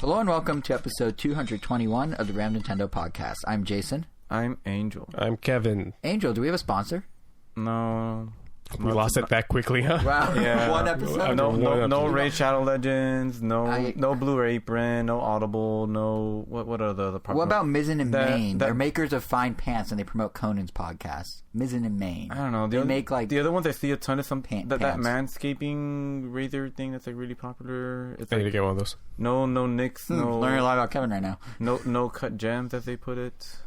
Hello and welcome to episode 221 of the Ram Nintendo podcast. I'm Jason. I'm Angel. I'm Kevin. Angel, do we have a sponsor? No. We lost it that quickly, huh? Wow. Yeah. One episode. No Raid Shadow Legends, no Blue Apron, no Audible, no... What are the other parts? What about Mizzen and Main? They're makers of fine pants and they promote Conan's podcast. Mizzen and Main. I don't know. The other ones I see a ton of that manscaping razor thing that's like really popular. It's I need to get one of those. No nicks, no... Learning a lot about Kevin right now. No cut gems as they put it.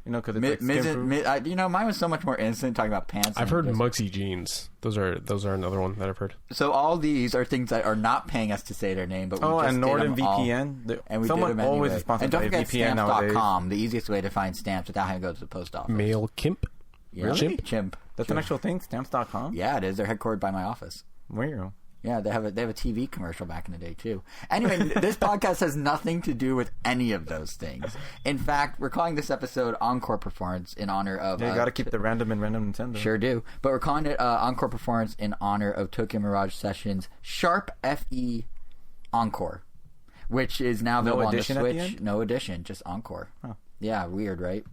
You know, because it's mine was so much more innocent talking about pants. I've heard Mugsy jeans. Those are another one that I've heard. So all these are things that are not paying us to say their name, but we just and Norton VPN. And we someone did them always anyway. is sponsored and don't by forget VPN nowadays. Stamps.com, the easiest way to find stamps without having to go to the post office. Male Kimp? Really? Chimp. That's an actual thing. Stamps.com. Yeah, it is. They're headquartered by my office. Where? Yeah, they have a TV commercial back in the day too. Anyway, this podcast has nothing to do with any of those things. In fact, we're calling this episode Encore Performance in honor of... Yeah, you got to keep the random Nintendo. Sure do. But we're calling it Encore Performance in honor of Tokyo Mirage Sessions Sharp FE Encore, which is now available on the Switch. No edition, just Encore. Huh. Yeah, weird, right?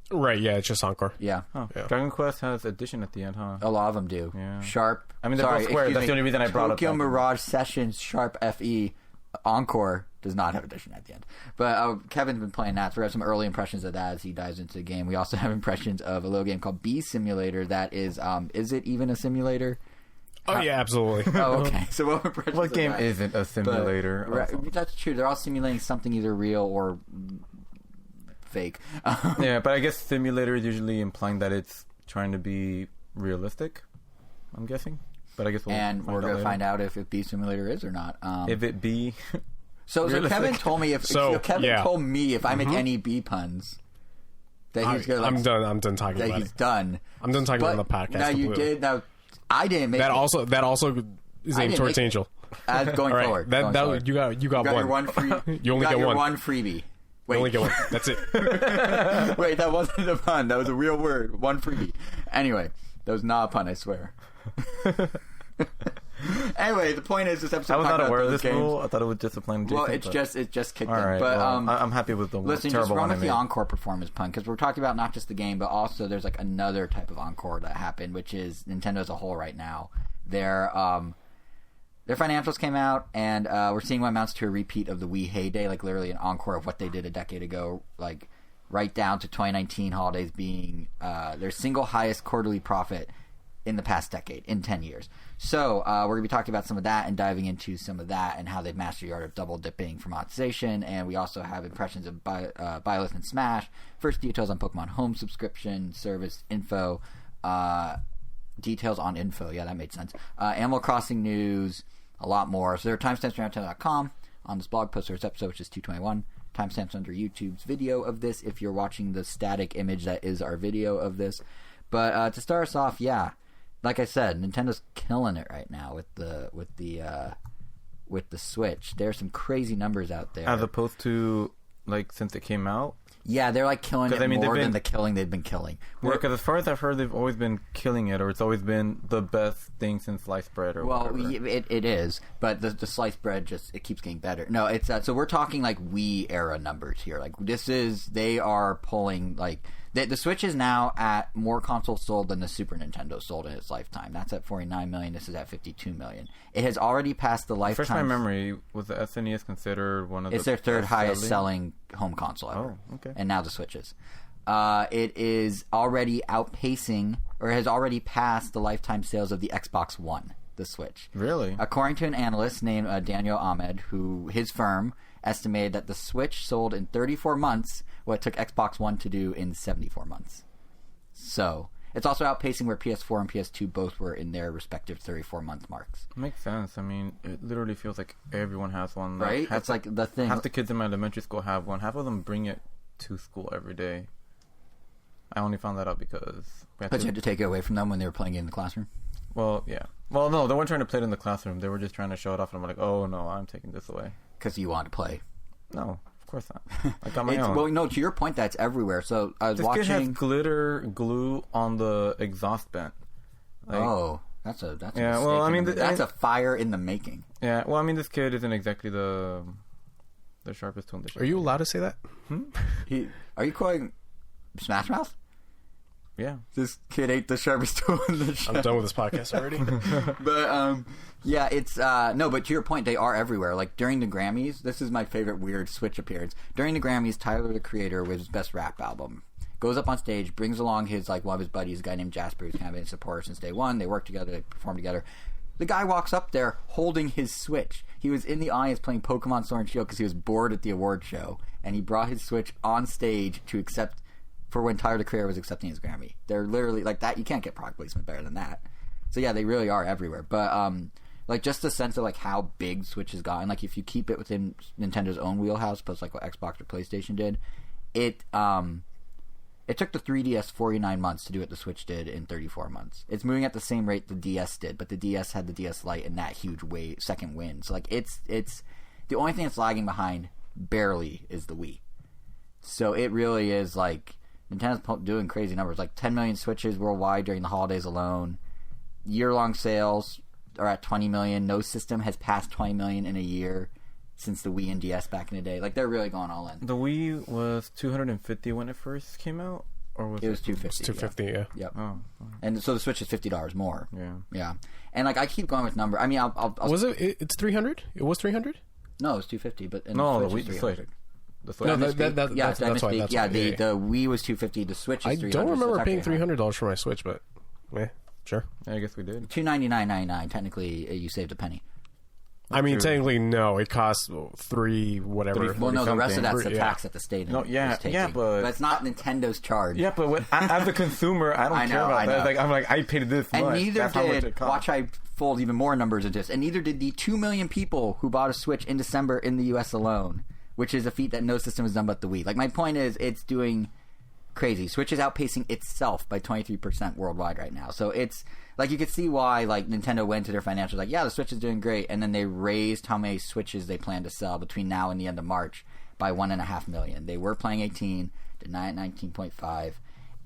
Right, yeah, it's just Encore. Yeah. Oh, yeah. Dragon Quest has edition at the end, huh? A lot of them do. Yeah. Sharp. I mean, they're both square. That's the only reason I brought up Tokyo Mirage Sessions Sharp FE Encore does not have edition at the end. But Kevin's been playing that, so we have some early impressions of that as he dives into the game. We also have impressions of a little game called Bee Simulator that is it even a simulator? Oh, yeah, absolutely. Oh, okay. So what game isn't a simulator? That's true. They're all simulating something either real or... fake. Yeah, but I guess simulator is usually implying that it's trying to be realistic, I'm guessing. But I guess we're going to find out if Bee Simulator is or not. If it be so Kevin told me told me if I make any bee puns that he's going to I'm done talking about it. He's done. I'm done talking about the podcast. Now you did. Now I didn't make that it. That also is aimed towards Angel. Going forward. You got one. Your one free, you only get one freebie. Wait. You only get one. That's it. Wait, that wasn't a pun. That was a real word. One freebie. Anyway, that was not a pun, I swear. Anyway, the point is this episode. I was not aware of this games. Rule. I thought it was just a plain. Well, it's just kicked all right, in. But I'm happy with the listen, terrible just run one with the Encore Performance pun because we're talking about not just the game, but also there's like another type of Encore that happened, which is Nintendo as a whole right now. Their financials came out, and we're seeing what amounts to a repeat of the Wii heyday, like literally an encore of what they did a decade ago, like right down to 2019 holidays being their single highest quarterly profit in the past decade, in 10 years. So we're going to be talking about some of that and diving into some of that and how they've mastered the art of double dipping for monetization, and we also have impressions of Byleth and Smash, first details on Pokemon Home subscription, service info, details on info, yeah, that made sense, Animal Crossing news, a lot more. So there are timestamps around Nintendo.com on this blog post for this episode, which is 221. Timestamps under YouTube's video of this if you're watching the static image that is our video of this. But to start us off, yeah, like I said, Nintendo's killing it right now with the Switch. There's some crazy numbers out there. As opposed to like since it came out. Yeah, they're like killing it more than the killing they've been killing. Because as far as I've heard, they've always been killing it, or it's always been the best thing since sliced bread, or whatever. It is, but the sliced bread it keeps getting better. No, it's so we're talking like Wii era numbers here. Like they are pulling like the Switch is now at more consoles sold than the Super Nintendo sold in its lifetime. That's at 49 million. This is at 52 million. It has already passed the lifetime. Refresh my memory. Was the SNES considered one of It's their third highest selling home console ever. Oh, okay. And now the Switch is. It is already outpacing, or has already passed the lifetime sales of the Xbox One, the Switch. Really? According to an analyst named Daniel Ahmed, who his firm estimated that the Switch sold in 34 months what it took Xbox One to do in 74 months. So it's also outpacing where PS4 and PS2 both were in their respective 34-month marks. Makes sense. I mean, it literally feels like everyone has one. Right? That's like the thing. Half the kids in my elementary school have one. Half of them bring it to school every day. I only found that out because... you had to take it away from them when they were playing it in the classroom? Well, yeah. Well, no, they weren't trying to play it in the classroom. They were just trying to show it off, and I'm like, oh, no, I'm taking this away. Because you want to play. No, of course not. I got my own. Well, no, to your point, that's everywhere. So I was watching... This kid has glitter glue on the exhaust vent. Like, That's a Yeah, well, I mean, that's a fire in the making. Yeah, well, I mean, this kid isn't exactly the sharpest tool in the shed. Are you allowed to say that? Are you calling Smash Mouth? Yeah. This kid ate the sharpest tool in the shed. I'm done with this podcast already. But yeah, it's no. But to your point, they are everywhere. Like during the Grammys, this is my favorite weird Switch appearance. During the Grammys, Tyler the Creator with his best rap album goes up on stage, brings along his one of his buddies, a guy named Jasper, who's kind of been a supporter since day one. They work together, they perform together. The guy walks up there holding his Switch. He was in the audience playing Pokemon Sword and Shield because he was bored at the award show, and he brought his Switch on stage to accept for when Tyler the Creator was accepting his Grammy. They're literally like that. You can't get product placement better than that. So yeah, they really are everywhere. But like just the sense of like how big Switch has gotten. Like if you keep it within Nintendo's own wheelhouse, plus like what Xbox or PlayStation did, it took the 3DS 49 months to do what the Switch did in 34 months. It's moving at the same rate the DS did, but the DS had the DS Lite and that huge second win. So like it's the only thing that's lagging behind barely is the Wii. So it really is like Nintendo's doing crazy numbers, like 10 million Switches worldwide during the holidays alone. Year-long sales are at 20 million. No system has passed 20 million in a year since the Wii and DS back in the day. Like, they're really going all in. The Wii was 250 when it first came out? Or was it was 250. It's 250, yeah. Yep. Oh. And so the Switch is $50 more. Yeah. Yeah. And, like, I keep going with number. I mean, I'll Was it? It's 300? It was 300? No, it was 250, but... No, the the Switch Wii... is 300. No, That's why. Yeah, the Wii was 250, the Switch is 300. I don't remember so paying $300 for my Switch, but... Sure. I guess we did. $299.99. Technically, you saved a penny. I mean, technically, no. It costs $3 whatever. Well, no, the rest of that's the tax that the state no, is taking. but it's not Nintendo's charge. Yeah, but as a consumer, I don't care about that. Like, I'm like, I paid this much. And neither that's how much it did, costs. watch I fold even more numbers into this, and neither did the 2 million people who bought a Switch in December in the U.S. alone, which is a feat that no system has done but the Wii. Like, my point is, it's doing crazy. Switch is outpacing itself by 23% worldwide right now. So it's... Like, you could see why, like, Nintendo went to their financials, like, yeah, the Switch is doing great, and then they raised how many Switches they plan to sell between now and the end of March by 1.5 million. They were playing 18, did 19.5,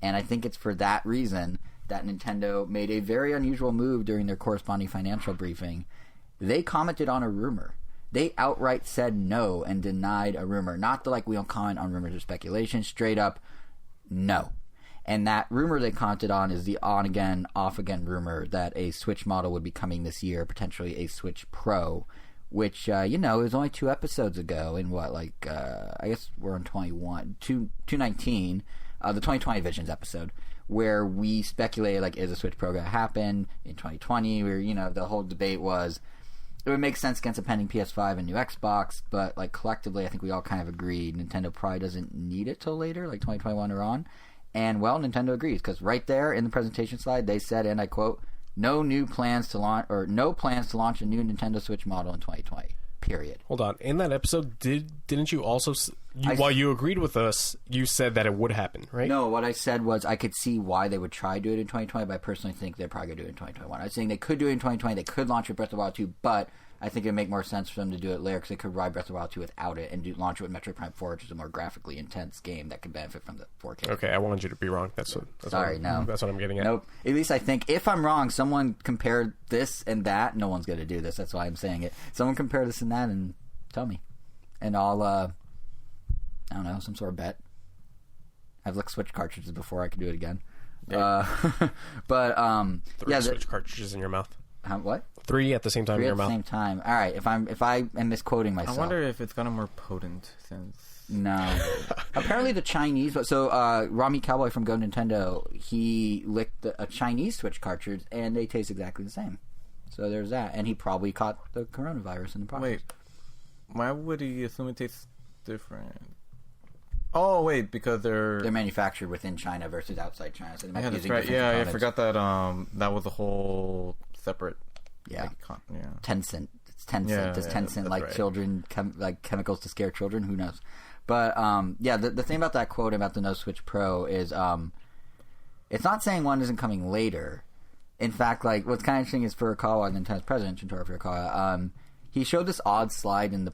and I think it's for that reason that Nintendo made a very unusual move during their corresponding financial briefing. They commented on a rumor. They outright said no and denied a rumor. Not the, like, we don't comment on rumors or speculation, straight up, no. And that rumor they commented on is the on-again, off-again rumor that a Switch model would be coming this year, potentially a Switch Pro, which, it was only 2 episodes ago in I guess we're on 219, the 2020 Visions episode, where we speculated, like, is a Switch Pro going to happen in 2020, where, the whole debate was, it would make sense against a pending PS5 and new Xbox, but, like, collectively, I think we all kind of agreed Nintendo probably doesn't need it till later, like 2021 or on. And, well, Nintendo agrees, because right there in the presentation slide, they said, and I quote, no plans to launch a new Nintendo Switch model in 2020, period. Hold on. In that episode, didn't you also, while you agreed with us, you said that it would happen, right? No, what I said was I could see why they would try to do it in 2020, but I personally think they're probably going to do it in 2021. I was saying they could do it in 2020, they could launch with Breath of the Wild 2, but I think it would make more sense for them to do it later because they could ride Breath of the Wild 2 without it and launch it with Metroid Prime 4, which is a more graphically intense game that could benefit from the 4K. Okay, I wanted you to be wrong. That's what I'm getting at. Nope. At least I think if I'm wrong, someone compared this and that. No one's going to do this. That's why I'm saying it. Someone compare this and that and tell me. And I'll, I don't know, some sort of bet. I've licked Switch cartridges before. I could do it again. Yeah. But, Switch cartridges in your mouth. What? 3 at the same time in your mouth. 3 at the same time. All right. If I am misquoting myself, I wonder if it's gotten more potent since. No. Apparently the Chinese. So Rami Cowboy from Go Nintendo, he licked a Chinese Switch cartridge, and they taste exactly the same. So there's that, and he probably caught the coronavirus in the process. Wait, why would he assume it tastes different? Oh wait, because they're manufactured within China versus outside China. So they might be using right. different Yeah, components. I forgot that. That was a whole separate. Yeah. Yeah. Tencent. It's Tencent. Yeah, Does Tencent like right. children like chemicals to scare children? Who knows? But the thing about that quote about the No Switch Pro is it's not saying one isn't coming later. In fact, like what's kind of interesting is Furukawa, Nintendo's president, Shintaro Furukawa, he showed this odd slide in the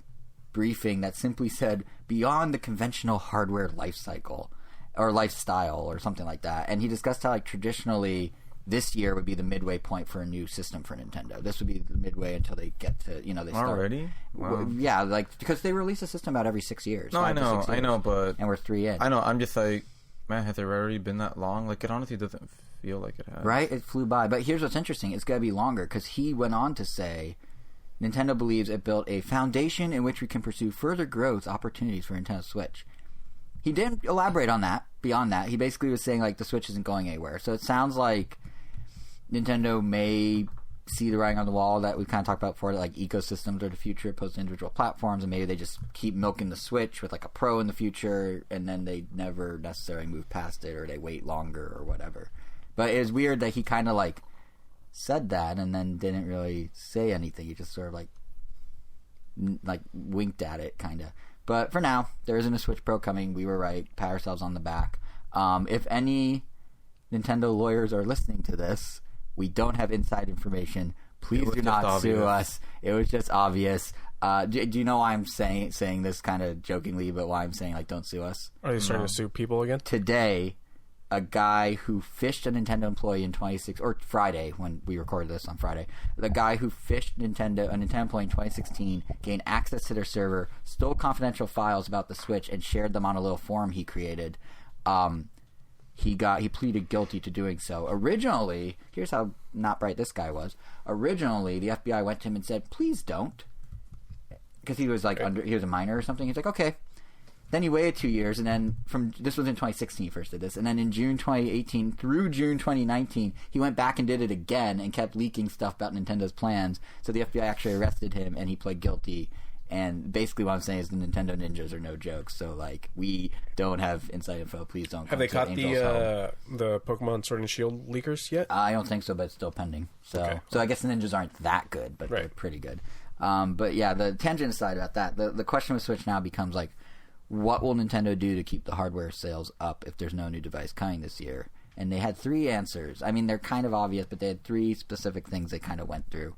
briefing that simply said beyond the conventional hardware life cycle or lifestyle or something like that, and he discussed how like traditionally this year would be the midway point for a new system for Nintendo. This would be the midway until they get to, they start. Already? Wow. Yeah, like, because they release a system about every 6 years. No, I know, but... And we're 3 in. I know, I'm just like, man, has it already been that long? Like, it honestly doesn't feel like it has. Right? It flew by. But here's what's interesting. It's going to be longer, because he went on to say, Nintendo believes it built a foundation in which we can pursue further growth opportunities for Nintendo Switch. He didn't elaborate on that, beyond that. He basically was saying, like, the Switch isn't going anywhere. So it sounds like Nintendo may see the writing on the wall that we kind of talked about before, that, like, ecosystems are the future opposed to individual platforms, and maybe they just keep milking the Switch with, like, a Pro in the future, and then they never necessarily move past it, or they wait longer, or whatever. But it was weird that he kind of, like, said that, and then didn't really say anything. He just sort of, like winked at it, kind of. But for now, there isn't a Switch Pro coming. We were right. Pat ourselves on the back. If any Nintendo lawyers are listening to this, we don't have inside information. Please do not sue us. It was just obvious. Do you know why I'm saying this kind of jokingly, but why I'm saying, like, don't sue us? Are they starting to sue people again? Today, a guy who fished a Nintendo employee in 2016, or Friday, when we recorded this on Friday, the guy who fished a Nintendo employee in 2016 gained access to their server, stole confidential files about the Switch, and shared them on a little forum he created. He pleaded guilty to doing so. Originally, here's how not bright this guy was. Originally, the FBI went to him and said, "Please don't," because he was like he was a minor or something. He's like, "Okay." Then he waited 2 years, and then this was in 2016 he first did this, and then in June 2018 through June 2019, he went back and did it again and kept leaking stuff about Nintendo's plans. So the FBI actually arrested him, and he pled guilty. And basically what I'm saying is the Nintendo ninjas are no joke. So, like, we don't have inside info. Please don't. Have they caught the Pokemon Sword and Shield leakers yet? I don't think so, but it's still pending. So, okay. So I guess the ninjas aren't that good, but they're pretty good. But yeah, the tangent aside about that, the question with Switch now becomes, like, what will Nintendo do to keep the hardware sales up if there's no new device coming this year? And they had 3 answers. I mean, they're kind of obvious, but they had 3 specific things they kind of went through.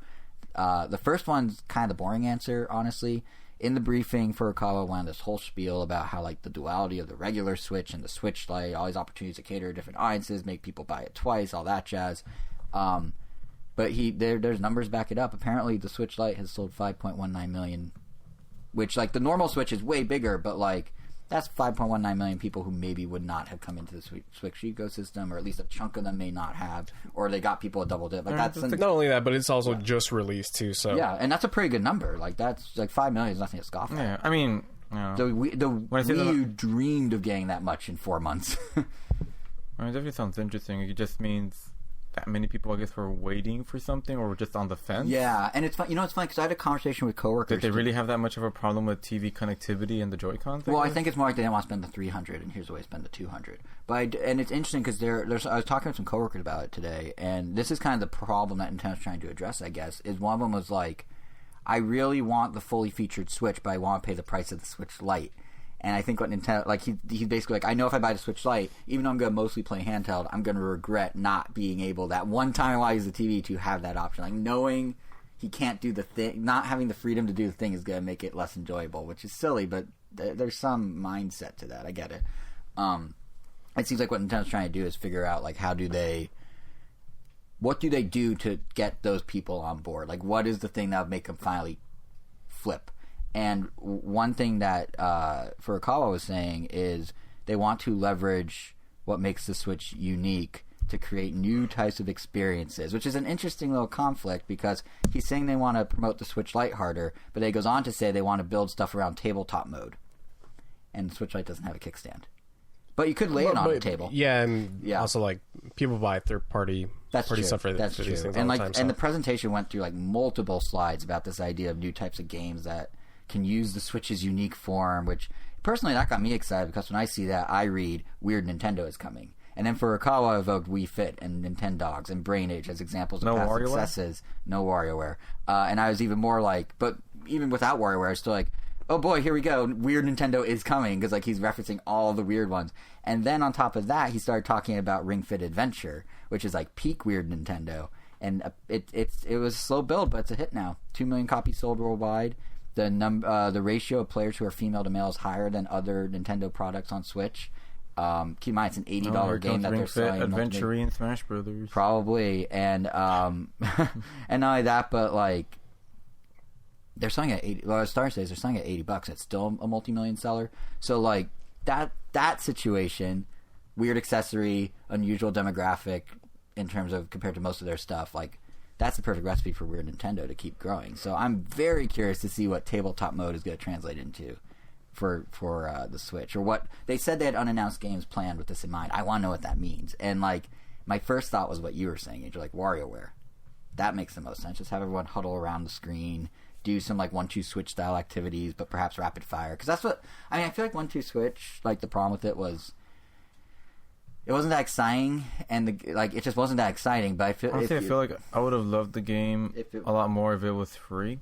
The first one's kind of the boring answer, honestly. In the briefing, Furukawa went on this whole spiel about how, like, the duality of the regular Switch and the Switch Lite, all these opportunities to cater to different audiences, make people buy it twice, all that jazz. But there's numbers back it up. Apparently, the Switch Lite has sold 5.19 million, which, like, the normal Switch is way bigger, but, like, that's 5.19 million people who maybe would not have come into the Switch ecosystem, or at least a chunk of them may not have, or they got people a double dip. Like, that's not only that, but it's also just released too. So yeah, and that's a pretty good number. Like, that's like 5 million is nothing to scoff at. Yeah, I mean, the Wii U dreamed of getting that much in 4 months. I mean, it definitely sounds interesting. It just means that many people, I guess, were waiting for something or were just on the fence. Yeah, and it's fun. You know, it's funny because I had a conversation with coworkers. Did they really have that much of a problem with TV connectivity and the Joy-Con thing? Well, I think it's more like they didn't want to spend the $300, and here's the way to spend the $200. But and it's interesting because I was talking to some coworkers about it today, and this is kind of the problem that Nintendo's trying to address, I guess. Is one of them was like, I really want the fully featured Switch, but I want to pay the price of the Switch Lite. And I think what Nintendo, like, he's basically like, I know if I buy the Switch Lite, even though I'm going to mostly play handheld, I'm going to regret not being able, that one time I want to use the TV, to have that option. Like, knowing he can't do the thing, not having the freedom to do the thing is going to make it less enjoyable, which is silly, but there's some mindset to that. I get it. It seems like what Nintendo's trying to do is figure out, like, what do they do to get those people on board? Like, what is the thing that would make them finally flip? And one thing that Furukawa was saying is they want to leverage what makes the Switch unique to create new types of experiences, which is an interesting little conflict because he's saying they want to promote the Switch Lite harder, but then he goes on to say they want to build stuff around tabletop mode. And the Switch Lite doesn't have a kickstand. But you could lay it on the table. Yeah, and also, like, people buy third-party stuff for That's these true. things And, all like, the time. and the presentation went through, like, multiple slides about this idea of new types of games that can use the Switch's unique form, which personally that got me excited because when I see that, I read Weird Nintendo is coming. And then Furukawa evoked Wii Fit and Nintendogs and Brain Age as examples of past successes. No WarioWare. And I was even more like, but even without WarioWare, I was still like, oh boy, here we go. Weird Nintendo is coming because, like, he's referencing all the weird ones. And then on top of that, he started talking about Ring Fit Adventure, which is like peak Weird Nintendo. And it was a slow build, but it's a hit now. 2 million copies sold worldwide. The ratio of players who are female to male is higher than other Nintendo products on Switch. Keep in mind, it's an $80 game that they're selling. Adventure in Smash Brothers. Probably. And and not only that, but like they're selling at 80. Well, as Star says, they're selling at $80. It's still a multi-million seller. So like that situation, weird accessory, unusual demographic in terms of compared to most of their stuff, like that's the perfect recipe for Weird Nintendo to keep growing. So I'm very curious to see what tabletop mode is going to translate into for the Switch, or what they said they had unannounced games planned with this in mind. I want to know what that means. And like my first thought was what you were saying, Angel, like WarioWare. That makes the most sense. Just have everyone huddle around the screen, do some like 1-2 switch style activities, but perhaps rapid fire. Because that's what I mean. I feel like 1-2 switch. Like the problem with it was it wasn't that exciting, and it just wasn't that exciting. But I feel honestly, I feel like I would have loved the game a lot more if it was free,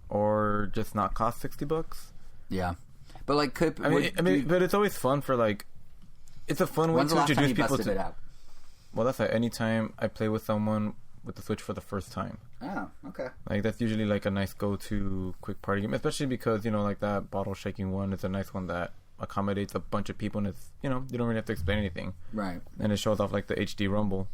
or just not cost $60. Yeah, but like but it's always fun for like it's a fun way to introduce people to it out? Well, that's like anytime I play with someone with the Switch for the first time. Oh, okay. Like that's usually like a nice go-to quick party game, especially because like that bottle shaking one is a nice one that accommodates a bunch of people, and it's you don't really have to explain anything, right? And it shows off like the HD rumble.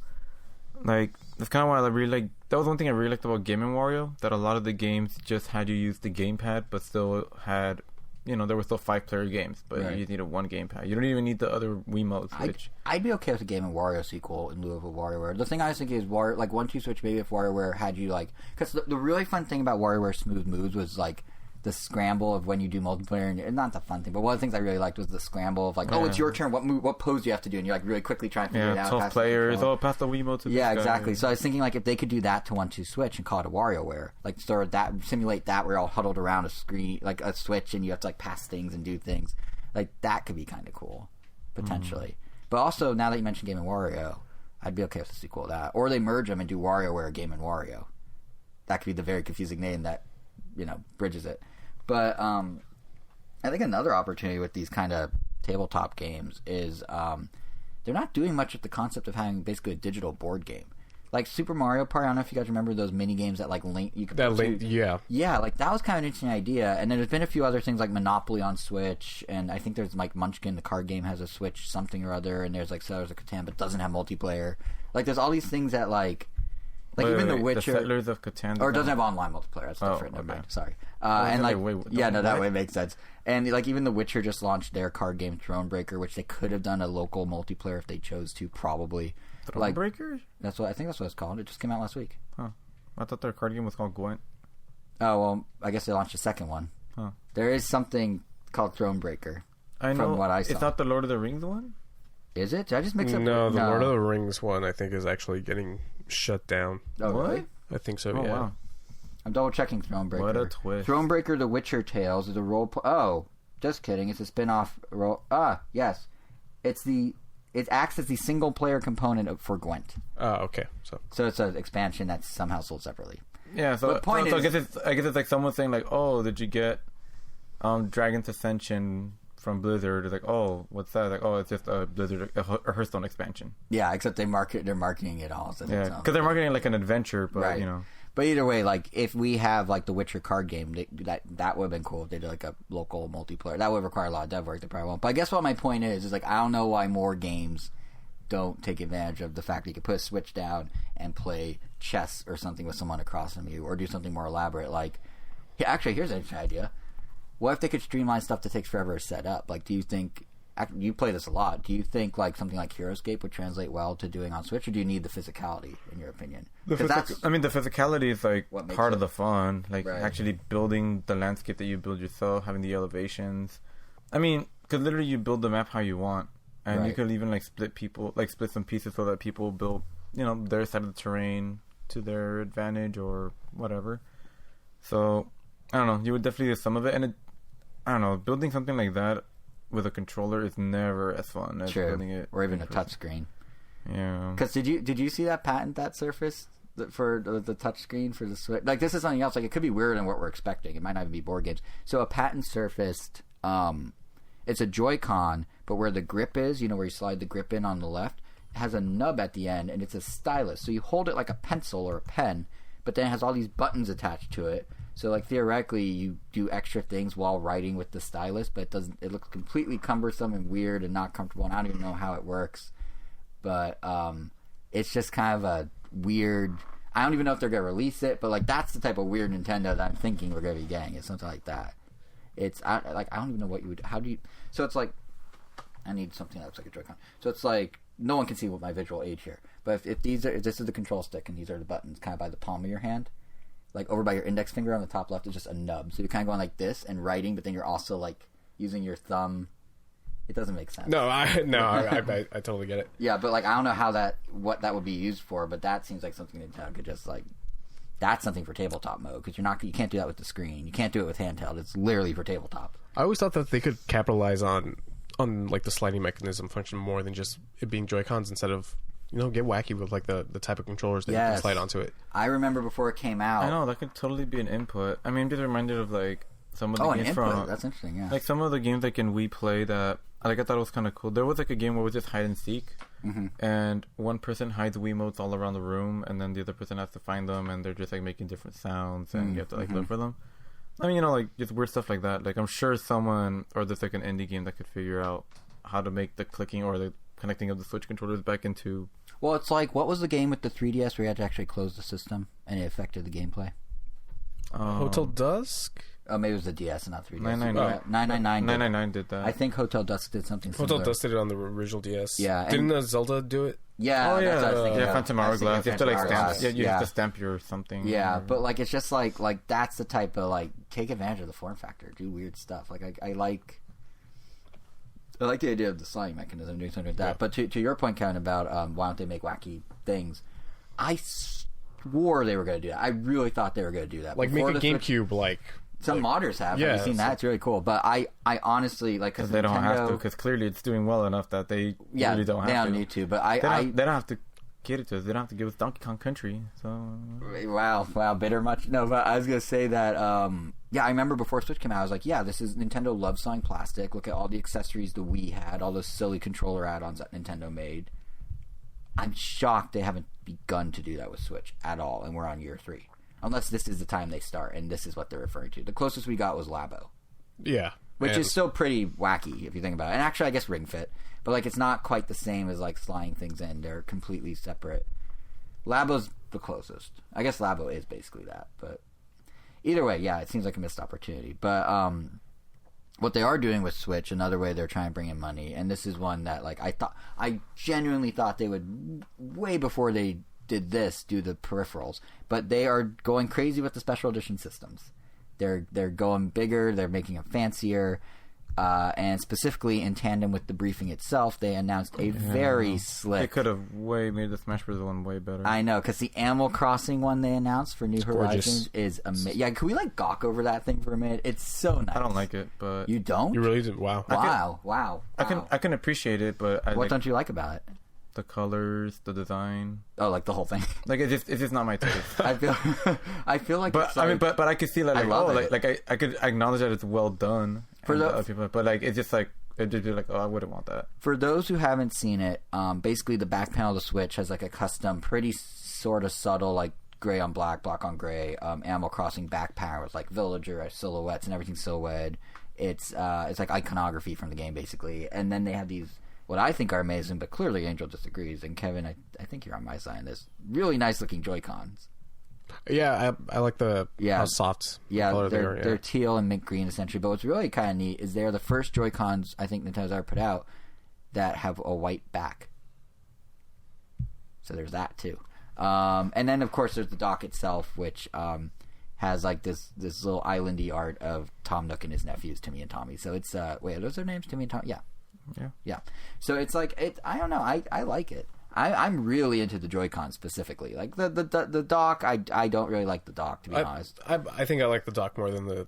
Like that's kind of why I really like. That was one thing I really liked about Game & Wario, that a lot of the games just had you use the gamepad, but still had there were still 5-player games, but you needed one gamepad. You don't even need the other Wiimotes. I'd be okay with a Game & Wario sequel in lieu of a WarioWare. The thing I was thinking is like 1-2 switch, maybe if WarioWare had you like, because the really fun thing about WarioWare Smooth Moves was like the scramble of when you do multiplayer, and not the fun thing, but one of the things I really liked was the scramble of like, it's your turn, what pose do you have to do, and you're like really quickly trying to figure it out. 12 players, pass the Wiimote to exactly. So I was thinking like if they could do that to 1-2 switch and call it a WarioWare, like sort of that, simulate that where you're all huddled around a screen, like a switch, and you have to like pass things and do things, like that could be kind of cool, potentially. But also, now that you mentioned Game & Wario, I'd be okay with a sequel of that. Or they merge them and do WarioWare Game & Wario. That could be the very confusing name that, bridges it. But I think another opportunity with these kind of tabletop games is they're not doing much with the concept of having basically a digital board game. Like Super Mario Party, I don't know if you guys remember those mini games that like Link. Yeah, like that was kind of an interesting idea. And then there's been a few other things like Monopoly on Switch, and I think there's like Munchkin, the card game, has a Switch something or other, and there's like Settlers of Catan, but doesn't have multiplayer. Like there's all these things that like even The Witcher, the Settlers of Catan, or doesn't have online multiplayer. That's different. Never mind. Sorry. And like, that that way makes sense. And like even The Witcher just launched their card game Thronebreaker, which they could have done a local multiplayer if they chose to. Probably. Thronebreaker? I think that's what it's called. It just came out last week. Huh. I thought their card game was called Gwent. Oh well, I guess they launched a second one. Huh. There is something called Thronebreaker. I know. From what I saw. It's not the Lord of the Rings one? Is it? Did I just mix up? No, the Lord of the Rings one I think is actually getting shut down. Oh, really? I think so, yeah. Wow. I'm double checking Thronebreaker. What a twist. Thronebreaker, The Witcher Tales is a role oh, just kidding. It's a spin-off role. Yes. It acts as the single player component for Gwent. Oh, okay. So it's an expansion that's somehow sold separately. Yeah, so the point is, I guess it's like someone saying like, "Oh, did you get Dragon's Ascension from Blizzard?" It's like, "Oh, what's that?" Like, "Oh, it's just a Blizzard a Hearthstone expansion." Yeah, except they're marketing it all. So yeah, because they're marketing it like an adventure, but right. But either way, like if we have like the Witcher card game, that would have been cool if they did like a local multiplayer. That would require a lot of dev work. They probably won't. But I guess what my point is like I don't know why more games don't take advantage of the fact that you can put a Switch down and play chess or something with someone across from you, or do something more elaborate. Like, actually, here's an interesting idea. What if they could streamline stuff that takes forever to set up? Like, do you think you play this a lot? Do you think like something like HeroScape would translate well to doing on Switch, or do you need the physicality in your opinion? The physicality is like part of the fun, like right. Actually building the landscape that you build yourself, having the elevations. I mean, because literally you build the map how you want, and you could even like split some pieces so that people build their side of the terrain to their advantage or whatever. So I don't know. You would definitely do some of it, and I don't know. Building something like that with a controller is never as fun as building it, or even a touchscreen. Yeah. Because did you see that patent that surfaced for the touchscreen for the Switch? Like this is something else. Like it could be weirder than what we're expecting. It might not even be board games. So a patent surfaced. It's a Joy-Con, but where the grip is, where you slide the grip in on the left, it has a nub at the end, and it's a stylus. So you hold it like a pencil or a pen, but then it has all these buttons attached to it. So like theoretically, you do extra things while writing with the stylus, but it looks completely cumbersome and weird and not comfortable. And I don't even know how it works, but it's just kind of a weird. I don't even know if they're gonna release it, but like that's the type of weird Nintendo that I'm thinking we're gonna be getting. It's something like that. I don't even know what you would. How do you? So it's like I need something that looks like a Joy-Con. So it's like no one can see what my visual age here, but if this is the control stick and these are the buttons, kind of by the palm of your hand. Like over by your index finger on the top left is just a nub. So you're kind of going like this and writing, but then you're also like using your thumb. It doesn't make sense. No, I totally get it. Yeah, but like I don't know what that would be used for, but that seems like something Nintendo could just like. That's something for tabletop mode because you can't do that with the screen. You can't do it with handheld. It's literally for tabletop. I always thought that they could capitalize on like the sliding mechanism function more than just it being Joy-Cons instead of. Get wacky with like the type of controllers that you can slide onto it. I remember before it came out. I know that could totally be an input. I mean, I'm just reminded of like some of the games from. That's interesting. Yeah. Like some of the games like in Wii Play that I thought it was kind of cool. There was like a game where it was just hide and seek, and one person hides Wiimotes all around the room, and then the other person has to find them, and they're just like making different sounds, and you have to like look for them. I mean, like just weird stuff like that. Like I'm sure someone or there's like an indie game that could figure out how to make the clicking or the connecting of the Switch controllers back into. Well, it's like, what was the game with the 3DS where you had to actually close the system and it affected the gameplay? Hotel Dusk? Oh, maybe it was the DS and not 3DS. 999 did that. I think Hotel Dusk did something similar. Hotel Dusk did it on the original DS. Yeah. Didn't Zelda do it? Yeah. Oh, that's what I was thinking. Phantom Hourglass. You have to like stamp. Yeah, you have to stamp your something. Yeah, but like it's just like that's the type of like take advantage of the form factor, do weird stuff. Like I like the idea of the sliding mechanism, doing something like that. Yeah. But to your point, Kevin, about why don't they make wacky things, I swore they were going to do that. I really thought they were going to do that. Like make a GameCube, like... Some modders have. Yeah, have you seen that? It's really cool. But I honestly... Because they don't have to, because clearly it's doing well enough that they really don't have to. They don't need to, but they don't have to get it to us. They don't have to give us Donkey Kong Country, so... Wow, bitter much? No, but I was going to say that... I remember before Switch came out, I was like, Nintendo loves selling plastic. Look at all the accessories the Wii had, all those silly controller add-ons that Nintendo made. I'm shocked they haven't begun to do that with Switch at all, and we're on year 3. Unless this is the time they start, and this is what they're referring to. The closest we got was Labo. Yeah. Which is still pretty wacky, if you think about it. And actually, I guess Ring Fit. But, like, it's not quite the same as, like, sliding things in. They're completely separate. Labo's the closest. I guess Labo is basically that, but... Either way, yeah, it seems like a missed opportunity. But what they are doing with Switch, another way they're trying to bring in money, and this is one that like I genuinely thought they would, way before they did this, do the peripherals. But they are going crazy with the special edition systems. They're going bigger, they're making them fancier. And specifically in tandem with the briefing itself, they announced a very slick... They could have made the Smash Bros. One way better. I know, because the Animal Crossing one they announced for New Horizons is amazing. Yeah, can we like gawk over that thing for a minute? It's so nice. I don't like it, but... You don't? You really didn't? Wow. Wow. I can appreciate it, but... What don't you like about it? The colors, the design. Oh, like the whole thing. Like it's just not my taste. I feel like. But it's like, but I could see that. Like, I could acknowledge that it's well done for the people, but like it's just like it'd just be like, oh, I wouldn't want that. For those who haven't seen it, basically the back panel of the Switch has like a custom, pretty sort of subtle, like gray on black, black on gray, Animal Crossing back panel with like villager silhouettes and everything silhouetted. It's like iconography from the game basically, and then they have these. What I think are amazing, but clearly Angel disagrees. And Kevin, I think you're on my side on this. Really nice looking Joy-Cons. Yeah, I like how soft. Yeah, they're teal and mint green essentially. But what's really kind of neat is they're the first Joy-Cons I think Nintendo's ever put out that have a white back. So there's that too. And then of course there's the dock itself, which has like this little islandy art of Tom Nook and his nephews, Timmy and Tommy. So it's wait, are those their names, Timmy and Tommy? Yeah. Yeah. So it's like I don't know. I like it. I'm really into the Joy-Con specifically. Like the dock. I don't really like the dock, to be honest. I think I like the dock more than the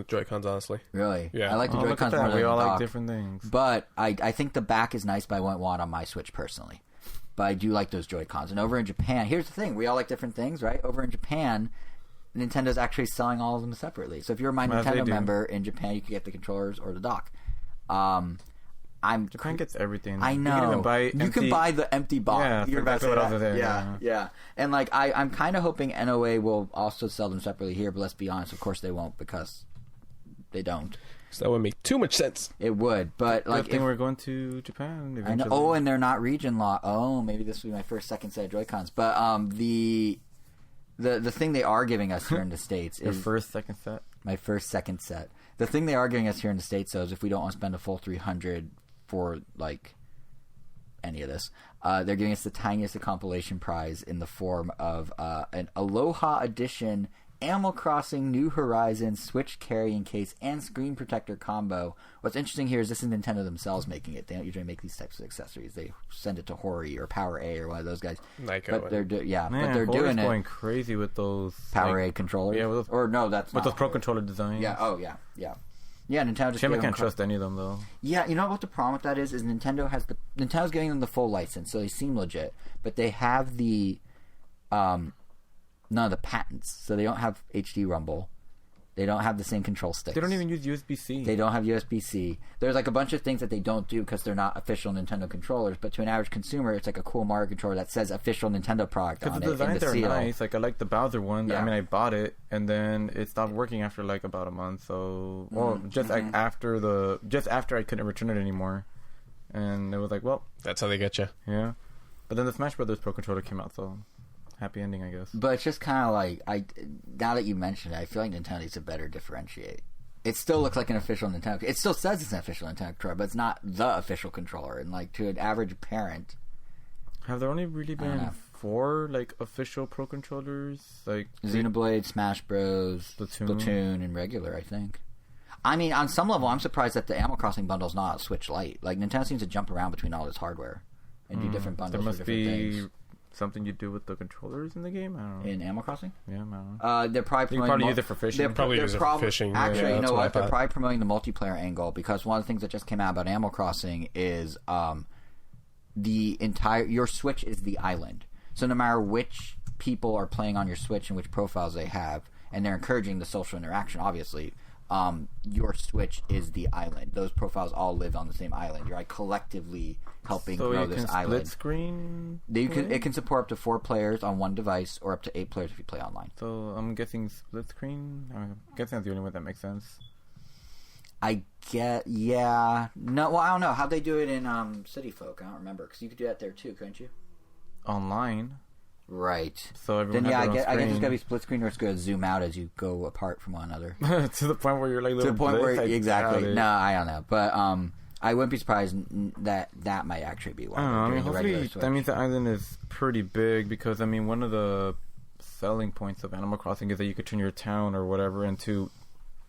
Joy-Cons, honestly. Really? Yeah. I like the Joy-Cons more than we all the dock. like different things. But I think the back is nice, but I wouldn't want it on my Switch personally. But I do like those Joy-Cons. And over in Japan, here's the thing: we all like different things, right? Over in Japan, Nintendo's actually selling all of them separately. So if you're a My Nintendo member in Japan, you can get the controllers or the dock. Japan gets everything. I know. You can even buy you can buy the empty box. Yeah, You're about to say what I that. was saying. Yeah. And like I'm kind of hoping NOA will also sell them separately here, but let's be honest, of course they won't because they don't. So that would make too much sense. It would, but Good like thing we're going to Japan eventually. I know. Oh, and they're not region locked. Oh, maybe this will be my second set of Joy-Cons. But the thing they are giving us here in the States Your is second set. My second set. The thing they are giving us here in the States, though, is if we don't want to spend a full $300 for like any of this, they're giving us the tiniest compilation prize in the form of an Aloha Edition Animal Crossing New Horizons Switch carrying case and screen protector combo. What's interesting here is this is Nintendo themselves making it. They don't usually make these types of accessories. They send it to Hori or Power A or one of those guys. But they're doing Hori's it. Going crazy with those Power A controllers. Yeah, that's with not those Pro Controller designs. Yeah. Oh yeah. Yeah, Nintendo just can't trust any of them though. Yeah, you know what the problem with that is Nintendo's giving them the full license, so they seem legit, but they have the none of the patents, so they don't have HD Rumble. They don't have the same control sticks. They don't even use USB-C. They don't have USB-C. There's like a bunch of things that they don't do because they're not official Nintendo controllers. But to an average consumer, it's like a cool Mario controller that says official Nintendo product on it. Because the designs are seal. nice. Like I like the Bowser one. Yeah. I mean, I bought it and then it stopped working after like about a month. So, like after I couldn't return it anymore, and it was like, well, that's how they get you. Yeah. But then the Smash Brothers Pro Controller came out, so. Happy ending, I guess. But it's just kind of like now that you mention it, I feel like Nintendo needs to better differentiate. It still looks like an official Nintendo. It still says it's an official Nintendo controller, but it's not the official controller. And like to an average parent, have there only really been 4 like official Pro controllers? Like Xenoblade, Smash Bros, Splatoon, and regular. I think. I mean, on some level, I'm surprised that the Animal Crossing bundle's not a Switch Lite. Like Nintendo seems to jump around between all this hardware and do different bundles for different things. Something you do with the controllers in the game? I don't know. In Animal Crossing? Yeah, I don't know. They're probably you probably use it for fishing. They're use it for fishing. Actually, you know what? They're probably promoting the multiplayer angle because one of the things that just came out about Animal Crossing is your Switch is the island. So no matter which people are playing on your Switch and which profiles they have, and they're encouraging the social interaction, obviously, your Switch is the island. Those profiles all live on the same island. You're like collectively helping grow this island. Split screen? It can support up to 4 players on one device or up to 8 players if you play online. So I'm guessing split screen? I'm guessing that's the only one that makes sense. Yeah. No, well, I don't know. How'd they do it in City Folk? I don't remember. Because you could do that there too, couldn't you? Online. Right. So everyone then I guess it's gotta be split screen, or it's gonna zoom out as you go apart from one another. To the point where you're like little. To the point where exactly. No, I don't know, but I wouldn't be surprised that might actually be one. I mean, hopefully that means the island is pretty big because I mean one of the selling points of Animal Crossing is that you could turn your town or whatever into,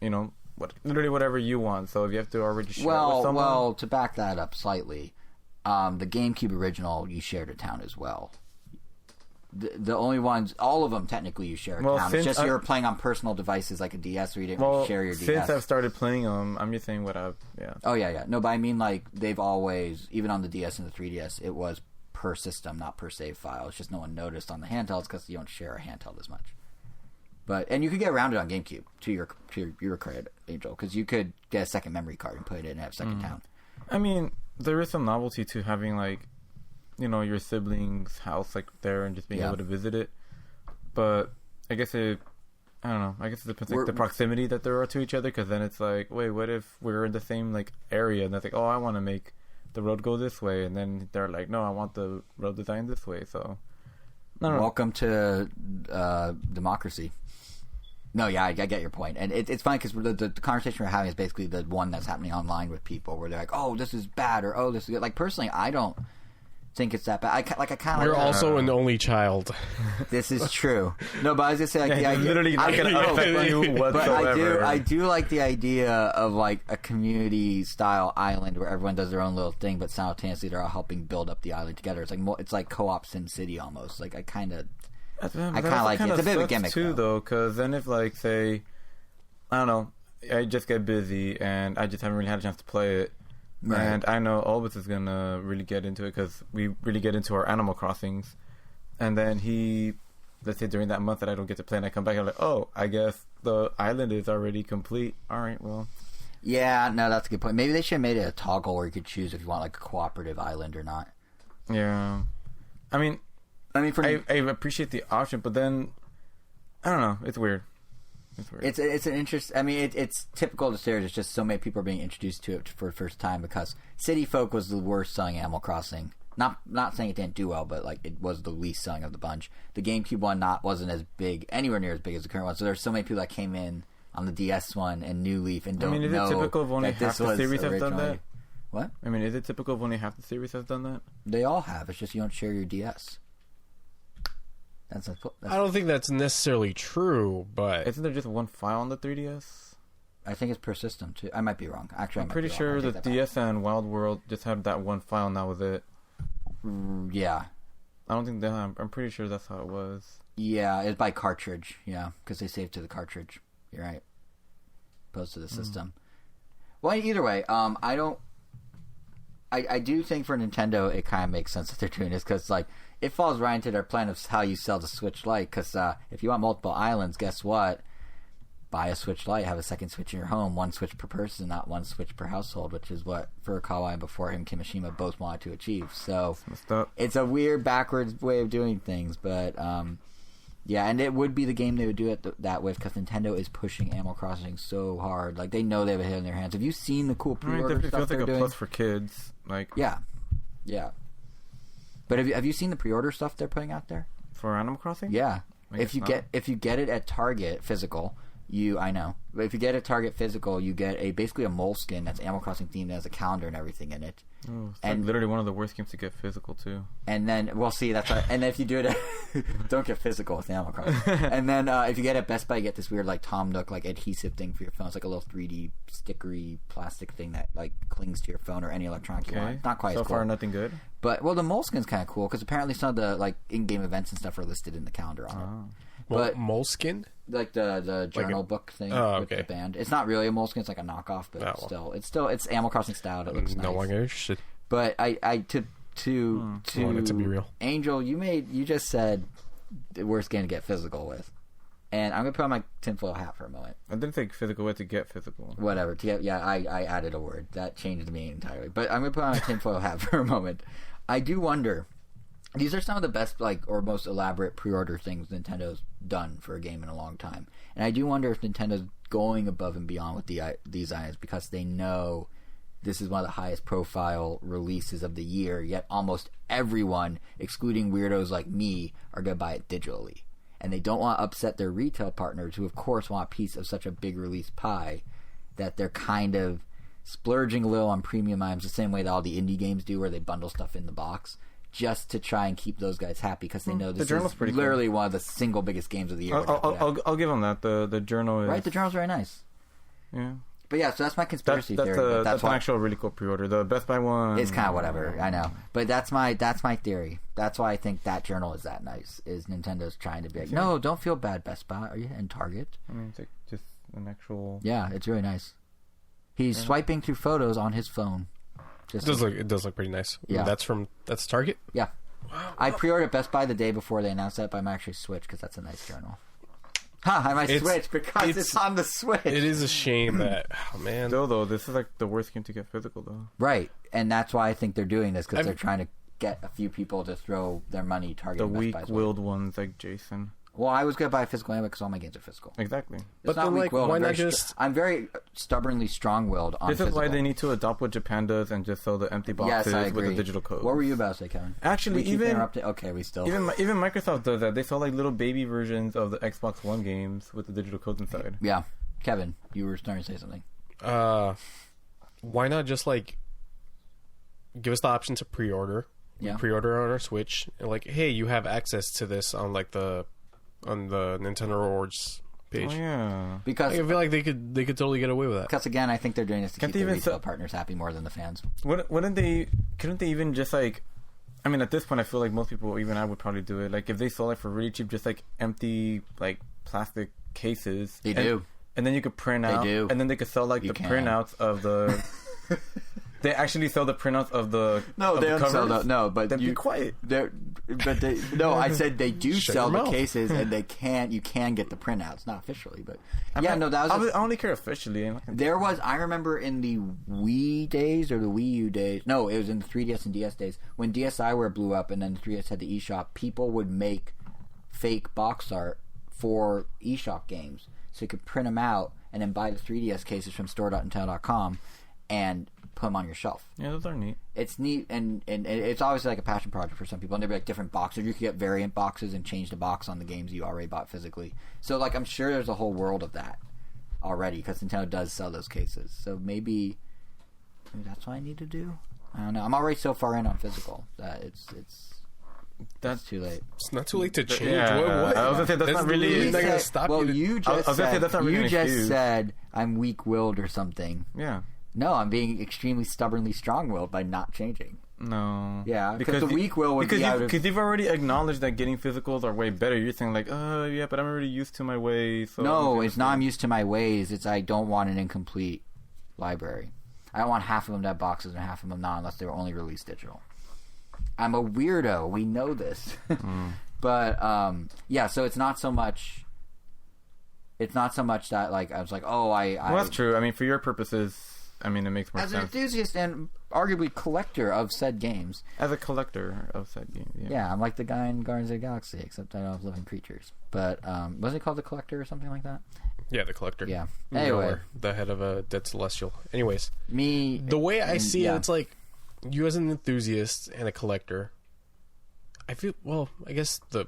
literally whatever you want. So if you have to already share it with someone. Well, to back that up slightly, the GameCube original you shared a town as well. The only ones, all of them technically you share a town. It's just you're playing on personal devices like a DS where you didn't really share your DS. Since I've started playing them, I'm just saying yeah. Oh, yeah. No, but I mean like they've always, even on the DS and the 3DS, it was per system, not per save file. It's just no one noticed on the handhelds because you don't share a handheld as much. And you could get around it on GameCube to your credit, Angel, because you could get a second memory card and put it in and have second town. I mean, there is some novelty to having like, your sibling's house like there and just being able to visit it. But I guess I don't know. I guess it depends like the proximity that there are to each other. Because then it's like, wait, what if we're in the same like area and they're like, oh, I want to make the road go this way, and then they're like, no, I want the road design this way. So, welcome to democracy. No, yeah, I get your point, and it's funny because the conversation we're having is basically the one that's happening online with people, where they're like, "Oh, this is bad," or "Oh, this is good." Like personally, I don't think it's that bad. I kind of. You're also an only child. This is true. No, but I was just saying, like, literally not going to affect you whatsoever. But I do like the idea of like a community style island where everyone does their own little thing, but simultaneously they're all helping build up the island together. It's like co-op Sim City almost. Like I kind of like it. It's a bit of a gimmick too, though, because then if like say, I don't know, I just get busy and I just haven't really had a chance to play it. Right. And I know Albus is going to really get into it because we really get into our Animal Crossings. And then let's say during that month that I don't get to play and I come back, I'm like, oh, I guess the island is already complete. All right, well. Yeah, no, that's a good point. Maybe they should have made it a toggle where you could choose if you want like a cooperative island or not. Yeah, I mean, I appreciate the option, but then I don't know. It's weird. It's an interest. I mean, it's typical of the series. It's just so many people are being introduced to it for the first time because City Folk was the worst selling Animal Crossing. Not saying it didn't do well, but like it was the least selling of the bunch. The GameCube one wasn't as big, anywhere near as big as the current one. So there's so many people that came in on the DS one and New Leaf and don't know. I mean, is it typical of only half the series have done that? What? I mean, is it typical of only half the series has done that? They all have. It's just you don't share your DS. That's I don't think that's necessarily true, but isn't there just one file on the 3DS? I think it's per system too. I might be wrong. Actually, I'm pretty sure the DS and Wild World just had that one file, and that was it. Yeah, I don't think that. I'm pretty sure that's how it was. Yeah, it's by cartridge. Yeah, because they saved to the cartridge. You're right. Opposed to the system. Well, either way, I don't. I do think for Nintendo it kind of makes sense that they're doing this because like it falls right into their plan of how you sell the Switch Lite. Because if you want multiple islands, guess what? Buy a Switch Lite, have a second Switch in your home, one Switch per person, not one Switch per household, which is what Furukawa and before him Kimishima both wanted to achieve. So it's a weird backwards way of doing things, but yeah, and it would be the game they would do it that with because Nintendo is pushing Animal Crossing so hard. Like they know they have a hit in their hands. Have you seen the cool pre-order stuff they're doing? It feels like a plus for kids. Like yeah. But have you seen the pre-order stuff they're putting out there for Animal Crossing? Yeah, if you get it at Target physical. But if you get a Target physical, you get basically a moleskin that's Animal Crossing themed and has a calendar and everything in it. Oh, it's like literally one of the worst games to get physical too. And then we'll see. That's why, and if you do it, don't get physical with Animal Crossing. And then if you get it at Best Buy, you get this weird like Tom Nook like adhesive thing for your phone. It's like a little 3D stickery plastic thing that like clings to your phone or any electronic you want. Not quite. So as cool. far, nothing good. But the moleskin's kind of cool because apparently some of the like in-game events and stuff are listed in the calendar on it. But moleskin, like the journal book thing with the band. It's not really a moleskin; it's like a knockoff, but it's Animal Crossing style. It looks no longer interested. But I want it to be real. Angel, you just said the worst game to get physical with, and I'm gonna put on my tinfoil hat for a moment. I didn't think physical way to get physical. Whatever. I added a word that changed the meaning entirely. But I'm gonna put on my tinfoil hat for a moment. I do wonder. These are some of the best, or most elaborate pre-order things Nintendo's done for a game in a long time. And I do wonder if Nintendo's going above and beyond with these items because they know this is one of the highest profile releases of the year, yet almost everyone, excluding weirdos like me, are going to buy it digitally. And they don't want to upset their retail partners, who of course want a piece of such a big release pie, that they're kind of splurging a little on premium items the same way that all the indie games do, where they bundle stuff in the box. Just to try and keep those guys happy because they know this is literally one of the single biggest games of the year. I'll give them that. The journal is... Right, the journal's very nice. Yeah. But yeah, so that's my conspiracy theory. That's an actual really cool pre-order. The Best Buy one... It's kind of whatever, I know. But that's my theory. That's why I think that journal is that nice, is Nintendo's trying to be like, no, don't feel bad, Best Buy. Are you in Target? I mean, it's like just an actual... Yeah, it's really nice. He's swiping through photos on his phone. It does look pretty nice. Yeah. That's Target? Yeah. Wow. I pre-ordered Best Buy the day before they announced that, but I might actually switch because that's a nice journal. I might switch because it's on the Switch. It is a shame that, man. Still, though, this is like the worst game to get physical, though. Right. And that's why I think they're doing this, because they're trying to get a few people to throw their money targeting Best Buy. The weak-willed ones like Jason. Well, I was going to buy a physical anyway because all my games are physical. Exactly. But then, like, why not just... I'm very stubbornly strong-willed on physical. This is why they need to adopt what Japan does and just sell the empty boxes with the digital code. What were you about to say, Kevin? Actually, even Microsoft does that. They sell, like, little baby versions of the Xbox One games with the digital codes inside. Yeah. Kevin, you were starting to say something. Why not just, like, give us the option to pre-order? Yeah. Pre-order on our Switch. And, like, hey, you have access to this on, like, the Nintendo Rewards page. Oh, yeah. Because I feel like they could totally get away with that. Because again, I think they're doing this to keep their retail partners happy more than the fans. Couldn't they even just like, I mean, at this point, I feel like most people, even I, would probably do it. Like if they sold it for really cheap, just like empty like plastic cases. They do. And then you could print out. They do. And then they could sell like the printouts of the. they actually sell the printouts of the No, they don't covers? sell that. No, but Then be quiet. No, I said they do Shut sell your the mouth. cases, and you can get the printouts, not officially, but I only care officially. There was, I remember in the Wii days or the Wii U days. No, it was in the 3DS and DS days when DSiWare blew up, and then the 3DS had the eShop. People would make fake box art for eShop games, so you could print them out and then buy the 3DS cases from store.intel.com and put them on your shelf. Yeah, those are neat. It's neat, and it's obviously like a passion project for some people. And there'd be like different boxes. You could get variant boxes and change the box on the games you already bought physically. So like I'm sure there's a whole world of that already because Nintendo does sell those cases. So maybe that's what I need to do. I don't know. I'm already so far in on physical that that's too late. It's not too late to change. Yeah, What? I was gonna say that's not really. not gonna stop well, you. you just I was gonna say that's not really you an just excuse. said I'm weak-willed or something. Yeah. No, I'm being extremely stubbornly strong-willed by not changing. No. Yeah, because the weak will would be out of... Because you've already acknowledged that getting physicals are way better. You're saying like, oh yeah, but I'm already used to my ways. So No, it's not I'm used to my ways. It's I don't want an incomplete library. I don't want half of them to have boxes and half of them not unless they were only released digital. I'm a weirdo. We know this. But, yeah, so it's not so much... It's not so much that, like, I was like, oh, Well, that's true. I mean, for your purposes, I mean, it makes more as sense. an enthusiast and arguably collector of said games. As a collector of said games, yeah. Yeah, I'm like the guy in Guardians of the Galaxy, except I don't have living creatures. But, wasn't it called The Collector or something like that? Yeah, the collector. Yeah. Anyway. The head of a dead celestial. Anyways. Me... The way I see yeah. it, it's like, you as an enthusiast and a collector, I feel, well, I guess the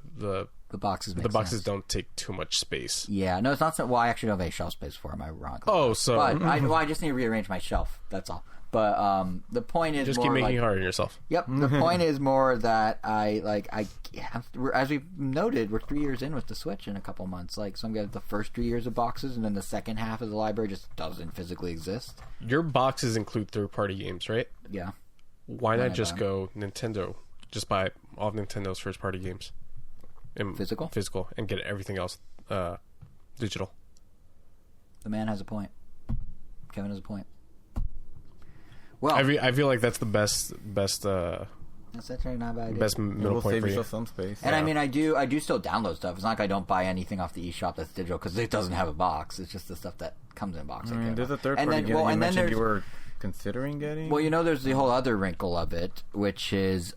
boxes make boxes sense. don't take too much space. Yeah, no, it's not so... Well, I actually don't have any shelf space for them, ironically. Oh, so... But I just need to rearrange my shelf. That's all. But the point is just more keep making like, it hard on yourself. Yep. The point is more that as we've noted, we're 3 years in with the Switch in a couple months. Like, so I'm getting the first 3 years of boxes, and then the second half of the library just doesn't physically exist. Your boxes include third-party games, right? Yeah. Why not just go Nintendo? Just buy all of Nintendo's first-party games. Physical, and get everything else digital. The man has a point. Kevin has a point. Well, I feel like that's the best that's actually not a bad idea. best middle We'll point save for you. yourself some space. And I mean, I do still download stuff. It's not like I don't buy anything off the eShop that's digital because it doesn't have a box. It's just the stuff that comes in a box. I mean, there's a third-party game that you mentioned you were considering getting. Well, there's the whole other wrinkle of it, which is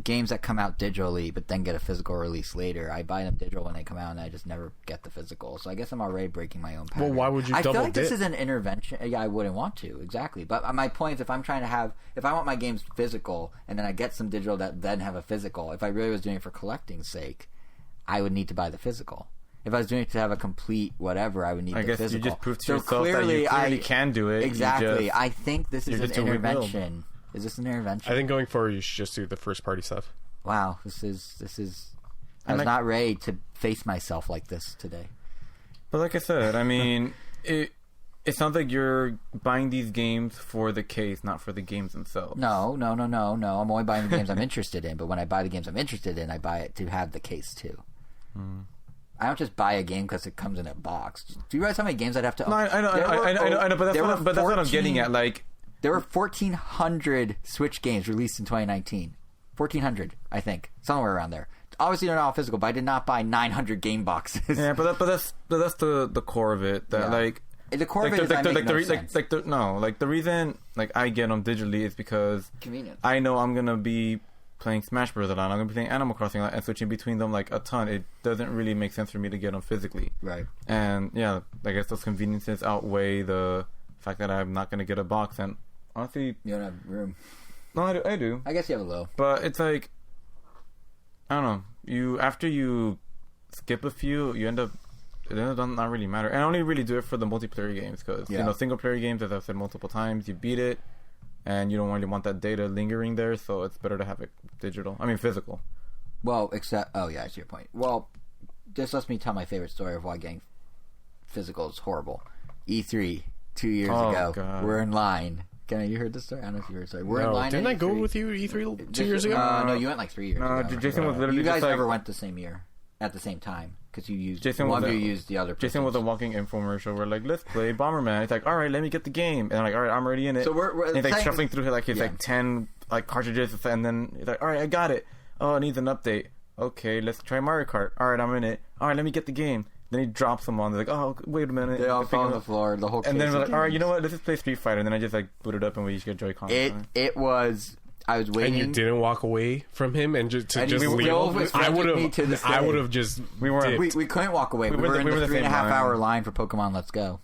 games that come out digitally but then get a physical release later. I buy them digital when they come out, and I just never get the physical. So I guess I'm already breaking my own pattern. Well, why would you I feel double like this dip? is an intervention. Yeah, I wouldn't want to, exactly. But my point is, if I want my games physical, and then I get some digital that then have a physical, if I really was doing it for collecting's sake, I would need to buy the physical. If I was doing it to have a complete whatever, I would need the physical. I guess you just proved to So yourself that clearly, you clearly can do it. Exactly. I think this is an just a weak will. intervention. Is this an intervention? I think going forward, you should just do the first-party stuff. Wow, this is. I was not ready to face myself like this today. But like I said, I mean, it sounds like you're buying these games for the case, not for the games themselves. No. I'm only buying the games I'm interested in. But when I buy the games I'm interested in, I buy it to have the case too. I don't just buy a game because it comes in a box. Do you realize how many games I'd have to? No, I know, but that's what I'm getting at. Like, there were 1,400 Switch games released in 2019. 1,400, I think, somewhere around there. Obviously, they're not all physical, but I did not buy 900 game boxes. Yeah, but that's the core of it. That like the core of it is the reason like I get them digitally is because convenient. I know I'm gonna be playing Smash Bros. A lot. I'm gonna be playing Animal Crossing a lot and switching between them like a ton. It doesn't really make sense for me to get them physically. Right. And yeah, I guess those conveniences outweigh the fact that I'm not gonna get a box. And honestly, you don't have room. No, I do. I guess you have a low. But it's like, I don't know. After you skip a few, it ends up not really matter. And I only really do it for the multiplayer games because single player games, as I've said multiple times, you beat it, and you don't really want that data lingering there. So it's better to have it physical. Well, I see your point. Well, this lets me tell my favorite story of why getting physical is horrible. E3 2 years ago, God. we're in line. You heard this story? I don't know if you heard this story. We're in line. Didn't I go E3. with you E3 2 years ago? No, you went like 3 years ago. No, Jason was literally You guys just like, never went the same year. at the same time because you used Jason one of you used the other. Jason was a walking infomercial. We're like, let's play Bomberman. He's like, all right, let me get the game. And I'm like, all right, I'm already in it. So we're and he's like shuffling through like his like 10 like cartridges, and then he's like, all right, I got it. Oh, it needs an update. Okay, let's try Mario Kart. All right, I'm in it. All right, let me get the game. Then he drops them on. They're like, oh, wait a minute. They all fall on the floor. The whole. And then we're like, all right, you know what? Let's just play Street Fighter. And then I just like boot it up and we each get Joy-Con. It was. I was waiting. And you didn't walk away from him and just leave. I would have just. We couldn't walk away. We were in the 3.5 hour line for Pokemon Let's Go.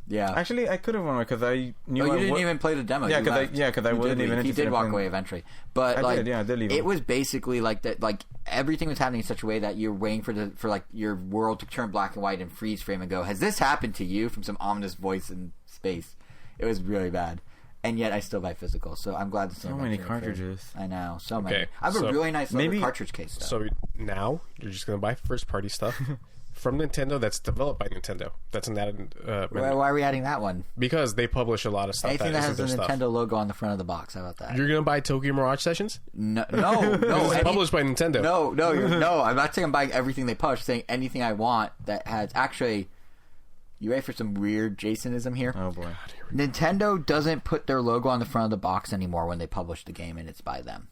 Yeah. Actually, I could have won because I knew. Oh, you didn't even play the demo. Yeah, because I wasn't even interested. He did walk away eventually, but I did leave. It was basically like that. Like everything was happening in such a way that you're waiting for like your world to turn black and white and freeze frame and go, "Has this happened to you?" From some ominous voice in space. It was really bad. And yet I still buy physical, so I'm glad to see so many cartridges. I know, so many. I have a really nice cartridge case, though. So now you're just going to buy first-party stuff from Nintendo that's developed by Nintendo. That's an added... why are we adding that one? Because they publish a lot of stuff. Anything that has the Nintendo logo on the front of the box. How about that? You're going to buy Tokyo Mirage Sessions? No. It's published by Nintendo. No. I'm not saying I'm buying everything they publish. I'm saying anything I want that has... Actually... You ready for some weird Jasonism here? Oh, boy. Nintendo doesn't put their logo on the front of the box anymore when they publish the game and it's by them.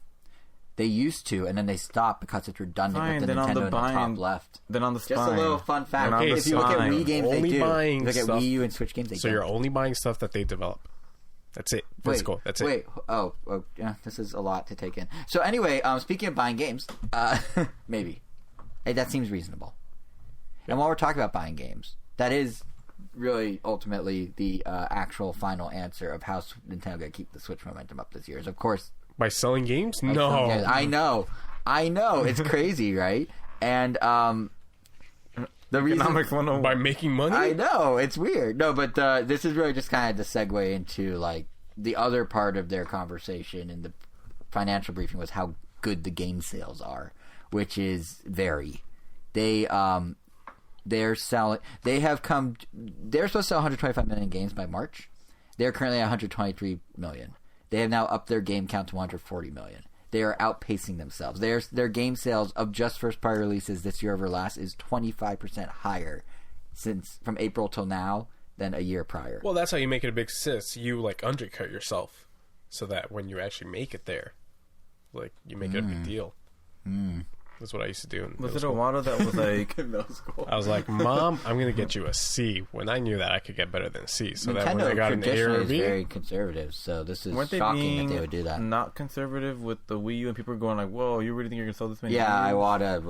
They used to, and then they stopped because it's redundant with the Nintendo in the top left. Then on the spine. Just a little fun fact. Okay, if you look at Wii games, they do. If you look at Wii U and Switch games, they do. So you're only buying stuff that they develop. That's it. Physical. That's it. Wait. Oh, yeah. This is a lot to take in. So anyway, speaking of buying games, maybe. Hey, that seems reasonable. And while we're talking about buying games, that is... really ultimately the actual final answer of how Nintendo going to keep the Switch momentum up this year is, of course, by selling games. No, I know, it's crazy, right? And the reason by making money. I know it's weird. No, but this is really just kind of the segue into like the other part of their conversation in the financial briefing was how good the game sales are, which is they're selling. They're supposed to sell 125 million games by March. They're currently at 123 million. They have now upped their game count to 140 million. They are outpacing themselves. Their game sales of just first-party releases this year over last is 25% higher since from April till now than a year prior. Well, that's how you make it a big success. You like undercut yourself so that when you actually make it there, like you make it a big deal. That's what I used to do in Was it Iwata that was like in middle school? I was like, Mom, I'm going to get you a C when I knew that I could get better than a C. So Nintendo that when I got an A or a B. Is very conservative, so this is shocking that they would do that. Not conservative with the Wii U, and people were going like, "Whoa, you really think you're going to sell this many?" Yeah, Iwata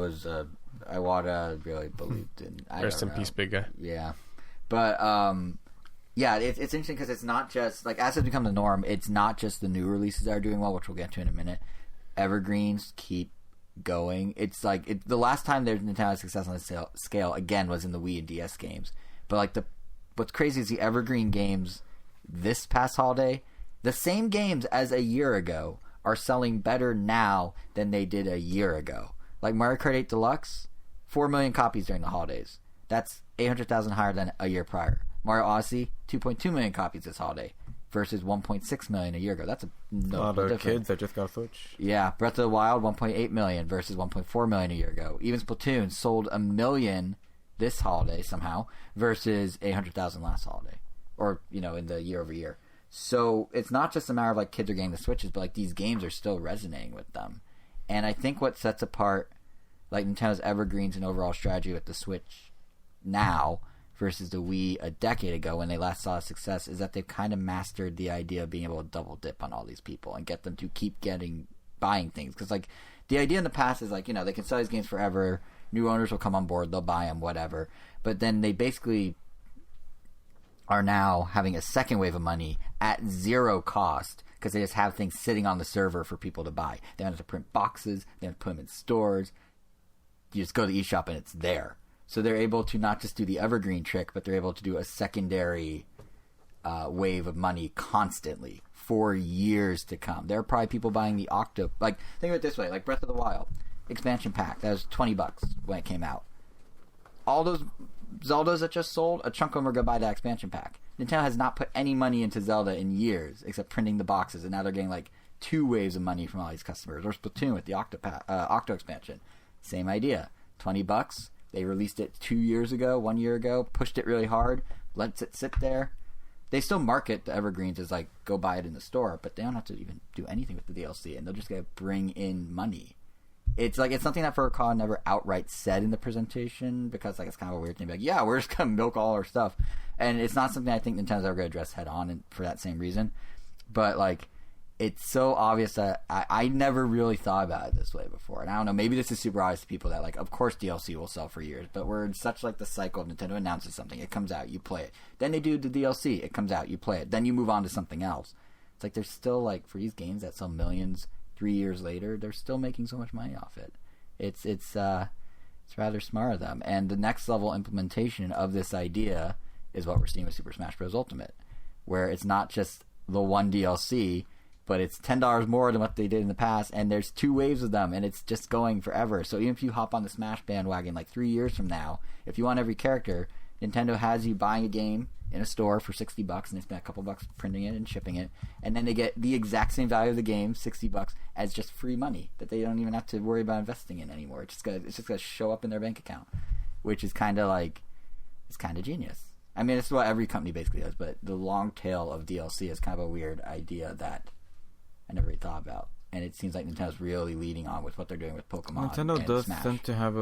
really believed in. Rest in peace, big guy. Yeah, but yeah, it's interesting because it's not just like as it's become the norm. It's not just the new releases that are doing well, which we'll get to in a minute. Evergreens keep going. It's like the last time there's Nintendo success on this scale again was in the Wii and DS games. But like what's crazy is the Evergreen games this past holiday, the same games as a year ago are selling better now than they did a year ago. Like Mario Kart 8 Deluxe, 4 million copies during the holidays. That's 800,000 higher than a year prior. Mario Odyssey, 2.2 million copies this holiday versus 1.6 million a year ago. That's a lot of kids that just got Switch. Yeah, Breath of the Wild 1.8 million versus 1.4 million a year ago. Even Splatoon sold 1 million this holiday somehow versus 800,000 last holiday, or in the year over year. So it's not just a matter of like kids are getting the Switches, but like these games are still resonating with them. And I think what sets apart like Nintendo's evergreens and overall strategy with the Switch now versus the Wii a decade ago when they last saw success is that they've kind of mastered the idea of being able to double dip on all these people and get them to keep buying things. Because like the idea in the past is like, they can sell these games forever, new owners will come on board, they'll buy them, whatever. But then they basically are now having a second wave of money at zero cost because they just have things sitting on the server for people to buy. They don't have to print boxes, they don't have to put them in stores. You just go to the eShop and it's there. So they're able to not just do the evergreen trick, but they're able to do a secondary wave of money constantly for years to come. There are probably people buying the like think of it this way, like Breath of the Wild expansion pack that was $20 when it came out. All those Zeldas that just sold, a chunk of them are going to buy that expansion pack. Nintendo has not put any money into Zelda in years except printing the boxes, and now they're getting like 2 waves of money from all these customers. Or Splatoon with the Octo expansion. Same idea. $20. They released it 2 years ago, 1 year ago, pushed it really hard, lets it sit there. They still market the evergreens as like, go buy it in the store, but they don't have to even do anything with the DLC, and they'll just bring in money. It's like, it's something that Furukawa never outright said in the presentation, because like it's kind of a weird thing, like, yeah, we're just gonna milk all our stuff, and it's not something I think Nintendo's ever gonna address head on, and for that same reason. But like, it's so obvious that I never really thought about it this way before. And I don't know, maybe this is super obvious to people that, like, of course DLC will sell for years, but we're in such, like, the cycle of Nintendo announces something, it comes out, you play it. Then they do the DLC, it comes out, you play it. Then you move on to something else. It's like, there's still, like, for these games that sell millions 3 years later, they're still making so much money off it. It's rather smart of them. And the next level implementation of this idea is what we're seeing with Super Smash Bros. Ultimate, where it's not just the one DLC, but it's $10 more than what they did in the past, and there's 2 waves of them, and it's just going forever. So even if you hop on the Smash bandwagon like 3 years from now, if you want every character, Nintendo has you buying a game in a store for $60, and they spend a couple bucks printing it and shipping it, and then they get the exact same value of the game, $60, as just free money that they don't even have to worry about investing in anymore. It's just gonna show up in their bank account, which is kind of like, it's kind of genius. I mean, it's what every company basically does, but the long tail of DLC is kind of a weird idea that I never really thought about, and it seems like Nintendo's really leading on with what they're doing with Pokemon. Nintendo does tend to have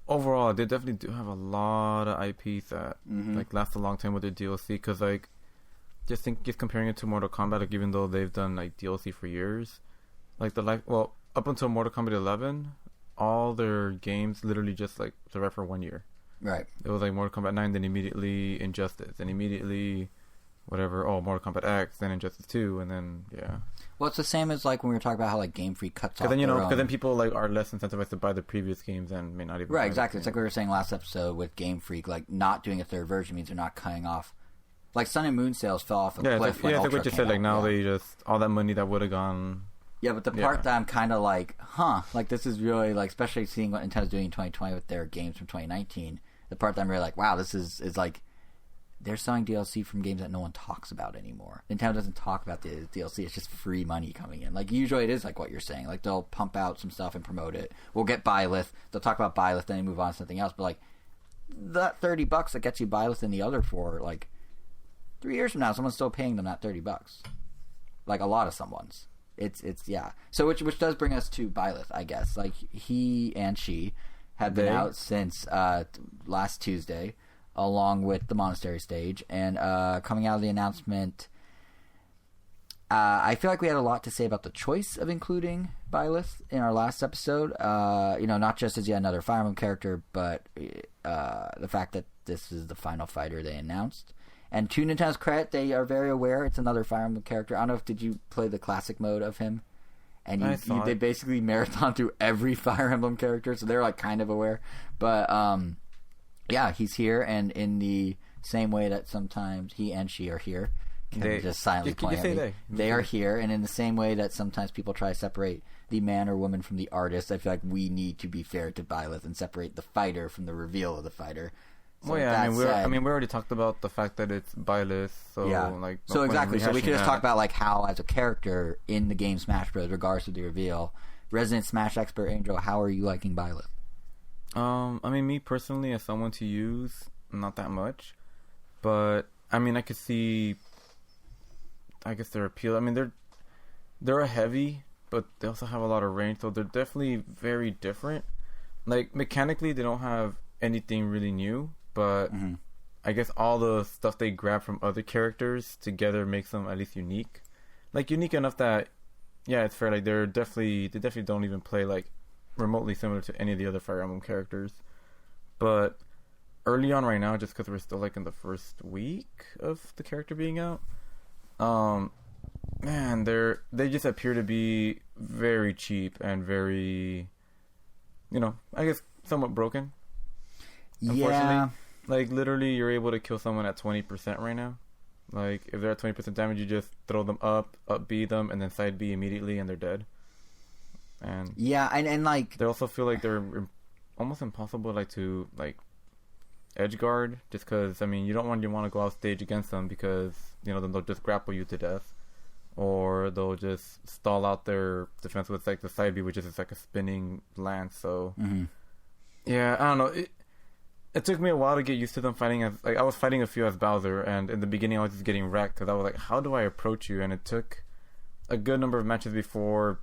overall, they definitely do have a lot of IPs that like last a long time with their DLC. Because like, just comparing it to Mortal Kombat, like, even though they've done like DLC for years, like up until Mortal Kombat 11, all their games literally just like survived for 1 year. Right. It was like Mortal Kombat 9, then immediately Injustice, and immediately Mortal Kombat X, then Injustice 2, and then, yeah. Well, it's the same as, like, when we were talking about how, like, Game Freak cuts off because then people, like, are less incentivized to buy the previous games and may not even... Right, exactly. It's like we were saying last episode with Game Freak, like, not doing a third version means they're not cutting off... Like, Sun and Moon sales fell off a cliff when Ultra came what you said, like, now out. they just... All that money that would have gone... Yeah, but the part that I'm kind of like, like, this is really, like, especially seeing what Nintendo's doing in 2020 with their games from 2019, the part that I'm really like, wow, this is like... They're selling DLC from games that no one talks about anymore. Nintendo doesn't talk about the DLC. It's just free money coming in. Like, usually it is like what you're saying. Like, they'll pump out some stuff and promote it. We'll get Byleth. They'll talk about Byleth, then they move on to something else. But, like, that $30 that gets you Byleth and the other 4, like, 3 years from now, someone's still paying them that $30. Like, a lot of someone's. It's yeah. So, which does bring us to Byleth, I guess. Like, he and she have been out since last Tuesday, along with the Monastery stage, and coming out of the announcement, I feel like we had a lot to say about the choice of including Byleth in our last episode. Not just as yet another Fire Emblem character, but the fact that this is the final fighter they announced. And to Nintendo's credit, they are very aware it's another Fire Emblem character. I don't know did you play the classic mode of him? And they basically marathon through every Fire Emblem character, so they're like kind of aware. But yeah, he's here, and in the same way that sometimes he and she are here, just silently playing. They are here, and in the same way that sometimes people try to separate the man or woman from the artist, I feel like we need to be fair to Byleth and separate the fighter from the reveal of the fighter. So well, yeah, we already talked about the fact that it's Byleth, so yeah. like. So exactly, so we could just talk about like how, as a character in the game Smash Bros., regardless of the reveal, resident Smash expert Angel, how are you liking Byleth? I mean, me personally, as someone to use, not that much, but I mean, I could see, I guess, their appeal. I mean, they're a heavy, but they also have a lot of range, so they're definitely very different. Like, mechanically, they don't have anything really new, but I guess all the stuff they grab from other characters together makes them at least unique. Like, unique enough that, yeah, it's fair. Like, they definitely don't even play like remotely similar to any of the other Fire Emblem characters. But early on right now, just because we're still like in the first week of the character being out, man, they just appear to be very cheap and very, I guess somewhat broken. Unfortunately. Yeah. Like, literally, you're able to kill someone at 20% right now. Like, if they're at 20% damage, you just throw them up B them, and then side B immediately, and they're dead. And yeah, and like, they also feel like they're almost impossible, like, to like edge guard, just because, I mean, you don't want to go off stage against them because then they'll just grapple you to death. or they'll just stall out their defense with like the side B, which is just like a spinning lance. So yeah, I don't know. It took me a while to get used to them fighting as like I was fighting a few as Bowser, and in the beginning I was just getting wrecked because I was like, how do I approach you? And it took a good number of matches before,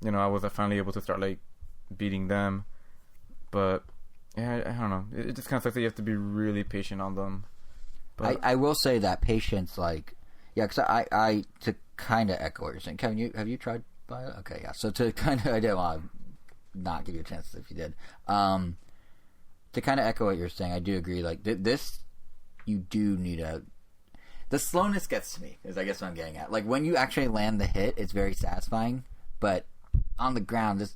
I was finally able to start like beating them. But yeah, I don't know. It just kind of sucks that you have to be really patient on them. But I will say that patience, like, yeah, because I to kind of echo what you're saying. Kevin, have you tried Byleth? Okay, yeah. So to kind of, I didn't want to not give you a chance if you did. To kind of echo what you're saying, I do agree. Like this, you do need the slowness gets to me, is I guess what I'm getting at. Like when you actually land the hit, it's very satisfying, but on the ground,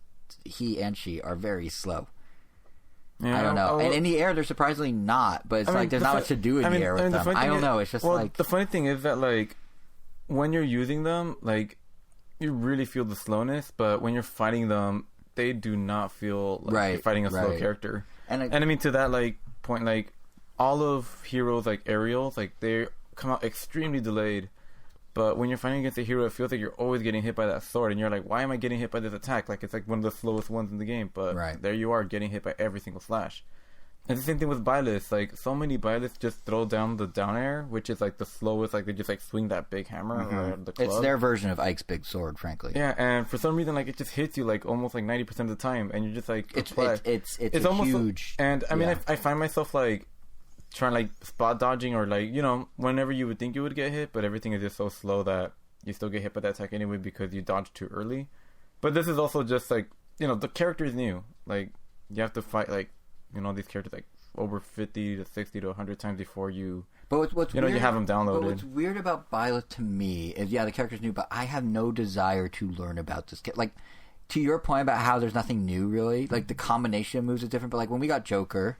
he and she are very slow. Yeah, I don't know. And in the air, they're surprisingly not, but it's like there's not much to do in the air with them. I don't know. It's just like... The funny thing is that, like, when you're using them, like, you really feel the slowness, but when you're fighting them, they do not feel like you're fighting a slow character. And I mean, to that, like, point, like, all of heroes, like, aerials, like, they come out extremely delayed. But when you're fighting against a hero, it feels like you're always getting hit by that sword, and you're like, why am I getting hit by this attack? Like, it's like one of the slowest ones in the game, but there you are getting hit by every single slash. And the same thing with Byleth. Like, so many Byleth just throw down the down air, which is like the slowest, like they just like swing that big hammer or the club. It's their version of Ike's big sword, frankly. Yeah, and for some reason, like, it just hits you like almost like 90% of the time, and you're just like, it's almost huge. And I mean, I find myself like trying like spot dodging or like whenever you would think you would get hit, but everything is just so slow that you still get hit by that attack anyway because you dodged too early. But this is also just like the character is new. Like you have to fight like these characters like over 50 to 60 to 100 times before you. But what's weird, you have them downloaded. But what's weird about Byleth to me is the character's new, but I have no desire to learn about this. Like to your point about how there's nothing new really. Like the combination of moves is different, but like when we got Joker.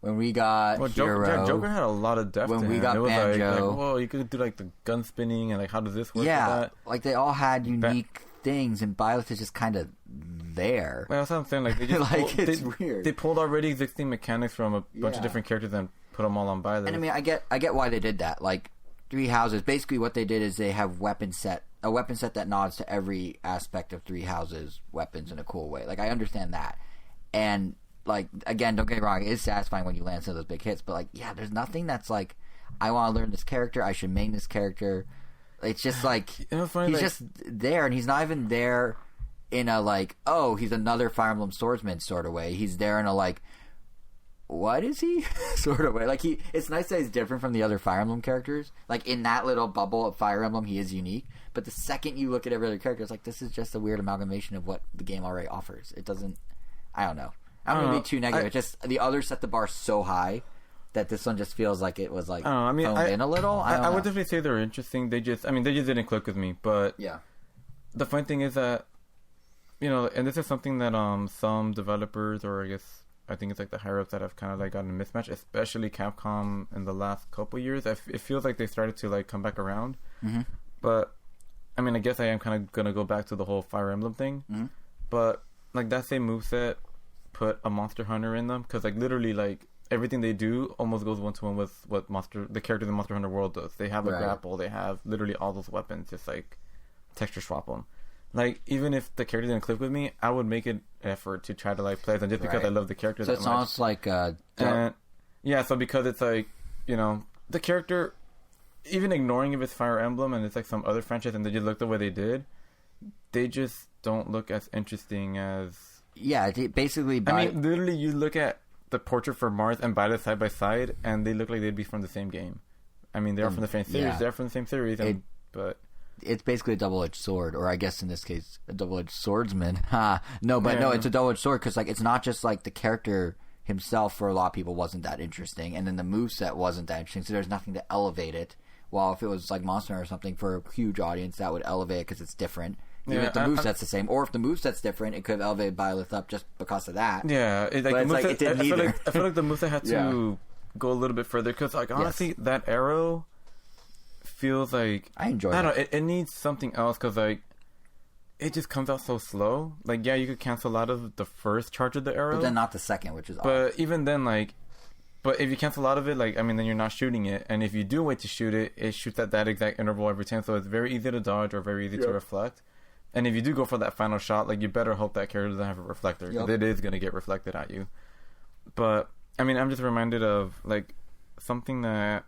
When we got Hero, Joker had a lot of depth. When to we him. got it was Banjo, like, whoa, you could do like the gun spinning and like how does this work? Yeah, with that? Like they all had unique things, and Byleth is just kind of there. Well, that's what I'm saying. Like they just it's weird. They pulled already existing mechanics from a bunch of different characters and put them all on Byleth. And I mean, I get why they did that. Like Three Houses, basically what they did is they have a weapon set that nods to every aspect of Three Houses weapons in a cool way. Like I understand that, and. Like, again, don't get me wrong, it is satisfying when you land some of those big hits, but, like, yeah, there's nothing that's like, I want to learn this character, I should main this character. It's just, like, he's just there, and he's not even there in a, like, oh, he's another Fire Emblem swordsman sort of way. He's there in a, like, what is he? sort of way. Like, it's nice that he's different from the other Fire Emblem characters. Like, in that little bubble of Fire Emblem, he is unique. But the second you look at every other character, it's like, this is just a weird amalgamation of what the game already offers. It doesn't, I don't know. I'm going to be too negative. It's just the others set the bar so high that this one just feels like it was like toned in a little. I would definitely say they're interesting. They just didn't click with me. But yeah, the funny thing is that and this is something that some developers or I think it's like the higher ups that have kind of like gotten a mismatch, especially Capcom in the last couple years. It feels like they started to like come back around. Mm-hmm. But I mean, I guess I am kind of gonna go back to the whole Fire Emblem thing. Mm-hmm. But like that same moveset. Put a Monster Hunter in them because like literally like everything they do almost goes one to one with what the characters in Monster Hunter World does. They have a grapple, they have literally all those weapons, just like texture swap them. Like even if the character didn't click with me, I would make an effort to try to like play them just because I love the character. So it's almost like so because it's like the character, even ignoring if it's Fire Emblem and it's like some other franchise and they just look the way they did, they just don't look as interesting as. Yeah, basically. I mean, literally, you look at the Portrait for Mars and Byleth side by side, and they look like they'd be from the same game. I mean, they're from the same series. Yeah. They're from the same series, but it's basically a double-edged sword, or I guess in this case, a double-edged swordsman. No, it's a double-edged sword because like it's not just like the character himself. For a lot of people, wasn't that interesting, and then the moveset wasn't that interesting. So there's nothing to elevate it. While if it was like Monster Hunter or something for a huge audience, that would elevate it because it's different. Even if the moveset's the same, or if the moveset's different, it could have elevated Byleth up just because of that. Yeah, it didn't either. I feel like the moveset had to go a little bit further because, like, honestly, that arrow feels like I enjoy. I don't know. It needs something else because, like, it just comes out so slow. Like, yeah, you could cancel out of the first charge of the arrow, but then not the second, which is. But even then, like, But if you cancel out of it, like, I mean, then you're not shooting it. And if you do wait to shoot it, it shoots at that exact interval every time. So it's very easy to dodge or very easy to reflect. And if you do go for that final shot, like, you better hope that character doesn't have a reflector. Because it is going to get reflected at you. But, I mean, I'm just reminded of, like, something that...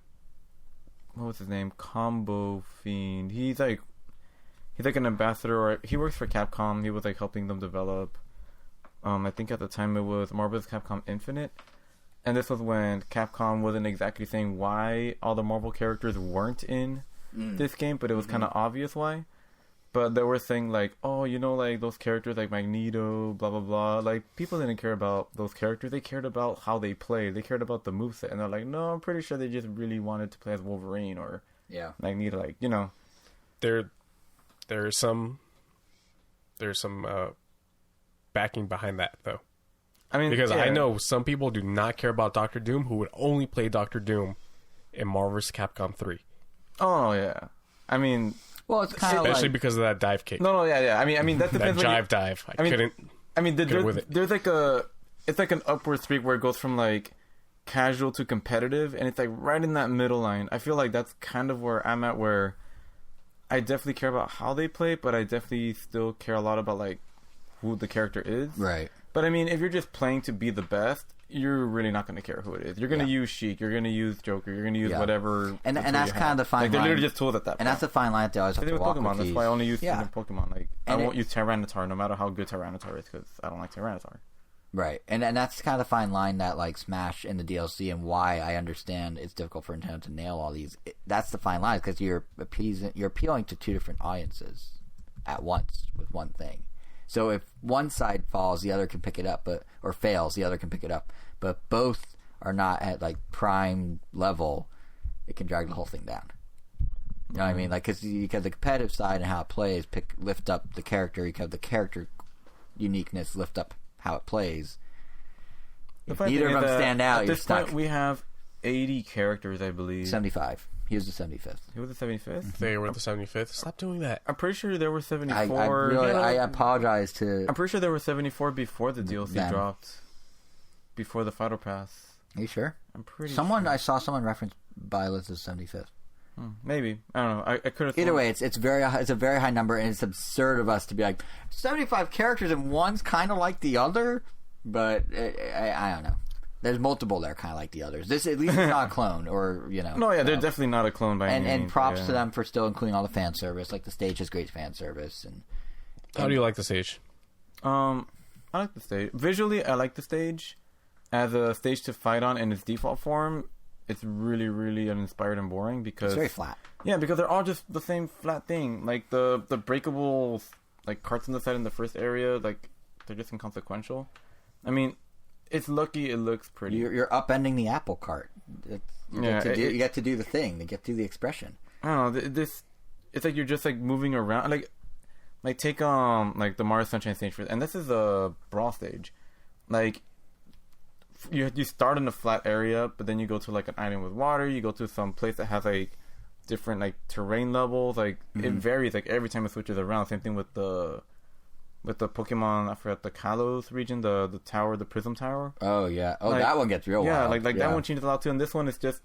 What was his name? Combo Fiend. He's like an ambassador, or he works for Capcom. He was, like, helping them develop... I think at the time it was Marvel vs. Capcom Infinite. And this was when Capcom wasn't exactly saying why all the Marvel characters weren't in this game, but it was kind of obvious why. But they were saying, like, oh, you know, like, those characters like Magneto, blah, blah, blah. Like, people didn't care about those characters. They cared about how they played. They cared about the moveset. And they're like, no, I'm pretty sure they just really wanted to play as Wolverine or Magneto. Like, you know. There's some backing behind that, though. I mean, because I know some people do not care about Doctor Doom who would only play Doctor Doom in Marvel vs. Capcom 3. Oh, yeah. I mean... Well, it's kind of especially because of that dive kick. No, yeah. I mean, that depends. That dive. There's like it's like an upward streak where it goes from, like, casual to competitive, and it's, like, right in that middle line. I feel like that's kind of where I'm at, where I definitely care about how they play, but I definitely still care a lot about, like, who the character is. Right. But I mean, if you're just playing to be the best, you're really not going to care who it is. You're going to use Sheik, you're going to use Joker, you're going to use whatever. And that's kind of the fine line. They're literally just tools at that point. And that's the fine line that they always have to walk Pokemon. That's why I only use Pokemon. Like, I won't use Tyranitar no matter how good Tyranitar is, because I don't like Tyranitar. Right. And that's kind of the fine line that, like, Smash in the DLC, and why I understand it's difficult for Nintendo to nail all these. That's the fine line, because you're appealing to two different audiences at once with one thing. So if one side falls, the other can pick it up, or fails, the other can pick it up. But both are not at, like, prime level, it can drag the whole thing down. You know what I mean? Like, because you have the competitive side and how it plays, lift up the character. You have the character uniqueness, lift up how it plays. If neither of them stand out, you're stuck. At this point, we have 80 characters, I believe. 75. He was the 75th. He was the 75th? They were the 75th. Stop doing that. I'm pretty sure there were 74. I apologize to... I'm pretty sure there were 74 before the DLC dropped. Before the Fighter Pass. Are you sure? I'm pretty sure. I saw someone reference Byleth as 75th. Maybe. I don't know. I could have... Either way, it's a very high number, and it's absurd of us to be like, 75 characters and one's kind of like the other, but I don't know. There's multiple that are kind of like the others. This at least is not a clone, or, you know. No, yeah, they're definitely not a clone by any means. And props to them for still including all the fan service. Like, the stage has great fan service. And how do you like the stage? I like the stage. Visually, I like the stage. As a stage to fight on in its default form, it's really, really uninspired and boring because... It's very flat. Yeah, because they're all just the same flat thing. Like, the breakable, like, carts on the side in the first area, like, they're just inconsequential. I mean... It's lucky it looks pretty. You're upending the apple cart. You get to do the thing. You get to do the expression. I don't know. It's like you're just, like, moving around. Like take like the Mario Sunshine stage for, and this is a brawl stage. Like you start in a flat area, but then you go to, like, an island with water. You go to some place that has, like, different, like, terrain levels. Like it varies. Like every time it switches around. Same thing with the Pokemon, I forgot, the Kalos region, the tower, the Prism Tower. Oh, yeah. Oh, like, that one gets real wild. Yeah, like that one changes a lot, too. And this one is just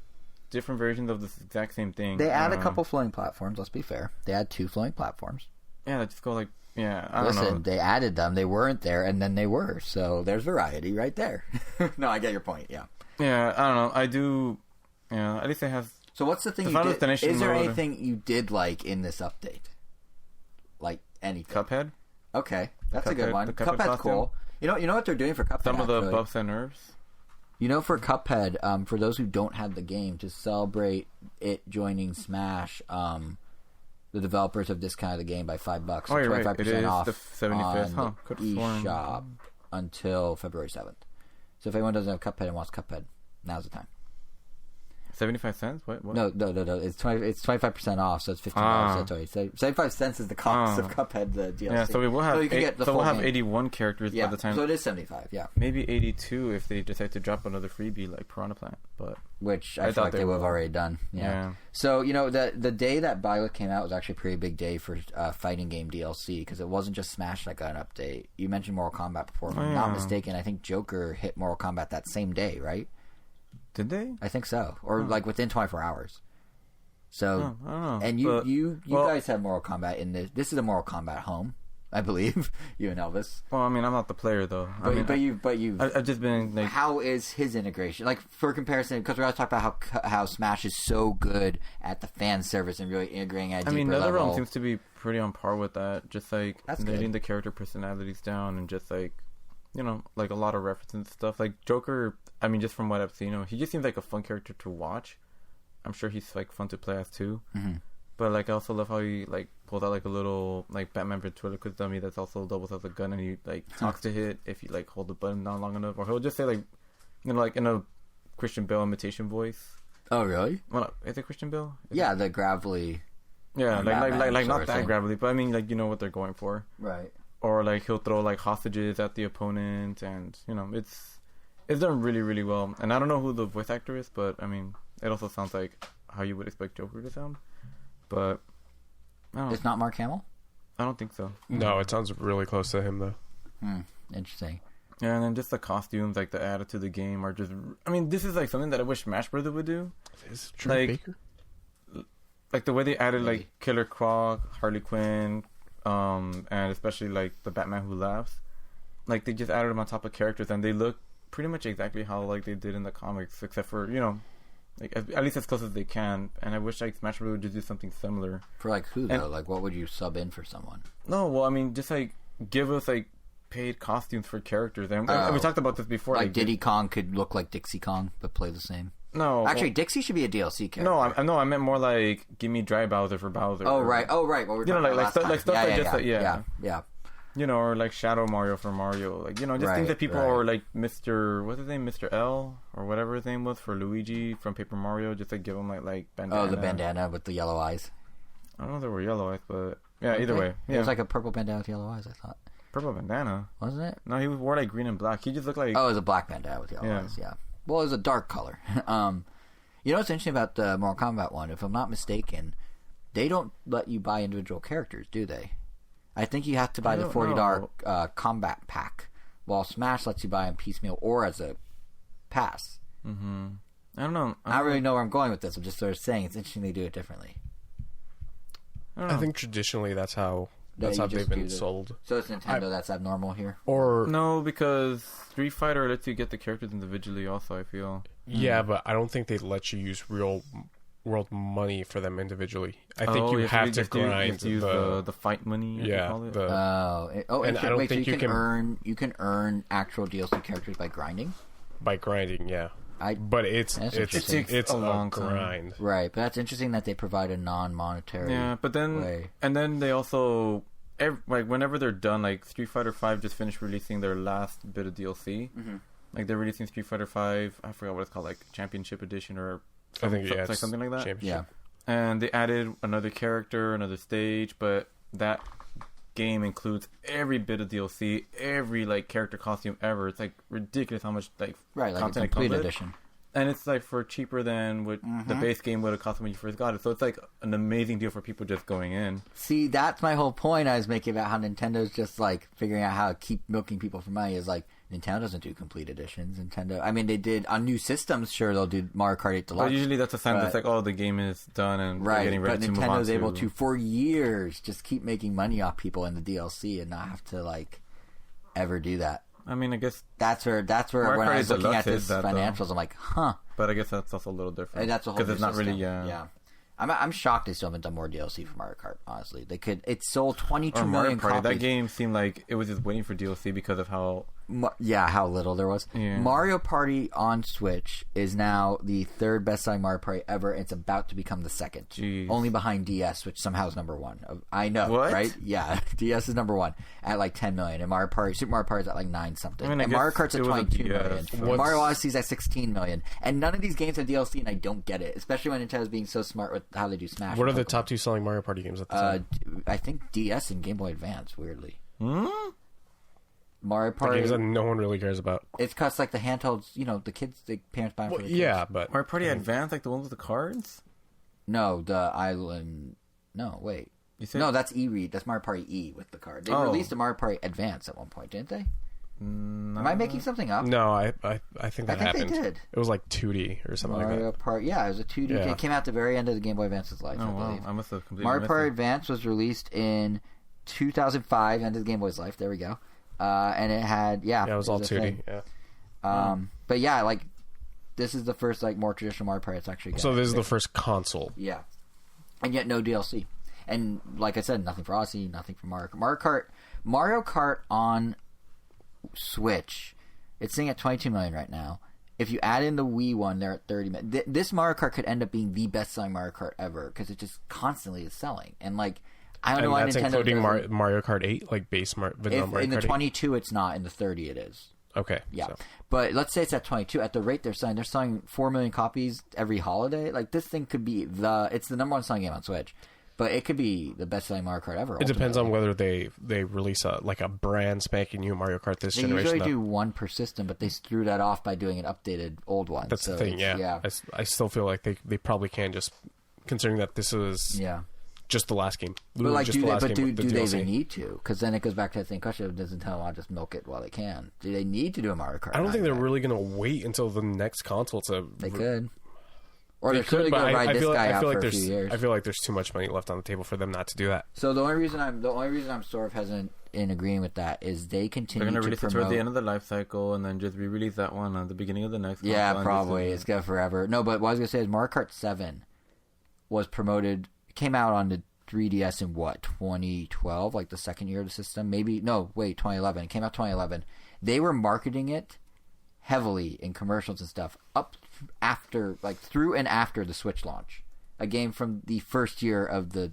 different versions of this exact same thing. They add a couple floating platforms, let's be fair. They add 2 floating platforms. Yeah, they just go, like, I don't know. Listen, they added them. They weren't there, and then they were. So there's variety right there. No, I get your point, yeah. Yeah, I don't know. I do, at least it has... So what's the thing you did? Is there anything you did like in this update? Like, anything? Cuphead? Okay, that's a good one. Cuphead's cool. You know what they're doing for Cuphead? Some of the buffs and nerfs. You know, for Cuphead, for those who don't have the game, to celebrate it joining Smash, the developers have discounted the game by $5, so 25% off the 75th, on the eShop until February 7th. So if anyone doesn't have Cuphead and wants Cuphead, now's the time. 75 cents? What? No. It's 25% off, so it's $15. That's right. 75 cents is the cost of Cuphead, the DLC. Yeah, so we'll have 81 characters by the time. So it is 75. Yeah. Maybe 82 if they decide to drop another freebie like Piranha Plant, but which I feel like they would have already done. Yeah. So the day that Byleth came out was actually a pretty big day for fighting game DLC because it wasn't just Smash that got an update. You mentioned Mortal Kombat before. If I'm not mistaken, I think Joker hit Mortal Kombat that same day, right? Did they? I think so, or like within 24 hours. So, I don't know. And you guys have Mortal Kombat in this. This is a Mortal Kombat home, I believe. You and Elvis. Well, I mean, I'm not the player though. I've just been like, how is his integration? Like for comparison, because we always talk about how Smash is so good at the fan service and really integrating at a deeper level. NetherRealm seems to be pretty on par with that. Just like letting the character personalities down and just like, you know, like a lot of references and stuff. Like Joker, I mean, just from what I've seen, he just seems like a fun character to watch. I'm sure he's like fun to play as too. Mm-hmm. But like I also love how he like pulls out like a little like Batman ventriloquist dummy that's also doubles as a gun, and he like talks to hit if you like hold the button down long enough, or he'll just say like, you know, like in a Christian Bale imitation voice. Oh really? Well, is it Christian Bale? The gravelly. Yeah, like not that gravelly, but I mean like you know what they're going for, right? Or like he'll throw like hostages at the opponent, and you know it's done really really well. And I don't know who the voice actor is, but I mean it also sounds like how you would expect Joker to sound. But it's not Mark Hamill? I don't think so. No, it sounds really close to him though. Interesting. Yeah, and then just the costumes, like the added to the game, are just. I mean, this is like something that I wish Smash Bros. Would do. Is it Troy Baker? Like the way they added like Killer Croc, Harley Quinn, and especially like the Batman Who Laughs. Like they just added them on top of characters, and they look pretty much exactly how like they did in the comics, except for like at least as close as they can. And I wish like Smash Bros. Would just do something similar. For like who though? Like what would you sub in for someone? No, well I mean just like give us like paid costumes for characters. And we talked about this before. Like Diddy Kong could look like Dixie Kong but play the same. No, actually, Dixie should be a DLC character. No, I meant more like give me Dry Bowser for Bowser. Oh right. What we're talking about stuff yeah. You know, or like Shadow Mario for Mario, like just things that people are like what's his name, Mr. L or whatever his name was for Luigi from Paper Mario, just like give him like bandana. Oh, the bandana with the yellow eyes. I don't know if they were yellow eyes, but yeah, either way, it was like a purple bandana with yellow eyes. I thought purple bandana, wasn't it? No, he wore like green and black. He just looked like it was a black bandana with yellow eyes. Yeah. Well, it was a dark color. You know what's interesting about the Mortal Kombat one? If I'm not mistaken, they don't let you buy individual characters, do they? I think you have to buy the $40 combat pack, while Smash lets you buy them piecemeal or as a pass. Mm-hmm. I don't know. I don't really know where I'm going with this. I'm just sort of saying it's interesting they do it differently. I think traditionally that's how they've been sold. So it's Nintendo that's abnormal here? Or no, because Street Fighter lets you get the characters individually also, I feel. Yeah, but I don't think they let you use real world money for them individually. I think you have to grind the fight money. Yeah. And I don't think you can earn actual DLC characters by grinding. By grinding, yeah. But it's a long grind, right? But that's interesting that they provide a non-monetary. Yeah, but then way. And then they also like whenever they're done, like Street Fighter V just finished releasing their last bit of DLC. Mm-hmm. Like they're releasing Street Fighter V. I forgot what it's called, like Championship Edition or like something like that. Yeah. And they added another character, another stage, but that game includes every bit of DLC, every like character costume ever. It's like ridiculous how much like content a complete edition. And it's like for cheaper than what the base game would have cost when you first got it. So it's like an amazing deal for people just going in. See, that's my whole point I was making about how Nintendo's just like figuring out how to keep milking people for money. Is like Nintendo doesn't do complete editions. I mean, they did on new systems. Sure, they'll do Mario Kart 8 Deluxe. But usually that's a sign that's like, oh, the game is done and we're getting ready to move on. But Nintendo's able to, for years, just keep making money off people in the DLC and not have to like ever do that. I mean, I guess that's where when I was looking at this financials, I'm like, huh. But I guess that's also a little different. And that's a whole because it's not system. Really, yeah. I'm shocked they still haven't done more DLC for Mario Kart. Honestly, they could. It sold 22 million Party, copies. that game seemed like it was just waiting for DLC because of how. How little there was. Yeah. Mario Party on Switch is now the third best-selling Mario Party ever. And it's about to become the second, only behind DS, which somehow is number one. I know, what? Right? Yeah, DS is number one at like 10 million, and Super Mario Party is at like 9 something. And Mario Kart's at 22 million. Mario Odyssey's at 16 million, and none of these games have DLC, and I don't get it, especially when Nintendo's being so smart with how they do Smash. What are the top 2 selling Mario Party games at the time? I think DS and Game Boy Advance. Weirdly. Mario Party. Games that no one really cares about. It's because like the handhelds, the kids, the parents buy them for the kids. Yeah, but Mario Party Advance, like the ones with the cards. No, the island. No, wait. No, that's E-Read. That's Mario Party E with the card. They released a Mario Party Advance at one point, didn't they? No. Am I making something up? No, I think that happened. They did. It was like 2D or something Mario like that. Party. Yeah, it was a 2D. Yeah. It came out at the very end of the Game Boy Advance's life, I believe. I must have completely Mario missed Party it. Advance was released in 2005, end of the Game Boy's life. There we go. And it had, Yeah, it was all 2D. thing. Yeah. But yeah, like, this is the first, like, more traditional Mario Party it's actually got. So this is the first console. Yeah. And yet no DLC. And like I said, nothing for Odyssey, nothing for Mario Kart. Mario Kart on Switch, it's sitting at 22 million right now. If you add in the Wii one, they're at 30 million. This Mario Kart could end up being the best-selling Mario Kart ever because it just constantly is selling. And like, I don't know why that's Nintendo including doesn't- Mario Kart 8, like base Mario Kart in the 8? 22 it's not, in the 30 it is. Okay. Yeah. So. But let's say it's at 22. At the rate they're selling 4 million copies every holiday. Like, this thing could be it's the number one selling game on Switch. But it could be the best-selling Mario Kart ever. It depends on whether they release a brand spanking new Mario Kart this generation. They usually do one per system, but they threw that off by doing an updated old one. That's the thing, yeah. I still feel like they probably can, just considering that this is just the last game. But like, just do they DLC. even need to? Because then it goes back to the same question: doesn't tell them I'll just milk it while they can? Do they need to do a Mario Kart? I don't think they're really going to wait until the next console to. They could. Or they're certainly going to ride this guy out for a few years. I feel like there's too much money left on the table for them not to do that. So the only reason I'm sort of hesitant in agreeing with that is they continue to promote. They're going to release it toward the end of the life cycle and then just re-release that one at the beginning of the next. Yeah, probably. It's got forever. No, but what I was going to say is Mario Kart 7 was promoted. Came out on the 3DS in 2012, like the second year of the system. 2011. It came out 2011. They were marketing it heavily in commercials and stuff through and after the Switch launch. A game from the second year of the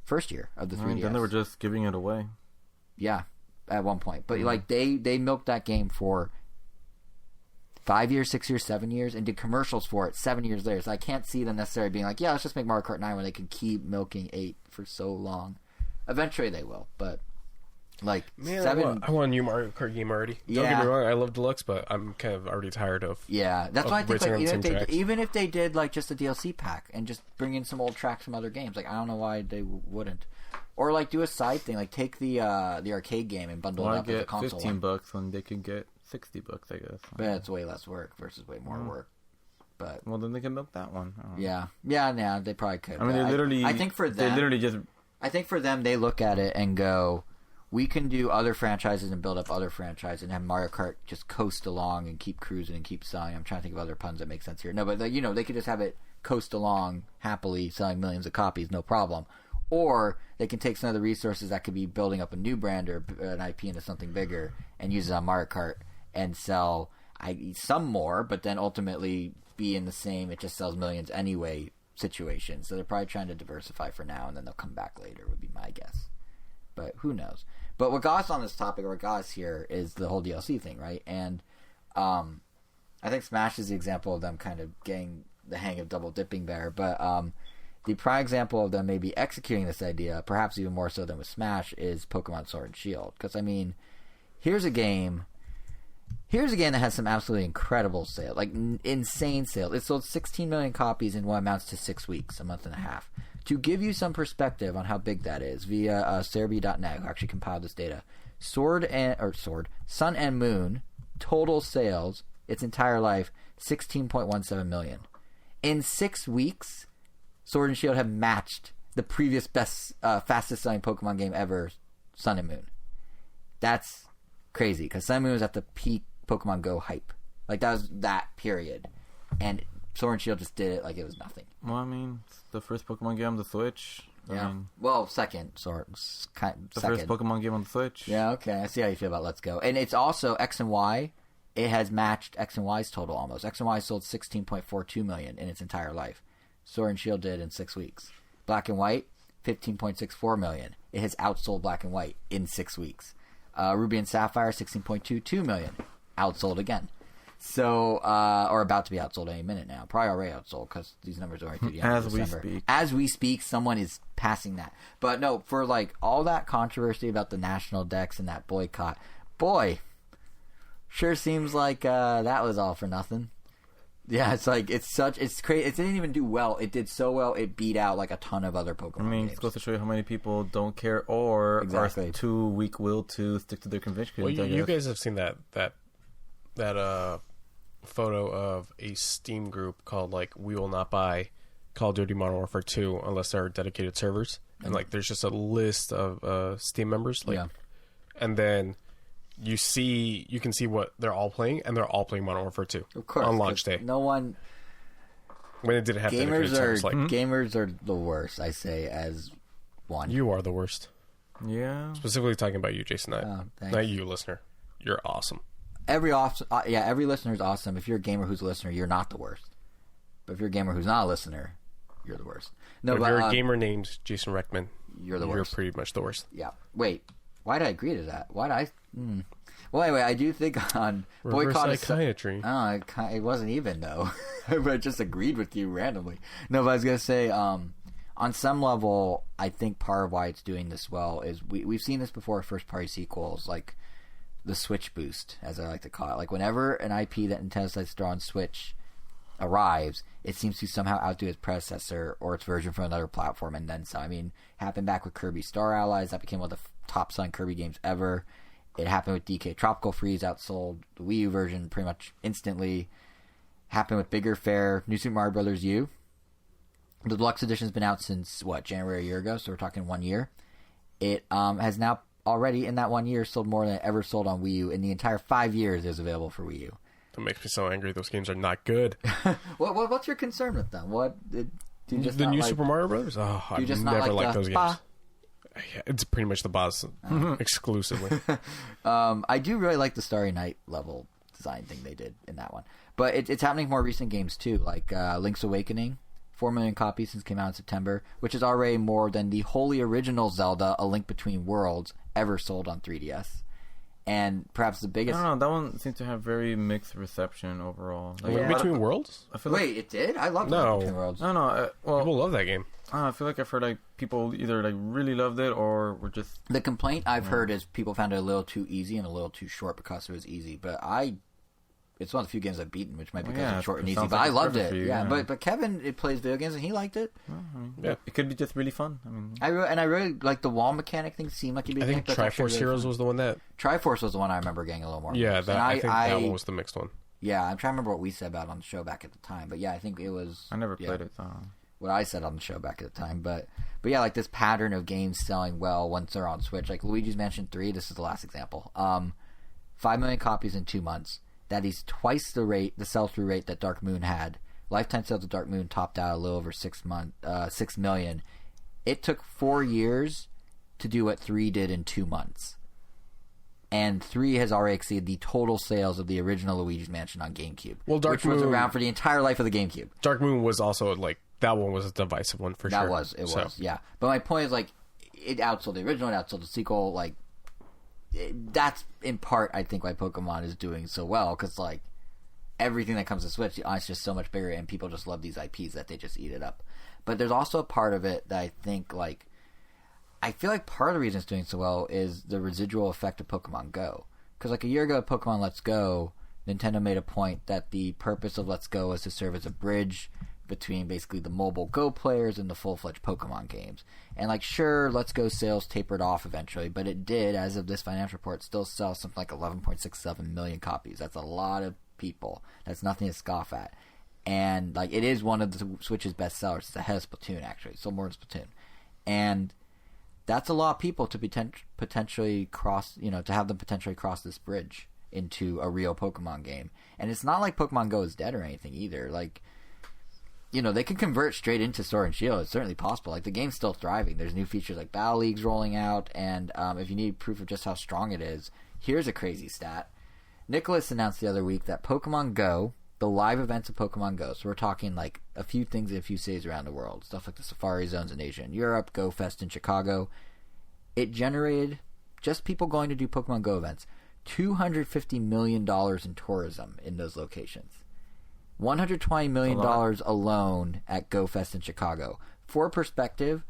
first year of the 3DS. Then they were just giving it away. Yeah, at one point. But like they milked that game for 5 years, 6 years, 7 years, and did commercials for it 7 years later. So I can't see them necessarily being like, yeah, let's just make Mario Kart 9 when they can keep milking 8 for so long. Eventually they will, but like 7... I want a new Mario Kart game already. Don't get me wrong, I love Deluxe, but I'm kind of already tired of. Yeah, that's why I think like, even if they did like just a DLC pack and just bring in some old tracks from other games, like I don't know why they wouldn't. Or like do a side thing, like take the arcade game and bundle it up with the console. $15 when they can get $60, I guess. But it's way less work versus way more work. But then they can milk that one. Yeah, they probably could. I mean, they literally. I think for them, they look at it and go, we can do other franchises and build up other franchises and have Mario Kart just coast along and keep cruising and keep selling. I'm trying to think of other puns that make sense here. No, but they could just have it coast along happily, selling millions of copies, no problem. Or they can take some of the resources that could be building up a new brand or an IP into something bigger and use it on Mario Kart and sell some more, but then ultimately be in the same, it just sells millions anyway situation. So they're probably trying to diversify for now, and then they'll come back later, would be my guess. But who knows? But what got us on this topic, or what got us here, is the whole DLC thing, right? And I think Smash is the example of them kind of getting the hang of double dipping there. But the prime example of them maybe executing this idea, perhaps even more so than with Smash, is Pokemon Sword and Shield. Because, I mean, here's a game that has some absolutely incredible sales, like insane sales. It sold 16 million copies in what amounts to 6 weeks, a month and a half. To give you some perspective on how big that is, via Cerebi.net, who actually compiled this data, Sun and Moon, total sales, its entire life, 16.17 million. In 6 weeks, Sword and Shield have matched the previous fastest selling Pokemon game ever, Sun and Moon. That's crazy, because Sun and Moon was at the peak Pokemon Go hype. Like, that was that period. And Sword and Shield just did it like it was nothing. Well, I mean, it's the first Pokemon game on the Switch. Yeah. Second. First Pokemon game on the Switch. Yeah, okay. I see how you feel about Let's Go. And it's also X and Y. It has matched X and Y's total almost. X and Y sold 16.42 million in its entire life. Sword and Shield did in 6 weeks. Black and White, 15.64 million. It has outsold Black and White in 6 weeks. Ruby and Sapphire, 16.22 million. Outsold again. So, or about to be outsold any minute now. Probably already outsold because these numbers are already through the end of December. As we speak, someone is passing that. But no, for like all that controversy about the national decks and that boycott, boy, sure seems like that was all for nothing. Yeah, it's like it's crazy. It didn't even do well. It did so well. It beat out like a ton of other Pokemon games. It's supposed to show you how many people don't care or exactly. are too weak-willed to stick to their convictions. Well, you guys have seen that photo of a Steam group called like "We Will Not Buy Call of Duty Modern Warfare 2 unless there are dedicated servers," and like there's just a list of Steam members, like, and then you can see what they're all playing, and they're all playing Modern Warfare 2 of course, on launch day. No one. When it didn't have dedicated servers, gamers are the worst. I say as one. You are the worst. Yeah. Specifically talking about you, Jason. Not you, listener. You're awesome. Every listener is awesome. If you're a gamer who's a listener, you're not the worst. But if you're a gamer who's not a listener, you're the worst. No, if you're a gamer named Jason Reckman, you're the worst. You're pretty much the worst. Yeah. Wait. Why did I agree to that? Why did I? Well, anyway, I do think on boycott psychiatry. It wasn't even though. I just agreed with you randomly. No, but I was gonna say, on some level, I think part of why it's doing this well is we've seen this before. First party sequels like the Switch boost, as I like to call it. Like whenever an IP that Nintendo decides to throw on Switch arrives, it seems to somehow outdo its predecessor or its version from another platform, and then some. I mean, happened back with Kirby Star Allies. That became one of the top-selling Kirby games ever. It happened with DK Tropical Freeze, outsold the Wii U version pretty much instantly. Happened with Bigger Fair, New Super Mario Bros. U. The Deluxe Edition's been out since, January a year ago, so we're talking 1 year. It has now already, in that 1 year, sold more than it ever sold on Wii U. In the entire 5 years, it was available for Wii U. That makes me so angry. Those games are not good. What's your concern with them? Do you just the new Super Mario Brothers? Oh, I've never liked those games. Yeah, it's pretty much the boss exclusively. I do really like the Starry Night level design thing they did in that one. But it's happening in more recent games too, like Link's Awakening. 4 million copies since it came out in September, which is already more than the wholly original Zelda, A Link Between Worlds, ever sold on 3DS. And perhaps the biggest... I don't know, that one seems to have very mixed reception overall. Like, Link Between Worlds? Wait, it did? I love Link Between Worlds. No, people love that game. I feel like I've heard like people either like really loved it or were just... The complaint I've heard is people found it a little too easy and a little too short because it was easy. But it's one of the few games I've beaten, which might be because it's short and easy. But I loved it. But Kevin plays video games and he liked it. It could be just really fun. I really like the wall mechanic thing. Seemed like it'd be. I think Triforce Heroes was the one that. Triforce was the one I remember getting a little more. Yeah, I think that one was the mixed one. Yeah, I'm trying to remember what we said about it on the show back at the time. But yeah, I think it was. I never played it. So. What I said on the show back at the time, but yeah, like this pattern of games selling well once they're on Switch, like Luigi's Mansion 3. This is the last example. 5 million copies in 2 months. That is twice the sell-through rate that Dark Moon had. Lifetime sales of Dark Moon topped out a little over 6 million. It took 4 years to do what 3 did in 2 months. And 3 has already exceeded the total sales of the original Luigi's Mansion on GameCube. Well, which was around for the entire life of the GameCube. Dark Moon was also, like, that one was a divisive one for sure. It was, yeah. But my point is, like, it outsold the original, it outsold the sequel, like, that's in part, I think, why Pokemon is doing so well, because like everything that comes to Switch, it's just so much bigger, and people just love these IPs that they just eat it up. But there's also a part of it that I think, like, I feel like part of the reason it's doing so well is the residual effect of Pokemon Go. Because like a year ago, Pokemon Let's Go, Nintendo made a point that the purpose of Let's Go was to serve as a bridge between basically the mobile Go players and the full-fledged Pokemon games. And like, sure, Let's Go sales tapered off eventually, but it did, as of this financial report, still sell something like 11.67 million copies. That's a lot of people. That's nothing to scoff at. And like, it is one of the Switch's best sellers. It's ahead of Splatoon, actually. So more than Splatoon. And that's a lot of people to potentially cross, to have them potentially cross this bridge into a real Pokemon game. And it's not like Pokemon Go is dead or anything either. Like, they can convert straight into Sword and Shield. It's certainly possible. Like, the game's still thriving. There's new features like Battle Leagues rolling out, and if you need proof of just how strong it is, here's a crazy stat. Nicholas announced the other week that Pokemon Go, the live events of Pokemon Go, so we're talking like a few things in a few cities around the world, stuff like the Safari Zones in Asia and Europe, Go Fest in Chicago, it generated, just people going to do Pokemon Go events, $250 million in tourism in those locations. $120 million alone at Go Fest in Chicago. For perspective,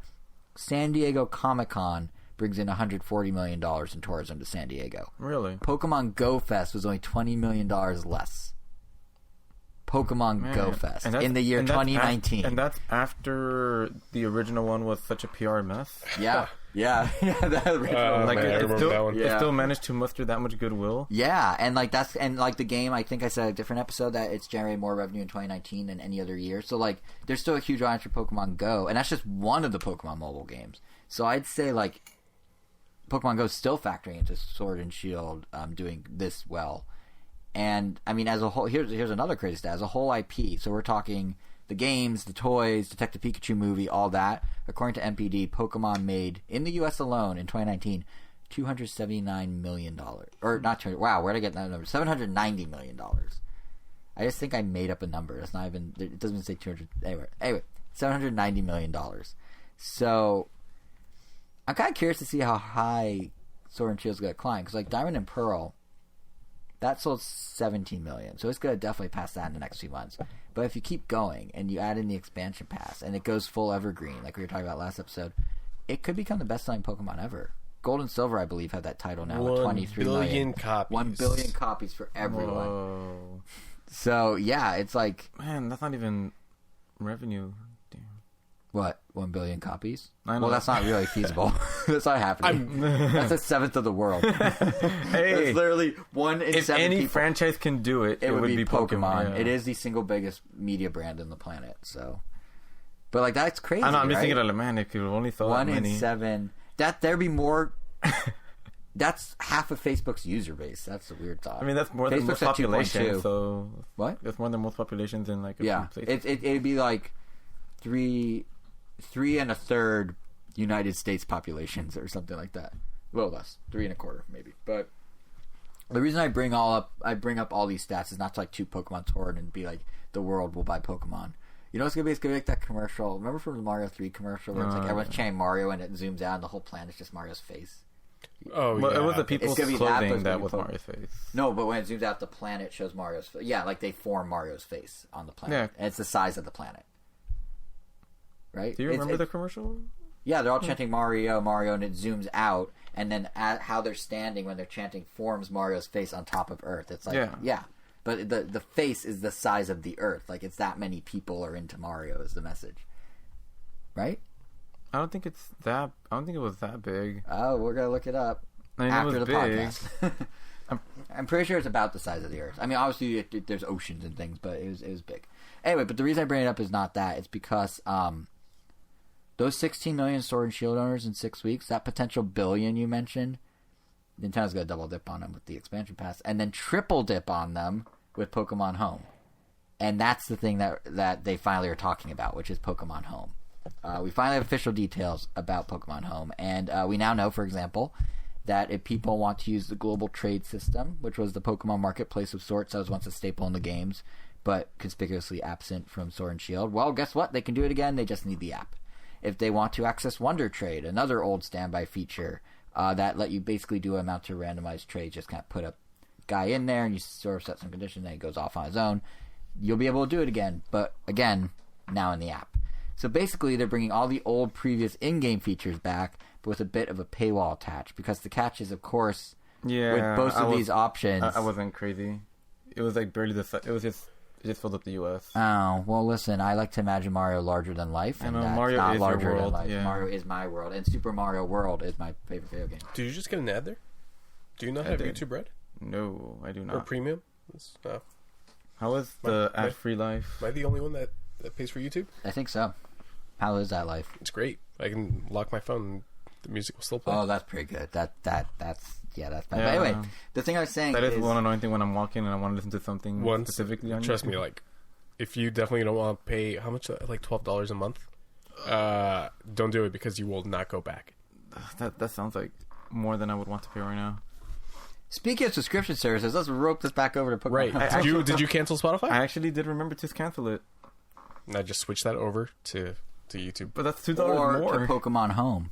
San Diego Comic-Con brings in $140 million in tourism to San Diego. Really? Pokemon Go Fest was only $20 million less. Pokemon Go Fest in the year 2019. And that's after the original one was such a PR mess. Yeah. That original it still managed to muster that much goodwill. Yeah, and the game, I think I said a different episode that it's generated more revenue in 2019 than any other year. So like, there's still a huge audience for Pokemon Go, and that's just one of the Pokemon mobile games. So I'd say like, Pokemon Go is still factoring into Sword and Shield doing this well. And I mean, as a whole, here's another crazy stat: as a whole IP. So we're talking the games, the toys, Detective Pikachu movie, all that. According to NPD, Pokemon made in the U.S. alone in 2019 $279 million, or not 200. Wow, where'd I get that number? $790 million. I just think I made up a number. It's not even. It doesn't even say 200. Anyway, $790 million. So I'm kind of curious to see how high Sword and Shield's going to climb, because like Diamond and Pearl, that sold 17 million, so it's going to definitely pass that in the next few months. But if you keep going and you add in the expansion pass and it goes full evergreen, like we were talking about last episode, it could become the best-selling Pokemon ever. Gold and Silver, I believe, have that title now with 23 million copies. 1 billion copies for everyone. Whoa. So yeah, it's like, man, that's not even revenue. Damn. What, 1 billion copies? I know. Well, that's not really feasible. That's not happening. That's a seventh of the world. Hey, it's literally 1 in 7 if any people. franchise can do it, it would be Pokemon. Yeah. It is the single biggest media brand on the planet. So, but like, that's crazy. I know. I'm just right? thinking, like, man, if you only thought 1 that in many. 7. There'd be more. That's half of Facebook's user base. That's a weird thought. I mean, that's more than most population. So what? That's more than most populations in like a few places. It'd be like three and a third United States populations or something like that. A little less, 3 1/4 maybe. But the reason I bring up all these stats is not to like toot Pokemon horn and be like the world will buy Pokemon. You know, it's gonna be like that commercial. Remember from the Mario 3 commercial where it's like everyone's chanting Mario and it zooms out and the whole planet's just Mario's face. Oh, well, yeah. it was the people's clothing that was Pokemon. Mario's face. No, but when it zooms out, the planet shows Mario's face. Yeah, like they form Mario's face on the planet. Yeah. And it's the size of the planet. Right? Do you remember the commercial? Yeah, they're all chanting Mario, and it zooms out, and then how they're standing when they're chanting forms Mario's face on top of Earth. It's like, yeah. But the face is the size of the Earth. Like, it's that many people are into Mario is the message. Right? I don't think it was that big. Oh, we're going to look it up after the podcast. I'm pretty sure it's about the size of the Earth. I mean, obviously, there's oceans and things, but it was big. Anyway, but the reason I bring it up is not that. It's because those 16 million Sword and Shield owners in 6 weeks, that potential billion you mentioned, Nintendo's going to double dip on them with the expansion pass, and then triple dip on them with Pokemon Home. And that's the thing that they finally are talking about, which is Pokemon Home. We finally have official details about Pokemon Home, and we now know, for example, that if people want to use the global trade system, which was the Pokemon marketplace of sorts that was once a staple in the games, but conspicuously absent from Sword and Shield, well, guess what? They can do it again. They just need the app. If they want to access Wonder Trade, another old standby feature that let you basically do an amount to randomized trades, just kind of put a guy in there and you sort of set some conditions and he goes off on his own, you'll be able to do it again, but again, now in the app. So basically, they're bringing all the old previous in-game features back, but with a bit of a paywall attached, because the catch is, of course, with both of these options. I wasn't crazy. It was like barely it just filled up the U.S. Oh, well, listen, I like to imagine Mario larger than life, and that's Mario not is larger your than world. life. Yeah. Mario is my world, and Super Mario World is my favorite video game. Did you just get an ad there? Do you not have YouTube Red? No, I do not. Or Premium? How is the ad-free life? Am I the only one that pays for YouTube? I think so. How is that life? It's great. I can lock my phone and the music will still play. Oh, that's pretty good. That's bad. But anyway, the thing I was saying that is one annoying thing when I'm walking and I want to listen to something specifically on Trust YouTube. me, like, if you definitely don't want to pay, how much, like $12 a month? Don't do it, because you will not go back. That sounds like more than I would want to pay right now. Speaking of subscription services, let's rope this back over to Pokemon. Right. Did you cancel Spotify? I actually did remember to cancel it. And I just switched that over to YouTube. But that's $2 or more. To Pokemon Home.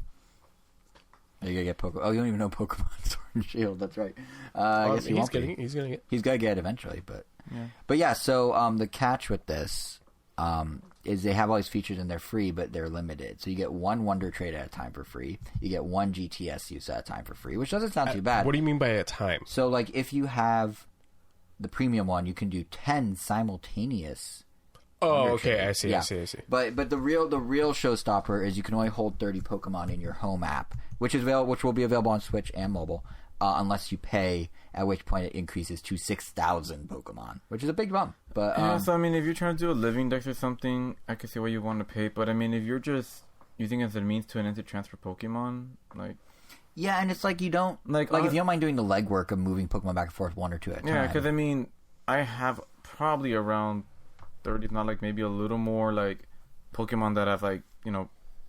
Are you gonna get Pokemon? Oh, you don't even know Pokemon Sword and Shield. That's right. I guess he's gonna get. He's gonna get it eventually, but yeah. But yeah. So the catch with this is they have all these features and they're free, but they're limited. So you get one Wonder Trade at a time for free. You get one GTS use at a time for free, which doesn't sound too bad. What do you mean by a time? So like if you have the premium one, you can do 10 simultaneous. Oh, okay. I see. But the real showstopper is you can only hold 30 Pokemon in your home app, which will be available on Switch and mobile, unless you pay. At which point it increases to 6,000 Pokemon, which is a big bump. But yeah, so I mean, if you're trying to do a living dex or something, I can see why you want to pay. But I mean, if you're just using it as a means to an end to transfer Pokemon, like. Yeah, and it's like you don't like if you don't mind doing the legwork of moving Pokemon back and forth one or two at a time. Yeah, because I mean, I have probably around 30, if not like maybe a little more, like Pokemon that I've like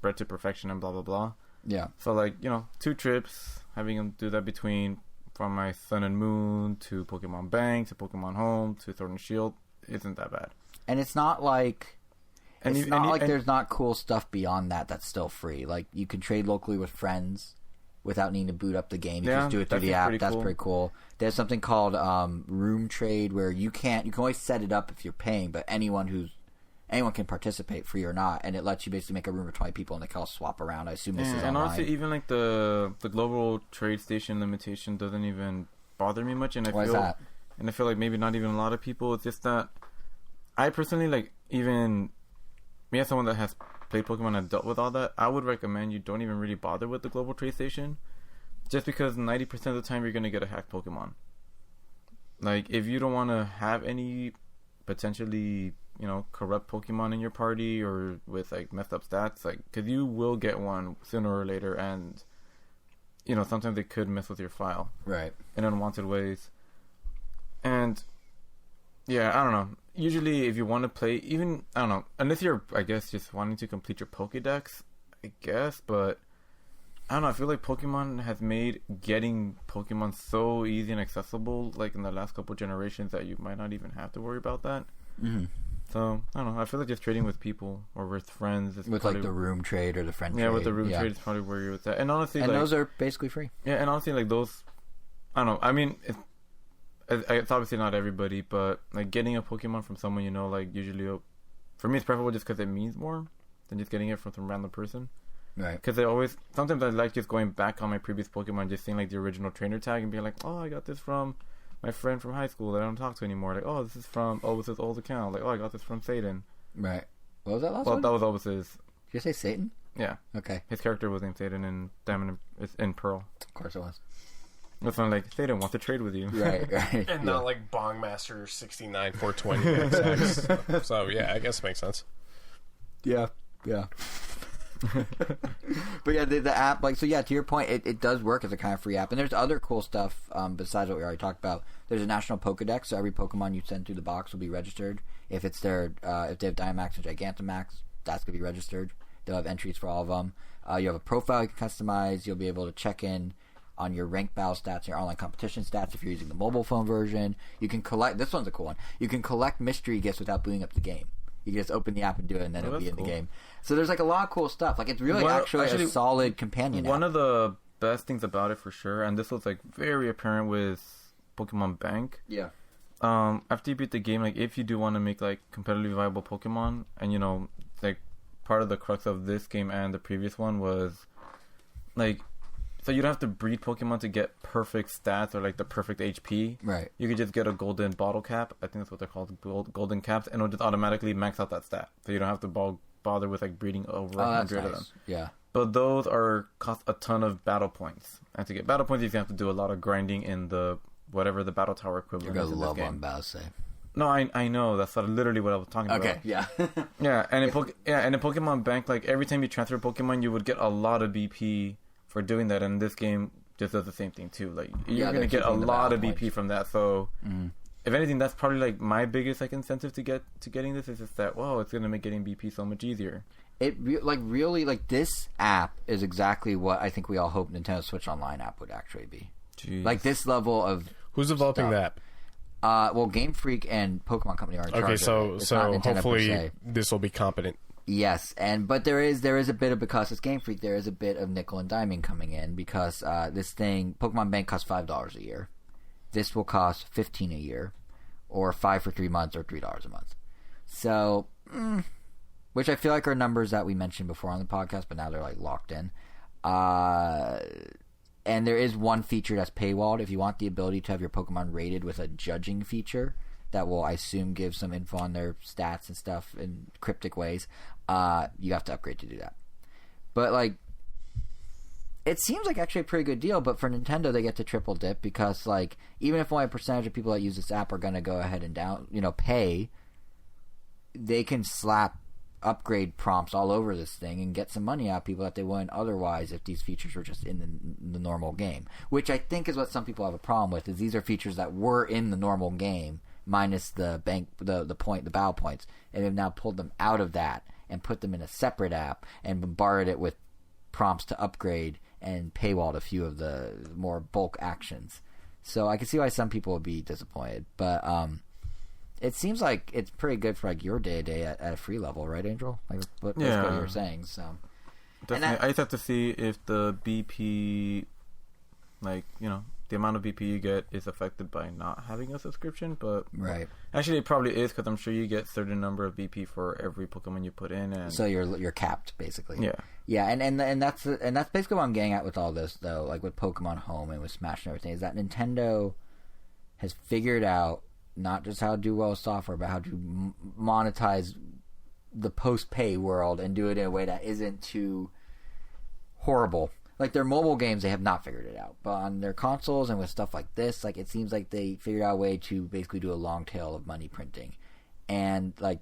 bred to perfection and blah blah blah. Yeah. So like 2 trips, having them do that from my Sun and Moon to Pokemon Bank to Pokemon Home to Sword and Shield isn't that bad. And it's not like. There's not cool stuff beyond that that's still free. Like you can trade locally with friends. Without needing to boot up the game, you just do it through the app. That's pretty cool. There's something called room trade where you can always set it up if you're paying, but anyone can participate, free or not, and it lets you basically make a room of 20 people and they can all swap around. I assume this is online. And honestly, even like the global trade station limitation doesn't even bother me much. And Why is that? And I feel like maybe not even a lot of people. It's just that I personally like even me as someone that has played Pokemon and dealt with all that, I would recommend you don't even really bother with the global trade station, just because 90% of the time you're going to get a hacked Pokemon. Like if you don't want to have any potentially corrupt Pokemon in your party or with like messed up stats, like because you will get one sooner or later, and sometimes they could mess with your file in unwanted ways. And yeah, I don't know. Usually, if you want to play, even, I don't know, unless you're, I guess, just wanting to complete your Pokédex, I guess, but, I don't know, I feel like Pokemon has made getting Pokemon so easy and accessible, like, in the last couple generations, that you might not even have to worry about that. Mm-hmm. So, I don't know, I feel like just trading with people, or with friends. With, probably, like, the room trade or the friend trade. Yeah, with the room trade is probably where you're with that. And honestly, and those are basically free. Yeah, and honestly, like, those, I don't know, I mean, it's obviously not everybody, but like getting a Pokemon from someone like usually for me it's preferable just because it means more than just getting it from some random person, right? Because sometimes I like just going back on my previous Pokemon, just seeing like the original trainer tag and being like, oh, I got this from my friend from high school that I don't talk to anymore. Like, oh, this is from his old account. Like, oh, I got this from Satan. Right. What was that last one? That was Obus's. Did you say Satan? Yeah. Okay. His character was named Satan in Diamond and Pearl. Of course it was. It's not like they don't want to trade with you, right? And not like Bongmaster 69-420 So yeah, I guess it makes sense. Yeah. But yeah, the app, like, so yeah, to your point, it does work as a kind of free app, and there's other cool stuff besides what we already talked about. There's a national Pokedex, so every Pokemon you send through the box will be registered. If it's if they have Dynamax and Gigantamax, that's gonna be registered. They'll have entries for all of them. You have a profile you can customize. You'll be able to check in on your ranked battle stats, your online competition stats if you're using the mobile phone version. You can collect, this one's a cool one, you can collect mystery gifts without booting up the game. You can just open the app and do it, and then it'll be in the game. So there's like a lot of cool stuff. Like it's really actually a solid companion app. One of the best things about it for sure, and this was like very apparent with Pokemon Bank. Yeah. After you beat the game, like if you do want to make like competitively viable Pokemon, and like part of the crux of this game and the previous one was like, so you don't have to breed Pokemon to get perfect stats or like the perfect HP. Right. You could just get a golden bottle cap. I think that's what they're called, golden caps, and it'll just automatically max out that stat. So you don't have to bother with like breeding over 100 of them. Yeah. But those cost a ton of battle points. And to get battle points, you have to do a lot of grinding in the whatever the battle tower equivalent is in this game. You're gonna love one battle save. No, I know. That's literally what I was talking about. Okay, yeah. Yeah, and in Pokemon Bank, like every time you transfer Pokemon, you would get a lot of BP for doing that, and this game just does the same thing too. Like you're gonna get a lot of BP from that. So if anything, that's probably like my biggest like incentive to getting this is just that it's gonna make getting BP so much easier. Really this app is exactly what I think we all hope Nintendo Switch Online app would actually be. Jeez. Like this level of who's developing that? Well, Game Freak and Pokemon Company are in charge. Okay, so hopefully this will be competent. Yes, but there is a bit of, because it's Game Freak, there is a bit of nickel and diming coming in, because this thing, Pokemon Bank, costs $5 a year. This will cost $15 a year, or $5 for 3 months, or $3 a month. So, which I feel like are numbers that we mentioned before on the podcast, but now they're like locked in. And there is one feature that's paywalled. If you want the ability to have your Pokemon rated with a judging feature that will, I assume, give some info on their stats and stuff in cryptic ways, you have to upgrade to do that. But, like, it seems like actually a pretty good deal, but for Nintendo, they get to triple dip because, like, even if only a percentage of people that use this app are going to go ahead and pay, they can slap upgrade prompts all over this thing and get some money out of people that they wouldn't otherwise if these features were just in the normal game. Which I think is what some people have a problem with, is these are features that were in the normal game minus the battle points, and they've now pulled them out of that and put them in a separate app and bombarded it with prompts to upgrade and paywalled a few of the more bulk actions. So I can see why some people would be disappointed, but it seems like it's pretty good for like your day-to-day at a free level, right, Angel? Like what you were saying. So definitely, I just have to see if the BP, like, you know, the amount of BP you get is affected by not having a subscription. But right, actually, it probably is, because I'm sure you get certain number of BP for every Pokemon you put in, and so you're capped basically. Yeah, and that's basically what I'm getting at with all this, though. Like with Pokemon Home and with Smash and everything, is that Nintendo has figured out not just how to do well with software, but how to monetize the post-pay world and do it in a way that isn't too horrible. Like their mobile games, they have not figured it out. But on their consoles and with stuff like this, like it seems like they figured out a way to basically do a long tail of money printing. And like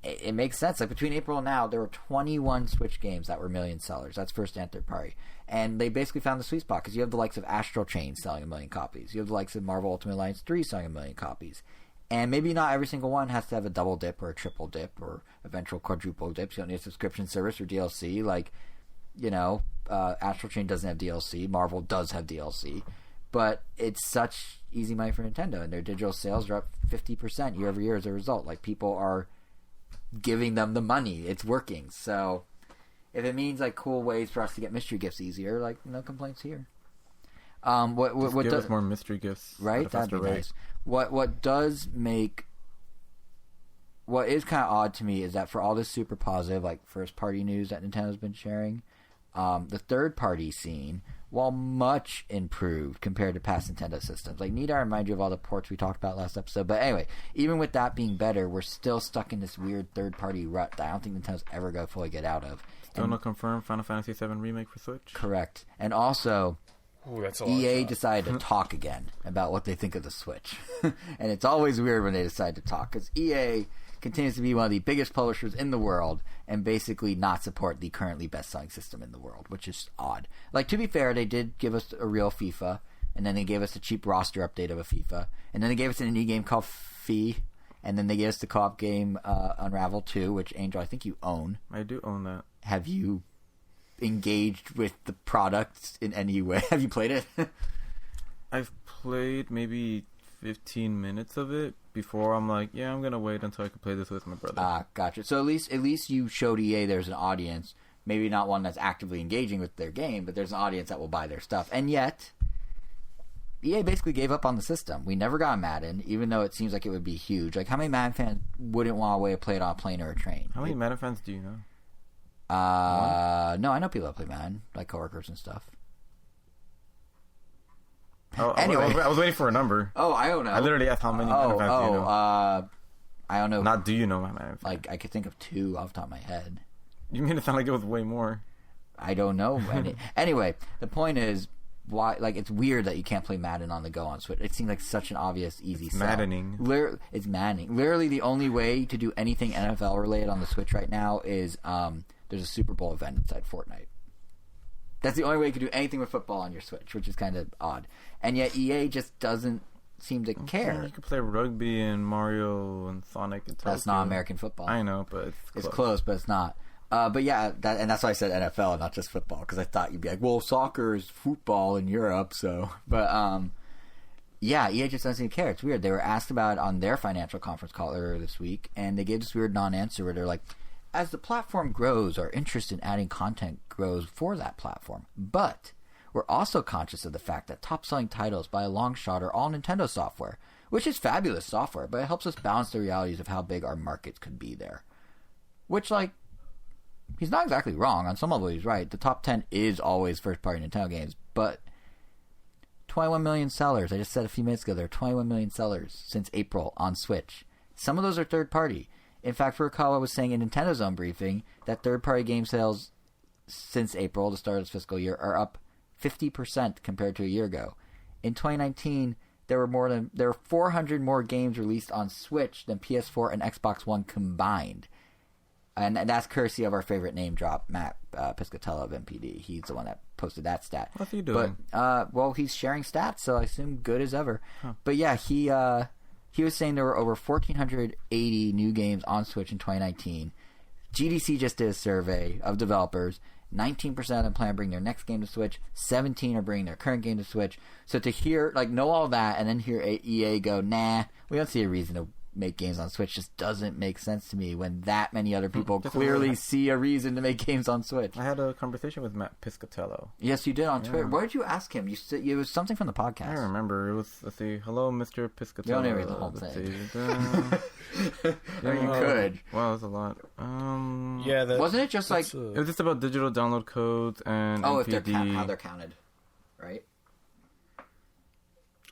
it makes sense. Like between April and now, there were 21 Switch games that were million sellers. That's first and third party. And they basically found the sweet spot because you have the likes of Astral Chain selling 1 million copies. You have the likes of Marvel Ultimate Alliance 3 selling 1 million copies. And maybe not every single one has to have a double dip or a triple dip or eventual quadruple dips. You don't need a subscription service or DLC. Like, you know, Astral Chain doesn't have DLC. Marvel does have DLC. But it's such easy money for Nintendo. And their digital sales are up 50% year over year as a result. Like, people are giving them the money. It's working. So if it means like cool ways for us to get mystery gifts easier, like no complaints here. What give does us more mystery gifts, right? That'd be nice. What does make what is kind of odd to me is that for all this super positive like first party news that Nintendo's been sharing, the third party scene, while much improved compared to past Nintendo systems. Like, need I remind you of all the ports we talked about last episode? But anyway, even with that being better, we're still stuck in this weird third-party rut that I don't think Nintendo's ever going to fully get out of. Still not confirmed Final Fantasy VII Remake for Switch? Correct. And also, that's a EA decided to talk again about what they think of the Switch. And it's always weird when they decide to talk, because EA continues to be one of the biggest publishers in the world and basically not support the currently best-selling system in the world, which is odd. Like, to be fair, they did give us a real FIFA, and then they gave us a cheap roster update of a FIFA, and then they gave us an indie game called Fee, and then they gave us the co-op game Unravel 2, which, Angel, I think you own. I do own that. Have you engaged with the product in any way? Have you played it? I've played maybe 15 minutes of it before I'm like, yeah, I'm gonna wait until I can play this with my brother. Gotcha. So at least you showed EA there's an audience, maybe not one that's actively engaging with their game, but there's an audience that will buy their stuff. And yet, EA basically gave up on the system. We never got Madden, even though it seems like it would be huge. Like, how many Madden fans wouldn't want a way to play it on a plane or a train? How many Madden fans do you know? No, I know people that play Madden, like coworkers and stuff. Oh, anyway, I was waiting for a number. Oh, I don't know. I literally asked how many Madden fans do you know. I don't know. Not do you know my Madden fans? Like, I could think of 2 off the top of my head. You made it sound like it was way more. I don't know. Anyway, the point is, why? Like, it's weird that you can't play Madden on the go on Switch. It seems like such an obvious, easy sell. Maddening. It's maddening. Literally, the only way to do anything NFL related on the Switch right now is there's a Super Bowl event inside Fortnite. That's the only way you can do anything with football on your Switch, which is kind of odd. And yet EA just doesn't seem to care. You can play rugby and Mario and Sonic and That's not American football. I know, but it's close, but it's not. But yeah, and that's why I said NFL, not just football, because I thought you'd be like, well, soccer is football in Europe, so. But yeah, EA just doesn't seem to care. It's weird. They were asked about it on their financial conference call earlier this week, and they gave this weird non-answer where they're like, as the platform grows, our interest in adding content grows for that platform. But we're also conscious of the fact that top-selling titles by a long shot are all Nintendo software, which is fabulous software, but it helps us balance the realities of how big our markets could be there. Which, like, he's not exactly wrong. On some level, he's right. The top 10 is always first-party Nintendo games, but 21 million sellers. I just said a few minutes ago there are 21 million sellers since April on Switch. Some of those are third-party. In fact, Furukawa was saying in Nintendo's own briefing that third-party game sales since April, the start of this fiscal year, are up 50% compared to a year ago. In 2019, there were 400 more games released on Switch than PS4 and Xbox One combined. And that's courtesy of our favorite name drop, Matt Piscatello of MPD. He's the one that posted that stat. What's he doing? But, well, he's sharing stats, so I assume good as ever. Huh. But yeah, he was saying there were over 1,480 new games on Switch in 2019. GDC just did a survey of developers. 19% of them plan to bring their next game to Switch. 17 are bringing their current game to Switch. So to hear, know all that, and then hear EA go, nah, we don't see a reason to make games on Switch just doesn't make sense to me when that many other people clearly see a reason to make games on Switch. I had a conversation with Matt Piscatello. Yes, you did on Twitter. What did you ask him? You said it was something from the podcast. I remember. It was, let's see, hello, Mr. Piscatello. You don't even read the whole thing. You could. Wow, that's a lot. Wasn't it just it was just about digital download codes and NPD. How they're counted, right?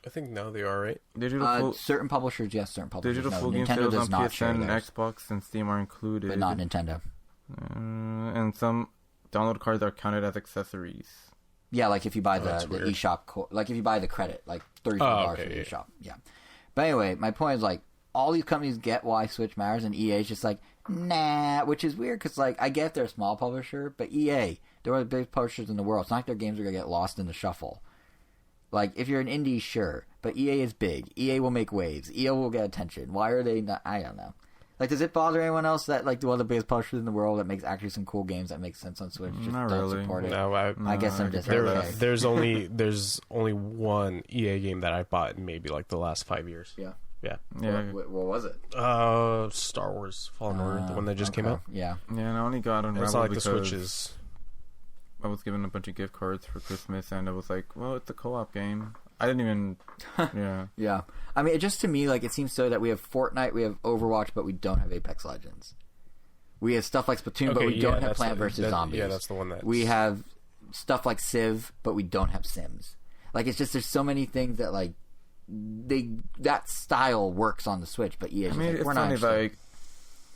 I think now they are, right? Certain publishers, yes, certain publishers. Digital full game Nintendo sales does on not PSN, Xbox, and Steam are included. But not Nintendo. And some download cards are counted as accessories. Yeah, like if you buy the eShop, like if you buy the credit, like $34 for the eShop. Yeah. But anyway, my point is, all these companies get why Switch matters, and EA is just nah, which is weird, because, I get they're a small publisher, but EA, they're one of the biggest publishers in the world. It's not like their games are going to get lost in the shuffle. If you're an indie, sure, but EA is big. EA will make waves. EA will get attention. Why are they not? I don't know. Does it bother anyone else that, one of the biggest publishers in the world that makes actually some cool games that make sense on Switch just not don't really. support it? No, I guess I'm just okay. There's only one EA game that I bought in maybe, the last 5 years. Yeah. Yeah. What was it? Star Wars Fallen Order, the one that just came out. Yeah. Yeah, and I only got Unravel it's not like because the Switch is... I was given a bunch of gift cards for Christmas, and I was like, well, it's a co-op game. I didn't even... Yeah. Yeah. I mean, just to me, it seems so that we have Fortnite, we have Overwatch, but we don't have Apex Legends. We have stuff like Splatoon, but we don't have Plant vs. Zombies. Yeah, that's the one that... We have stuff like Civ, but we don't have Sims. It's just there's so many things that, that style works on the Switch, but EA's it's we're funny, not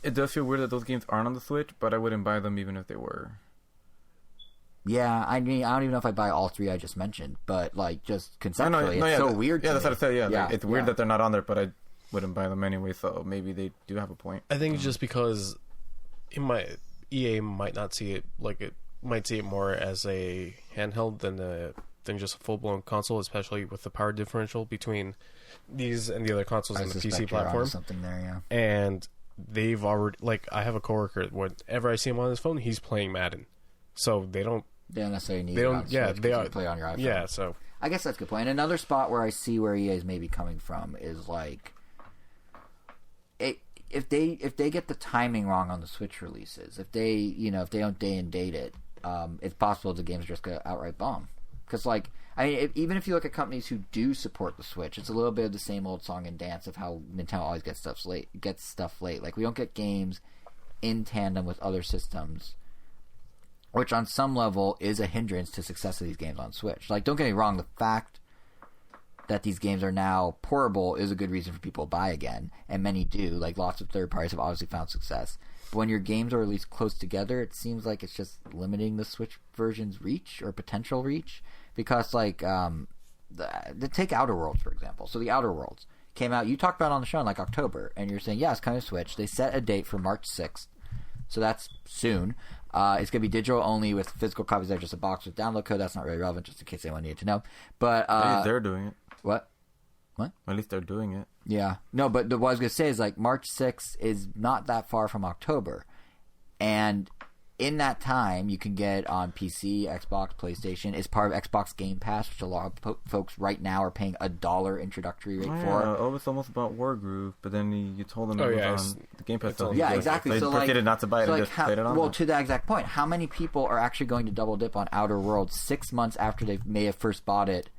it does feel weird that those games aren't on the Switch, but I wouldn't buy them even if they were. Yeah, I mean, I don't even know if I buy all three I just mentioned, but just conceptually, it's so weird. Yeah, that's what I said. Yeah, it's weird that they're not on there, but I wouldn't buy them anyway. So maybe they do have a point. I think it's just because EA might not see it it might see it more as a handheld than just a full blown console, especially with the power differential between these and the other consoles on the PC platform. Something there, yeah. And they've already I have a coworker. Whenever I see him on his phone, he's playing Madden, so they don't. They don't necessarily need. They don't. Yeah, they are play on your iPhone. Yeah, so I guess that's a good point. Another spot where I see where EA is maybe coming from is if they get the timing wrong on the Switch releases, if they don't day and date it, it's possible the games just go outright bomb. Because even if you look at companies who do support the Switch, it's a little bit of the same old song and dance of how Nintendo always gets stuff late. We don't get games in tandem with other systems, which on some level is a hindrance to success of these games on Switch. Don't get me wrong, the fact that these games are now portable is a good reason for people to buy again, and many do. Lots of third parties have obviously found success. But when your games are released close together, it seems like it's just limiting the Switch version's reach or potential reach. Because, take Outer Worlds, for example. So the Outer Worlds came out, you talked about it on the show in October, and you're saying, yeah, it's coming to Switch. They set a date for March 6th, so that's soon. It's going to be digital only with physical copies that are just a box with download code. That's not really relevant, just in case anyone needed to know. But at least they're doing it. What? At least they're doing it. Yeah. No, but what I was going to say is March 6th is not that far from October. And in that time, you can get on PC, Xbox, PlayStation. It's part of Xbox Game Pass, which a lot of folks right now are paying $1 introductory rate for. It's almost about Wargroove, but then you told them it was on the Game Pass. Yeah, exactly. They proceeded not to buy it and just played it on. Well, to that exact point, how many people are actually going to double dip on Outer Worlds 6 months after they may have first bought it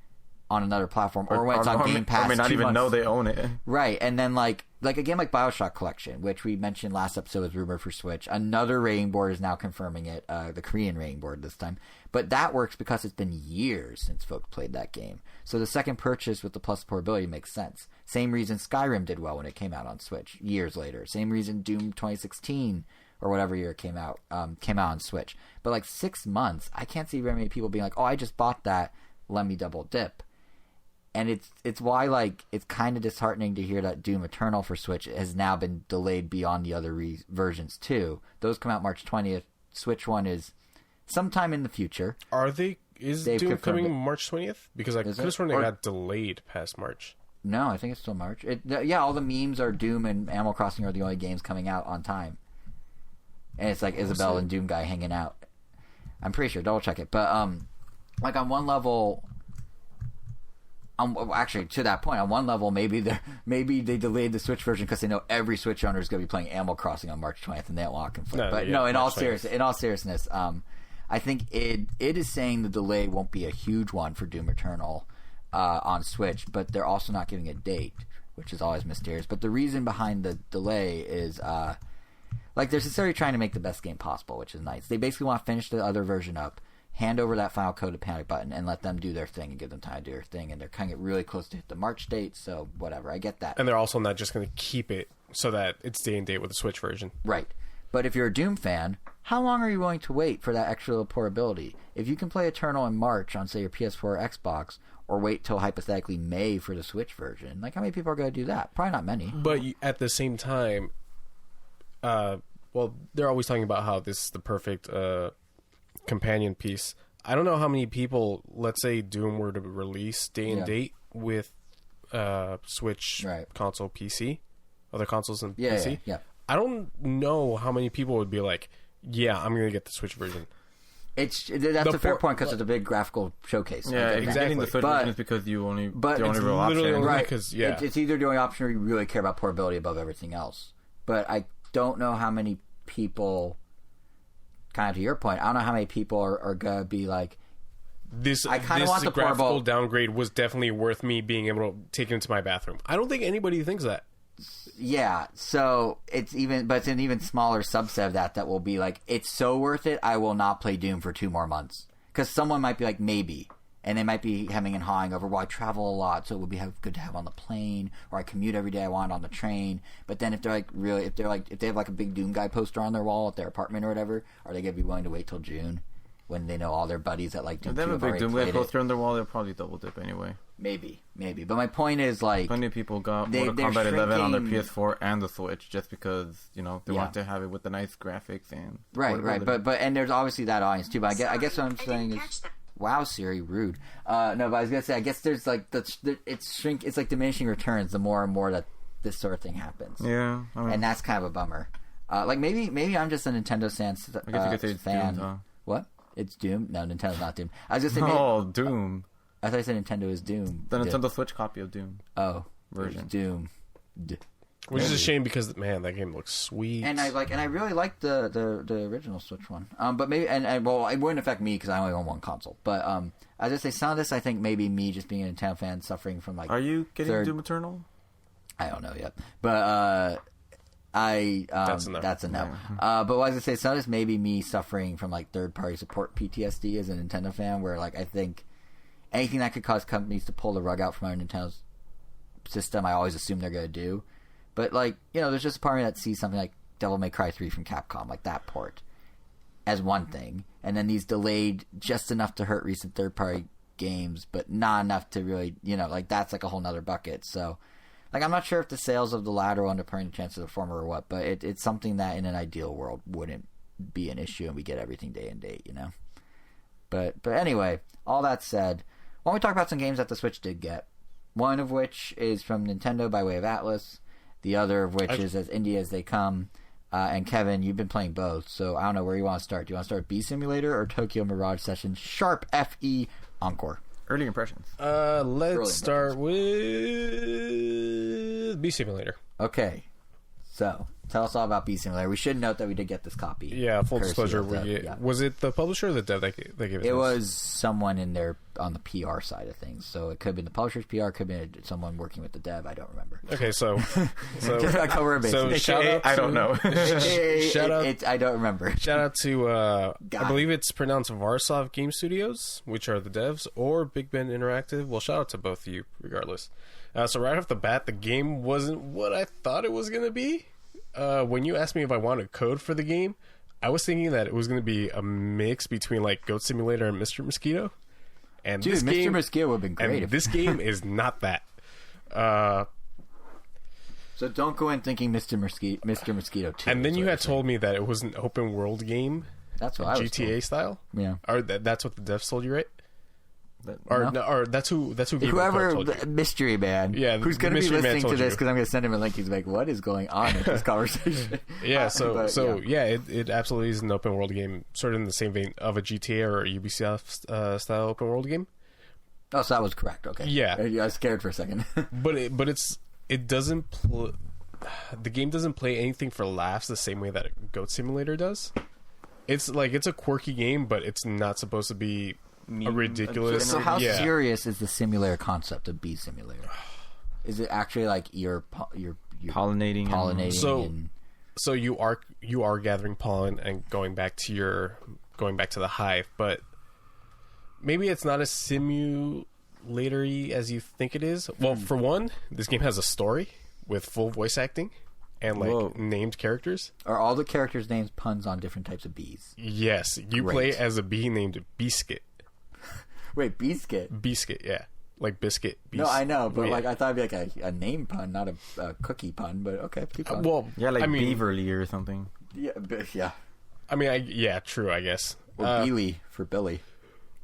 on another platform, or when it's on Game Pass, or may not even know they own it. Right, and then like a game like BioShock Collection, which we mentioned last episode was rumored for Switch. Another rating board is now confirming it, the Korean rating board this time. But that works because it's been years since folks played that game. So the second purchase with the plus portability makes sense. Same reason Skyrim did well when it came out on Switch years later. Same reason Doom 2016 or whatever year it came out on Switch. But like 6 months, I can't see very many people being like, oh, I just bought that, let me double dip. And it's why, like, it's kind of disheartening to hear that Doom Eternal for Switch has now been delayed beyond the other versions, too. Those come out March 20th. Switch one is sometime in the future. Is Doom coming March 20th? Because I could have sworn they got delayed past March. No, I think it's still March. Yeah, all the memes are Doom and Animal Crossing are the only games coming out on time. And it's like Isabelle and Doom Guy hanging out. I'm pretty sure. Double check it. But, like, on one level... actually, to that point, on one level, maybe they delayed the Switch version because they know every Switch owner is going to be playing Animal Crossing on March 20th, and they don't want to conflict. In all seriousness, I think it is saying the delay won't be a huge one for Doom Eternal on Switch, but they're also not giving a date, which is always mysterious. But the reason behind the delay is, like, they're sincerely trying to make the best game possible, which is nice. They basically want to finish the other version up, hand over that final code to Panic Button, and let them do their thing and give them time to do their thing. And they're kind of really close to hit the March date, so whatever. I get that. And they're also not just going to keep it so that it's day and date with the Switch version. Right. But if you're a Doom fan, how long are you willing to wait for that extra little portability? If you can play Eternal in March on, say, your PS4 or Xbox, or wait till hypothetically May for the Switch version, like, how many people are going to do that? Probably not many. But at the same time, well, they're always talking about how this is the perfect companion piece. I don't know how many people, let's say Doom were to release day and date with Switch, console, PC, other consoles and PC. Yeah. I don't know how many people would be like, yeah, I'm going to get the Switch version. That's a fair point because it's a big graphical showcase. Yeah, exactly. The Switch version is because the only real option. Right. It's either the only option or you really care about portability above everything else. But I don't know how many people... kind of to your point, I don't know how many people are going to be like, I kind of want the graphical downgrade was definitely worth me being able to take it into my bathroom. I don't think anybody thinks that. Yeah, so it's an even smaller subset of that will be like, it's so worth it, I will not play Doom for 2 more months. Because someone might be like, maybe. And they might be hemming and hawing over, well, I travel a lot, so it would be good to have on the plane, or I commute every day, I want it on the train. But then if they have like a big Doom Guy poster on their wall at their apartment or whatever, are they going to be willing to wait till June when they know all their buddies that like Doom? If they have a big Doom Guy poster on their wall, they'll probably double dip anyway. Maybe. But my point is, like, plenty of people got Mortal Kombat 11 on their PS4 and the Switch just because they want to have it with the nice graphics and right. But and there's obviously that audience too. But I guess what I'm saying is. Wow, Siri, rude. No, but I was gonna say, I guess there's like it's like diminishing returns the more and more that this sort of thing happens. Yeah, and that's kind of a bummer. Like maybe I'm just a Nintendo I guess you could say it's fan. Doom, huh? What? It's Doom? No, Nintendo's not Doom. I was just saying. Doom. I thought you said Nintendo is Doom. The Nintendo Switch copy of Doom. Oh, version Doom. Which is a shame because, man, that game looks sweet. And I really like the original Switch one. But maybe well, it wouldn't affect me because I only own one console. But I just say some of this, I think maybe me just being a Nintendo fan suffering from like. Are you getting Doom Eternal? I don't know yet, but that's a no. Yeah. But what I was gonna say, some of this maybe me suffering from like third party support PTSD as a Nintendo fan, where like I think anything that could cause companies to pull the rug out from our Nintendo's system, I always assume they're gonna do. But, like, there's just a part of me that sees something like Devil May Cry 3 from Capcom, like that port, as one thing. And then these delayed just enough to hurt recent third-party games, but not enough to really, like, that's like a whole nother bucket. So, like, I'm not sure if the sales of the latter will underpin the chance of the former or what, but it's something that in an ideal world wouldn't be an issue and we get everything day and date, But anyway, all that said, why don't we talk about some games that the Switch did get? One of which is from Nintendo by way of Atlas. The other of which is As Indie as They Come. And Kevin, you've been playing both, so I don't know where you want to start. Do you want to start with Bee Simulator or Tokyo Mirage Session Sharp FE Encore? Early impressions. Let's start with Bee Simulator. Okay. So, Tell us all about Bee Simulator. We should note that we did get this copy. Yeah, full disclosure. Yeah. Was it the publisher or the dev that gave it to us? It was someone in there on the PR side of things. So it could have been the publisher's PR, could have been someone working with the dev. I don't remember. Okay, so shout out. I don't know. Shout out. I don't remember. Shout out to I believe it's pronounced Varsov Game Studios, which are the devs, or Big Ben Interactive. Well, shout out to both of you, regardless. So right off the bat, the game wasn't what I thought it was going to be. When you asked me if I wanted code for the game, I was thinking that it was going to be a mix between like Goat Simulator and Mr. Mosquito. And dude, Mr. Mosquito would have been great. And this game is not that. So don't go in thinking Mr. Mosquito 2. And then you had told me that it was an open world game. That's what I was GTA told. style. Yeah. Or that's what the devs told you, right? No. Or that's who whoever told you. Mystery Man. Yeah, who's going to be listening to this because I'm going to send him a link. He's like, "What is going on in this conversation?" Yeah. It absolutely is an open world game, sort of in the same vein of a GTA or a Ubisoft style open world game. Oh, so that was correct. Okay. Yeah. I was scared for a second. It doesn't the game doesn't play anything for laughs the same way that a Goat Simulator does. It's a quirky game, but it's not supposed to be a ridiculous. So how serious is the simulator concept of Bee Simulator? Is it actually like you're pollinating? So you are gathering pollen and going back to the hive, but maybe it's not as simulatory as you think it is. Well, for one, this game has a story with full voice acting and named characters. Are all the characters' names puns on different types of bees? Yes, you play as a bee named Biscuit. Wait, Biscuit? Biscuit, yeah. Like biscuit. No, I know, but I thought it'd be like a name pun, not a cookie pun, but okay. Keep going. Beaverly or something. Yeah, yeah. I mean, true, I guess. Or Beely for Billy.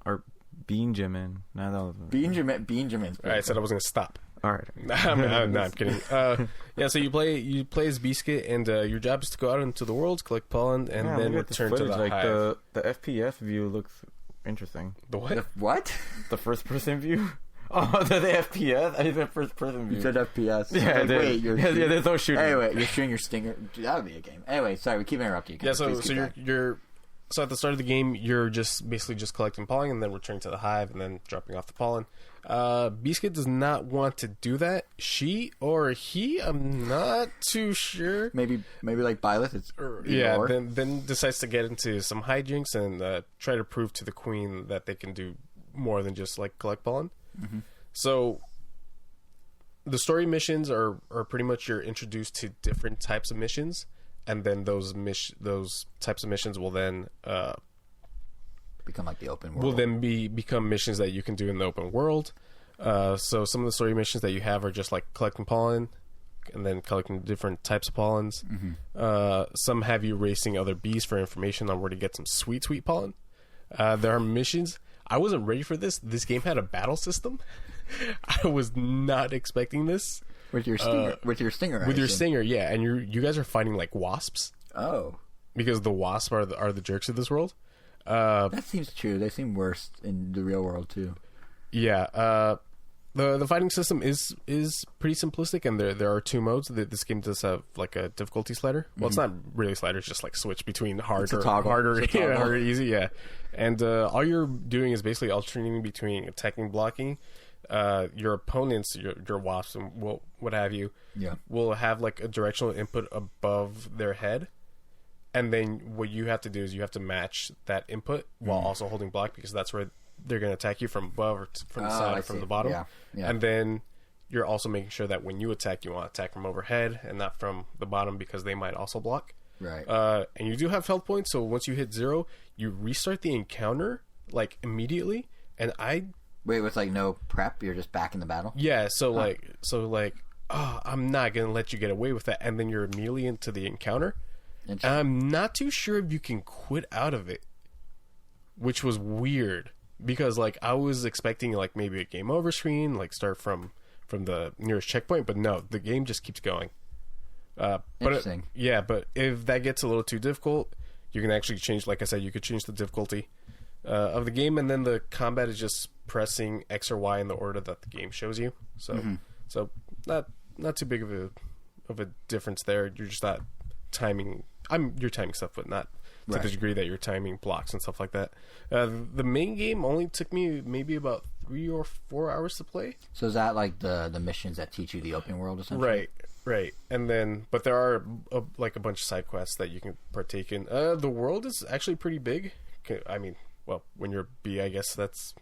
Or Benjamin. Benjamin's. I said I was going to stop. All right. I'm kidding. So you play as Biscuit, and your job is to go out into the world, collect pollen, and then return to the hive. The FPS view looks interesting. The what? What? The first person view? Oh, the FPS? I think the first person view. You said FPS. Yeah, wait, there's no shooting. Anyway, you're shooting your stinger. Dude, that would be a game. Anyway, sorry, we keep interrupting you. Yeah, so at the start of the game, you're just collecting pollen and then returning to the hive and then dropping off the pollen. Biscuit does not want to do that. She or he, I'm not too sure. Maybe like Byleth. Then decides to get into some hijinks and try to prove to the queen that they can do more than just like collect pollen. Mm-hmm. So the story missions are pretty much you're introduced to different types of missions, and then those types of missions will then become like the open world. Will then become missions that you can do in the open world. So some of the story missions that you have are just like collecting pollen and then collecting different types of pollens. Mm-hmm. Some have you racing other bees for information on where to get some sweet pollen. There are missions. I wasn't ready for this. This game had a battle system. I was not expecting this. With your stinger. With your stinger, yeah. And you guys are fighting like wasps. Oh. Because the wasps are the jerks of this world. That seems true. They seem worse in the real world too. Yeah. The fighting system is pretty simplistic, and there are two modes. This game does have like a difficulty slider. Well, it's not really a slider; it's just like switch between hard or easy. Yeah, and all you're doing is basically alternating between attacking, blocking. Your opponents, your wasps, and what have you, will have like a directional input above their head, and then what you have to do is you have to match that input while also holding block, because that's where they're going to attack you from above or from the side or from the bottom. Yeah. And then you're also making sure that when you attack, you want to attack from overhead and not from the bottom, because they might also block. Right. And you do have health points, so once you hit 0, you restart the encounter like immediately. And wait, with like no prep, you're just back in the battle? Yeah, so I'm not going to let you get away with that, and then you're immediately into the encounter. And I'm not too sure if you can quit out of it, which was weird. Because like I was expecting like maybe a game over screen, like start from the nearest checkpoint, but no, the game just keeps going. Interesting. But if that gets a little too difficult, you can actually change. Like I said, you could change the difficulty of the game, and then the combat is just pressing X or Y in the order that the game shows you. So so not too big of a difference there. You're just not timing. You're timing stuff, but not to the degree that you're timing blocks and stuff like that. The main game only took me maybe about 3 or 4 hours to play. So is that like the missions that teach you the open world essentially? Right. And then, but there are a bunch of side quests that you can partake in. The world is actually pretty big. I mean, well, when you're B, I guess that's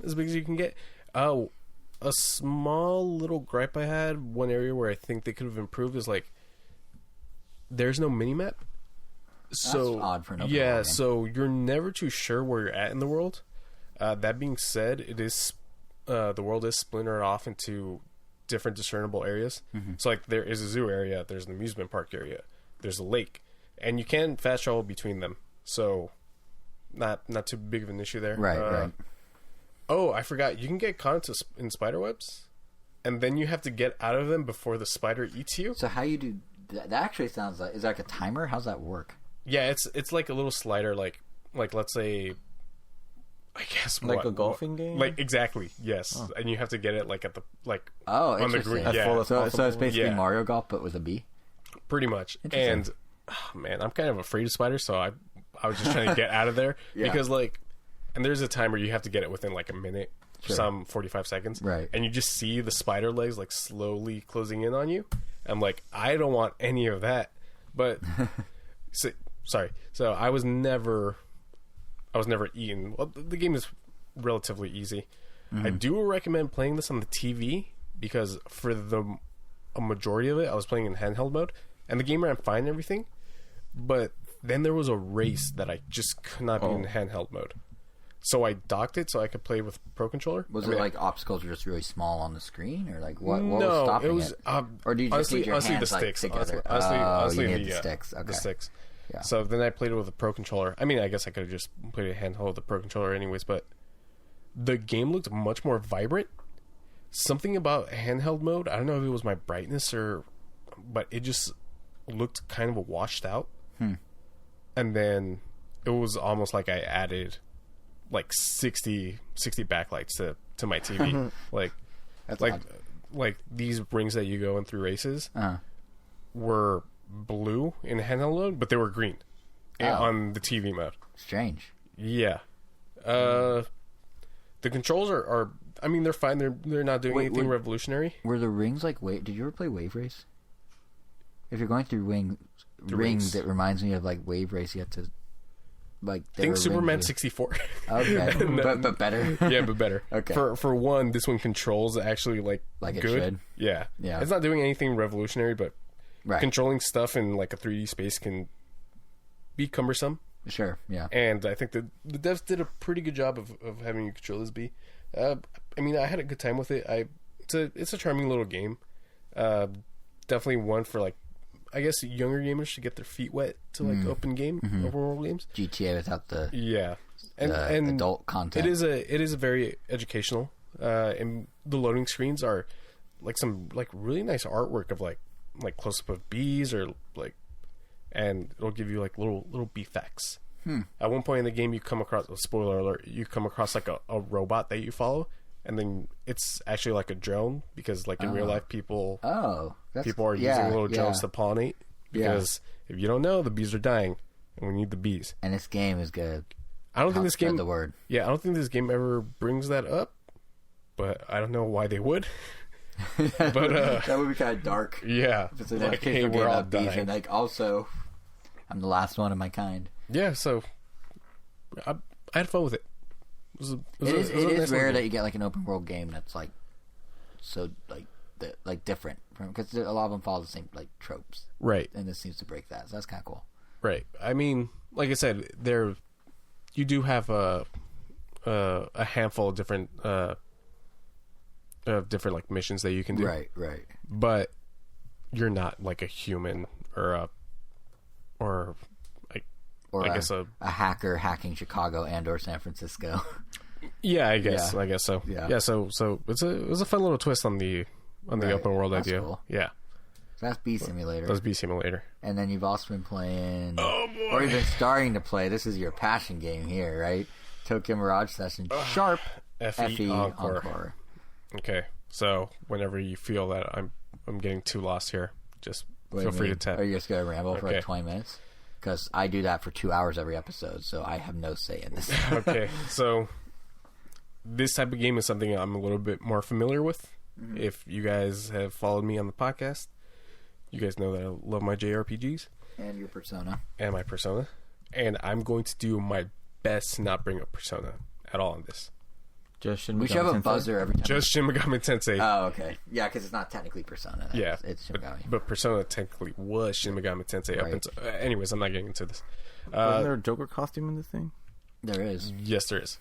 as big as you can get. A small little gripe I had, one area where I think they could have improved is like, there's no minimap. So that's odd for an open world game. So you're never too sure where you're at in the world. That being said, it is the world is splintered off into different discernible areas. Mm-hmm. So like there is a zoo area, there's an amusement park area, there's a lake, and you can fast travel between them. So not too big of an issue there. Right. Oh, I forgot. You can get caught in spider webs, and then you have to get out of them before the spider eats you. So how you do that actually sounds like, is that like a timer? How's that work? Yeah, it's like a little slider, like let's say, I guess like a golfing game. Like exactly, yes. Oh. And you have to get it like at the on the green. Yeah. So it's basically Mario Golf, but with a B. Pretty much. And man, I'm kind of afraid of spiders, so I was just trying to get out of there because and there's a timer you have to get it within like a minute, some 45 seconds, right? And you just see the spider legs like slowly closing in on you. I'm like, I don't want any of that, but. So I was never eaten. Well, the game is relatively easy. Mm-hmm. I do recommend playing this on the TV because for a majority of it, I was playing in handheld mode, and the game ran fine and everything. But then there was a race that I just could not be in handheld mode. So I docked it so I could play with Pro Controller. Was it like obstacles were just really small on the screen, or like what was stopping it? Or do you just honestly, get your hands the sticks. together? Honestly, the sticks. Okay. The sticks. Yeah. So then I played it with a Pro Controller. I mean, I guess I could have just played a handheld with the Pro Controller anyways, but the game looked much more vibrant. Something about handheld mode, I don't know if it was my brightness but it just looked kind of washed out. And then it was almost like I added like 60 backlights to my TV. like these rings that you go in through races were blue in handheld mode, but they were green on the TV mode. Strange. Yeah. The controls are I mean, they're fine. They're not doing anything revolutionary. Were the rings like did you ever play Wave Race? If you're going through rings, it reminds me of like Wave Race. You have to think Superman 64. Okay, but better. Yeah, but better. Okay. For one, this one controls actually like it good. Should. Yeah. It's not doing anything revolutionary, but controlling stuff in like a 3D space can be cumbersome. Sure. Yeah. And I think the devs did a pretty good job of having you control this B. I mean, I had a good time with it. It's a charming little game. Definitely one for like, I guess younger gamers should get their feet wet to like open world games. GTA without the and adult content. It is a very educational. And the loading screens are like some like really nice artwork of like close up of bees or like, and it'll give you like little bee facts. At one point in the game, you come across, spoiler alert, you come across like a robot that you follow, and then it's actually like a drone because like in real life people are using little drones to pollinate because if you don't know, the bees are dying and we need the bees. And this game is good. I don't think this game the word. Yeah, I don't think this game ever brings that up, but I don't know why they would. But that would be kind of dark. Yeah, if it's like, hey, we're all dying. And like also, I'm the last one of my kind. Yeah, so I had fun with it. It is rare that you get like an open world game that's like so like different from, because a lot of them follow the same like tropes, right? And this seems to break that, so that's kind of cool, right? I mean, like I said, you do have a handful of different like missions that you can do, right? But you're not like a human or I guess a hacker hacking Chicago and/or San Francisco. Yeah, I guess so. Yeah. So it was a fun little twist on the open world idea. Cool. Yeah. So that's B Simulator. That's B Simulator. And then you've also been playing, oh boy, or you've been starting to play. This is your passion game here, right? Tokyo Mirage Session Sharp FE Encore. Okay, so whenever you feel that I'm getting too lost here, just Feel free to tap. Are you just going to ramble for like 20 minutes? Because I do that for 2 hours every episode, so I have no say in this. Okay, so this type of game is something I'm a little bit more familiar with. Mm-hmm. If you guys have followed me on the podcast, you guys know that I love my JRPGs. And your Persona. And my Persona. And I'm going to do my best to not bring up Persona at all in this. Just Shin Megami We should have a Tensei? buzzer every time. Just Shin Megami Tensei. Oh, okay. Yeah, because it's not technically Persona. Yeah. It's Shin Megami. But Persona technically was Shin Megami Tensei up until... anyways, I'm not getting into this. Wasn't there a Joker costume in this thing? There is. Yes, there is.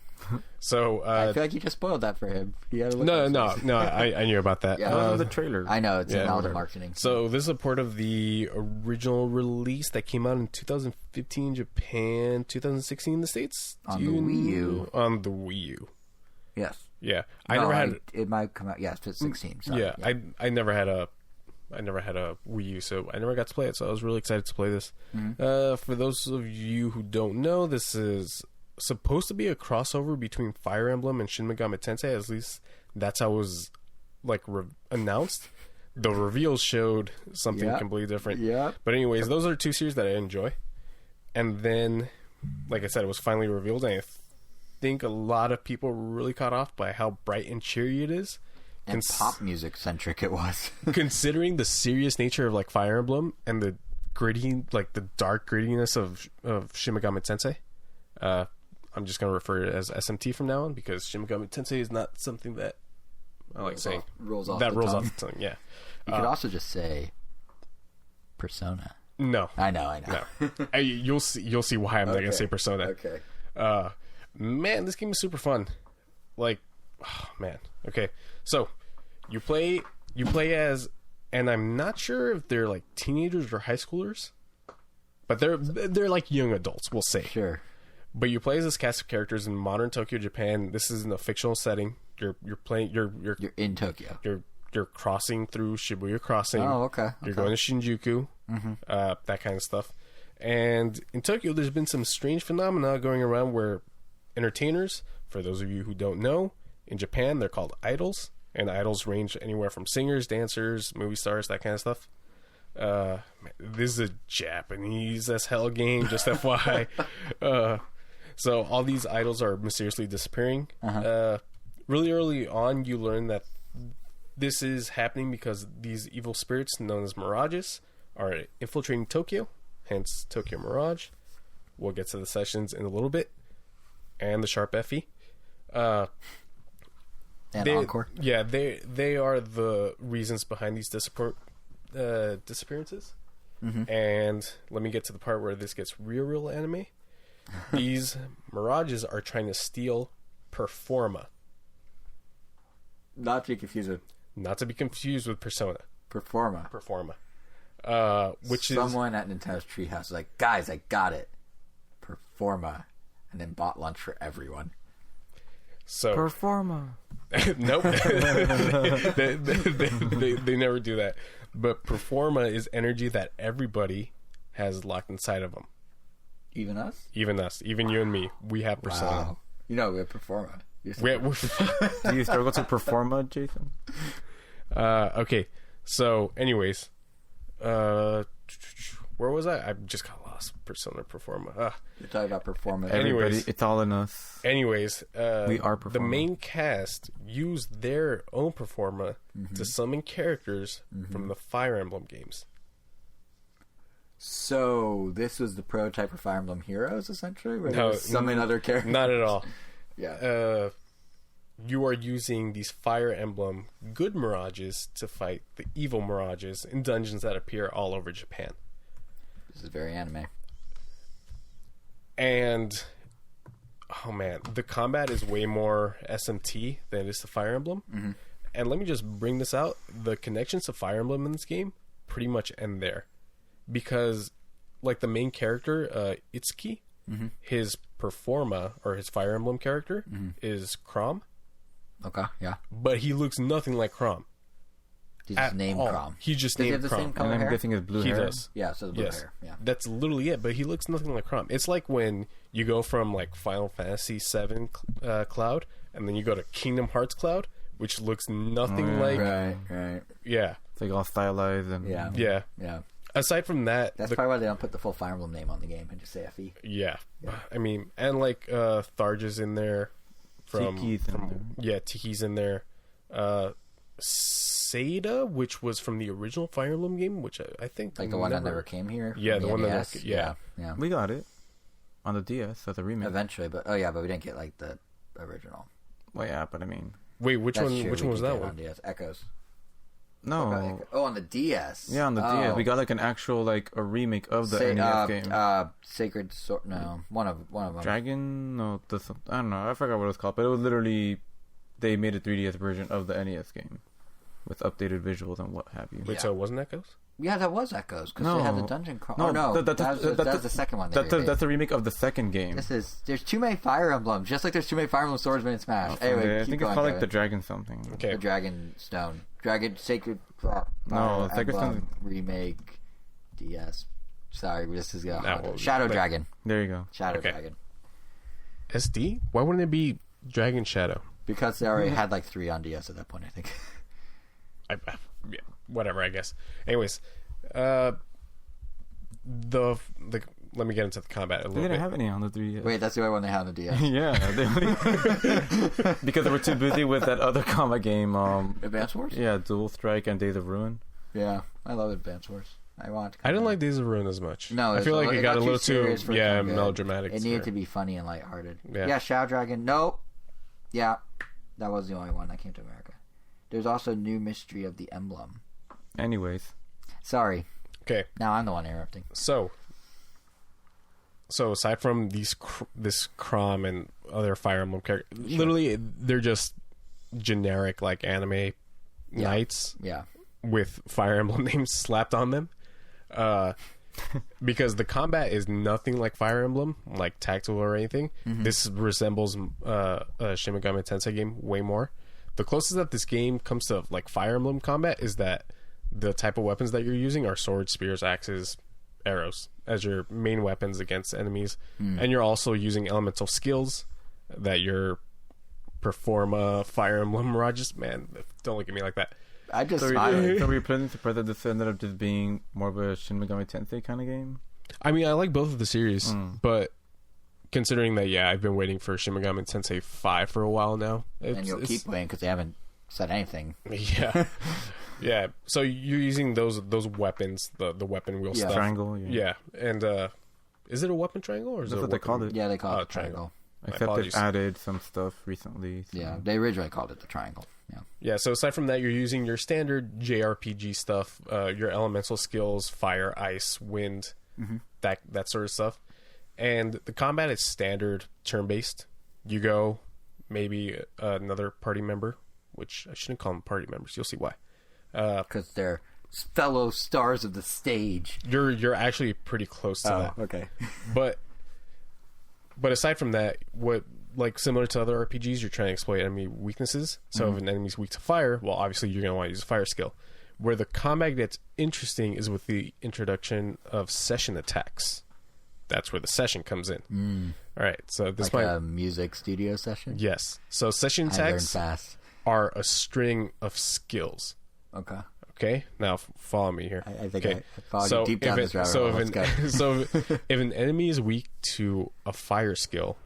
So I feel like you just spoiled that for him. He had to look No, I knew about that. Yeah. That was in the trailer. I know, it's all the marketing. So this is a part of the original release that came out in 2015 in Japan, 2016 in the States. On the Wii U. On the Wii U. Yes. Yeah. It might come out, yes, it's 16. Sorry. Yeah, I never had a Wii U, so I never got to play it, so I was really excited to play this. Mm-hmm. For those of you who don't know, this is supposed to be a crossover between Fire Emblem and Shin Megami Tensei. At least that's how it was announced. The reveals showed something completely different. Yeah. But anyways, those are two series that I enjoy. And then, like I said, it was finally revealed, and I think a lot of people were really caught off by how bright and cheery it is. And pop music centric it was. Considering the serious nature of Fire Emblem and the gritty, the dark grittiness of Shin Megami Tensei, I'm just going to refer to it as SMT from now on, because Shin Megami Tensei is not something that I like saying. Rolls off the tongue, yeah. You could also just say Persona. No. I know. No. You'll see why I'm not going to say Persona. Okay. Man, this game is super fun. Oh, man. Okay. So, you play as, and I'm not sure if they're teenagers or high schoolers, but they're young adults, we'll say. Sure. But you play as this cast of characters in modern Tokyo, Japan. This is in a fictional setting. You're in Tokyo. You're crossing through Shibuya Crossing. Oh, okay. You're going to Shinjuku. Mm-hmm. That kind of stuff. And in Tokyo, there's been some strange phenomena going around where entertainers, for those of you who don't know, in Japan they're called idols, and idols range anywhere from singers, dancers, movie stars, that kind of stuff. This is a Japanese as hell game, just FYI. So all these idols are mysteriously disappearing. Uh-huh. Really early on, you learn that this is happening because these evil spirits, known as Mirages, are infiltrating Tokyo, hence Tokyo Mirage. We'll get to the sessions in a little bit. And the Sharp FE. And Encore. Yeah, they are the reasons behind these disappearances. Mm-hmm. And let me get to the part where this gets real anime. These Mirages are trying to steal Performa. Not to be confused with... Not to be confused with Persona. Performa. Which Someone at Nintendo's Treehouse is like, guys, I got it. Performa. And then bought lunch for everyone. So Performa. Nope. they never do that. But Performa is energy that everybody has locked inside of them. Even us? Even us. Even you and me. We have Persona. Wow. You know, we have Performa. Do you struggle to Performa, Jason? Okay. So, anyways. Where was I? I just got lost. Persona, Performa. You're talking about Performa. Anyways. It's all in us. Anyways. We are Performa. The main cast used their own Performa to summon characters from the Fire Emblem games. So, this was the prototype for Fire Emblem Heroes, essentially? Where No, summon other characters? Not at all. Yeah. You are using these Fire Emblem good Mirages to fight the evil Mirages in dungeons that appear all over Japan. This is very anime. And, oh man, the combat is way more SMT than it is to Fire Emblem. Mm-hmm. And let me just bring this out. The connections to Fire Emblem in this game pretty much end there. Because, the main character, Itsuki, his Performa, or his Fire Emblem character, is Chrom. Okay, yeah. But he looks nothing like Chrom. He's just named Chrom. He just Does he named have the Chrom. same color And I'm hair? guessing it's blue He hair. does. Yeah, so the blue hair. Yeah. That's literally it, but he looks nothing like Chrom. It's like when you go from Final Fantasy VII Cloud, and then you go to Kingdom Hearts Cloud, which looks nothing like... Right. Yeah. It's all stylized and... Yeah. Yeah. Yeah. aside from that, That's probably why they don't put the full Fire Emblem name on the game and just say FE. Yeah. I mean, and like Tharj is in there. Tiki's in there. Yeah, Tiki's in there. Seda, which was from the original Fire Emblem game, which I think Like the one that never came here. Yeah, the one that NES? yeah. We got it on the DS as a remake. Eventually, but we didn't get like the original. Well, yeah, but I mean, Wait, which That's one? true, Which we one was did that get it one? on DS. Echoes. no. Oh, on the DS. Yeah, on the DS, we got like an actual like a remake of the NES game. Sacred Sword. No, one of them. Dragon? No, I don't know. I forgot what it was called, but it was literally they made a 3DS version of the NES game with updated visuals and what have you. Wait, so it wasn't Echoes? Yeah, that was Echoes because No. they had the dungeon crawl. No, Oh no, that's the second one. That's a remake of the second game. There's too many Fire Emblems, just like there's too many Fire Emblem Swordsman in Smash. Anyway, I think it's called like the Dragon something. Okay. The Dragon Stone, Sacred. No, Sacred Emblem Stone remake, DS. Sorry, this is No, Shadow like- Dragon. There you go. Shadow Okay. Dragon. SD? Why wouldn't it be Dragon Shadow? Because they already had like 3 on DS at that point, I think. Yeah, whatever, I guess. Anyways, let me get into the combat a They little didn't bit. have any on the 3DS. Wait, that's the only one they had on the DS. Yeah, they only because they were too busy with that other combat game. Advance Wars? Yeah, Dual Strike and Days of Ruin. Yeah, I love Advance Wars. I didn't like Days of Ruin as much. No, I feel like it got a little too serious for it to come good. melodramatic. It needed to be funny and lighthearted. Yeah. Yeah, Shadow Dragon. Nope. Yeah, that was the only one that came to America. There's also New Mystery of the Emblem. Anyways, Sorry. Okay, Now I'm the one interrupting. so aside from this Crom and other Fire Emblem characters, literally they're just generic like anime knights Yeah. with Fire Emblem names slapped on them. Because the combat is nothing like Fire Emblem, like tactical or anything. This resembles a Shin Megami Tensei game way more. The closest that this game comes to like Fire Emblem combat is that the type of weapons that you're using are swords, spears, axes, arrows as your main weapons against enemies, and you're also using elemental skills that you're perform Fire Emblem Mirages. Man, don't look at me like that. I just so smiling. were you pleasantly surprised that this ended up just being more of a Shin Megami Tensei kind of game? I mean, I like both of the series, but considering that, yeah, I've been waiting for Shin Megami Tensei 5 for a while now. And you'll keep waiting because they haven't said anything. Yeah. Yeah. So you're using those weapons, the weapon wheel stuff. Triangle. Yeah. And is it a weapon triangle or is That's it what they called it. Yeah, they call it the triangle. triangle. Except apologies. they've added some stuff recently. So. Yeah, they originally called it the triangle. Yeah. Yeah, so aside from that, you're using your standard JRPG stuff, your elemental skills, fire, ice, wind, that sort of stuff. And the combat is standard turn-based. You go, maybe another party member, which I shouldn't call them party members. You'll see why. Because they're fellow stars of the stage. You're actually pretty close to that. Okay. But aside from that, what like similar to other RPGs, you're trying to exploit enemy weaknesses. So if an enemy's weak to fire, well, obviously you're going to want to use a fire skill. Where the combat gets interesting is with the introduction of session attacks. That's where the session comes in. All right, so this Like might a music studio session? yes. So session I learn attacks fast. are a string of skills. Okay. Okay, now follow me here. I think okay. I followed you deep down this rabbit hole. Let's go. So if an enemy is weak to a fire skill,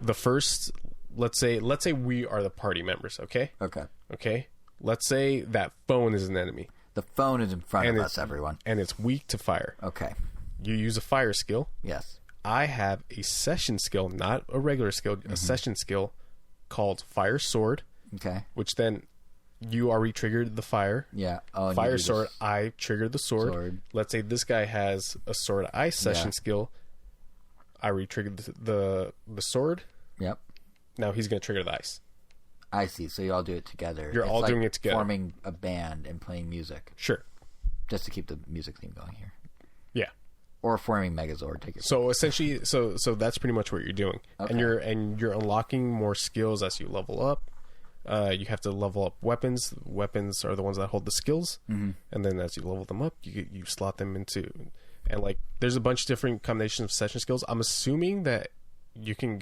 the first, let's say we are the party members, okay? Okay. Let's say that phone is an enemy The phone is in front And of it's- us, everyone. and it's weak to fire. Okay. You use a fire skill. Yes. I have a session skill, not a regular skill, a session skill called Fire Sword, Okay. which then you already triggered the fire. Yeah. Oh, and you Fire do Sword, this- I triggered the sword. Let's say this guy has a sword ice session Yeah. skill. I re-triggered the sword. Yep. Now he's going to trigger the ice. I see. So you all do it together. You're It's all like doing it together. Forming a band and playing music. Sure. Just to keep the music theme going here. Yeah. Or forming Megazord. Take it. So essentially, so that's pretty much what you're doing, Okay. and you're unlocking more skills as you level up. You have to level up weapons. Weapons are the ones that hold the skills, and then as you level them up, you slot them into, and like there's a bunch of different combinations of session skills. I'm assuming that you can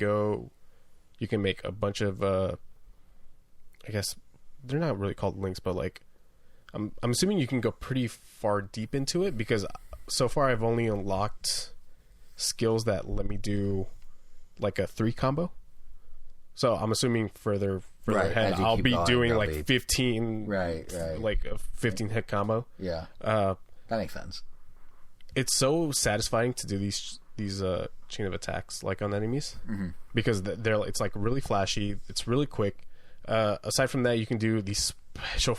make a bunch of, I guess they're not really called links, but like I'm assuming you can go pretty far deep into it, because so far I've only unlocked skills that let me do like a 3 combo. So I'm assuming further ahead I'll be doing like 15, like a 15 hit combo. Yeah, that makes sense. It's so satisfying to do these chain of attacks like on enemies, because it's like really flashy. It's really quick. Aside from that, you can do these special.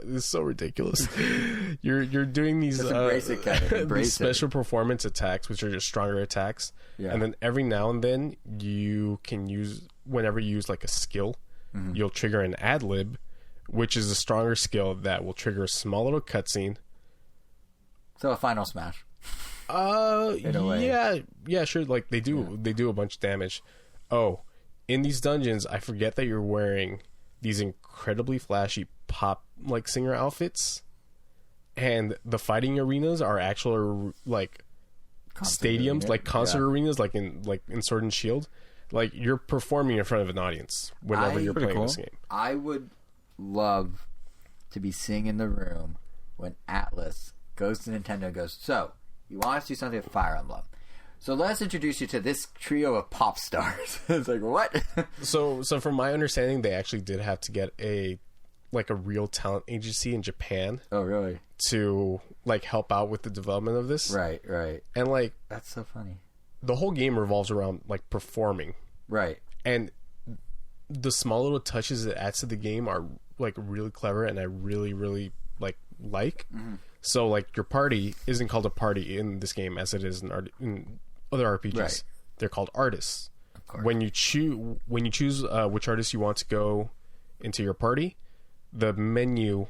It's so ridiculous. You're doing these these special performance attacks, which are just stronger attacks, and then every now and then you can use, whenever you use like a skill, you'll trigger an ad lib, which is a stronger skill that will trigger a small little cutscene. So a final smash. In a way. Yeah, sure. Like they do a bunch of damage. Oh, in these dungeons, I forget that you're wearing these incredibly flashy pop like singer outfits, and the fighting arenas are actual like stadiums, like concert arenas, like in Sword and Shield. Like you're performing in front of an audience whenever you're playing this game. I would love to be sitting in the room when Atlas goes to Nintendo and goes, "So, you want us to do something with Fire Emblem? So let's introduce you to this trio of pop stars." It's like, what? So from my understanding, they actually did have to get a real talent agency in Japan. Oh, really? To like help out with the development of this. Right. And like, that's so funny. The whole game revolves around like performing. Right. And the small little touches it adds to the game are like really clever, and I really, really like. Mm-hmm. So like your party isn't called a party in this game as it is in other RPGs. Right. They're called artists. Of course. When you choose which artist you want to go into your party, the menu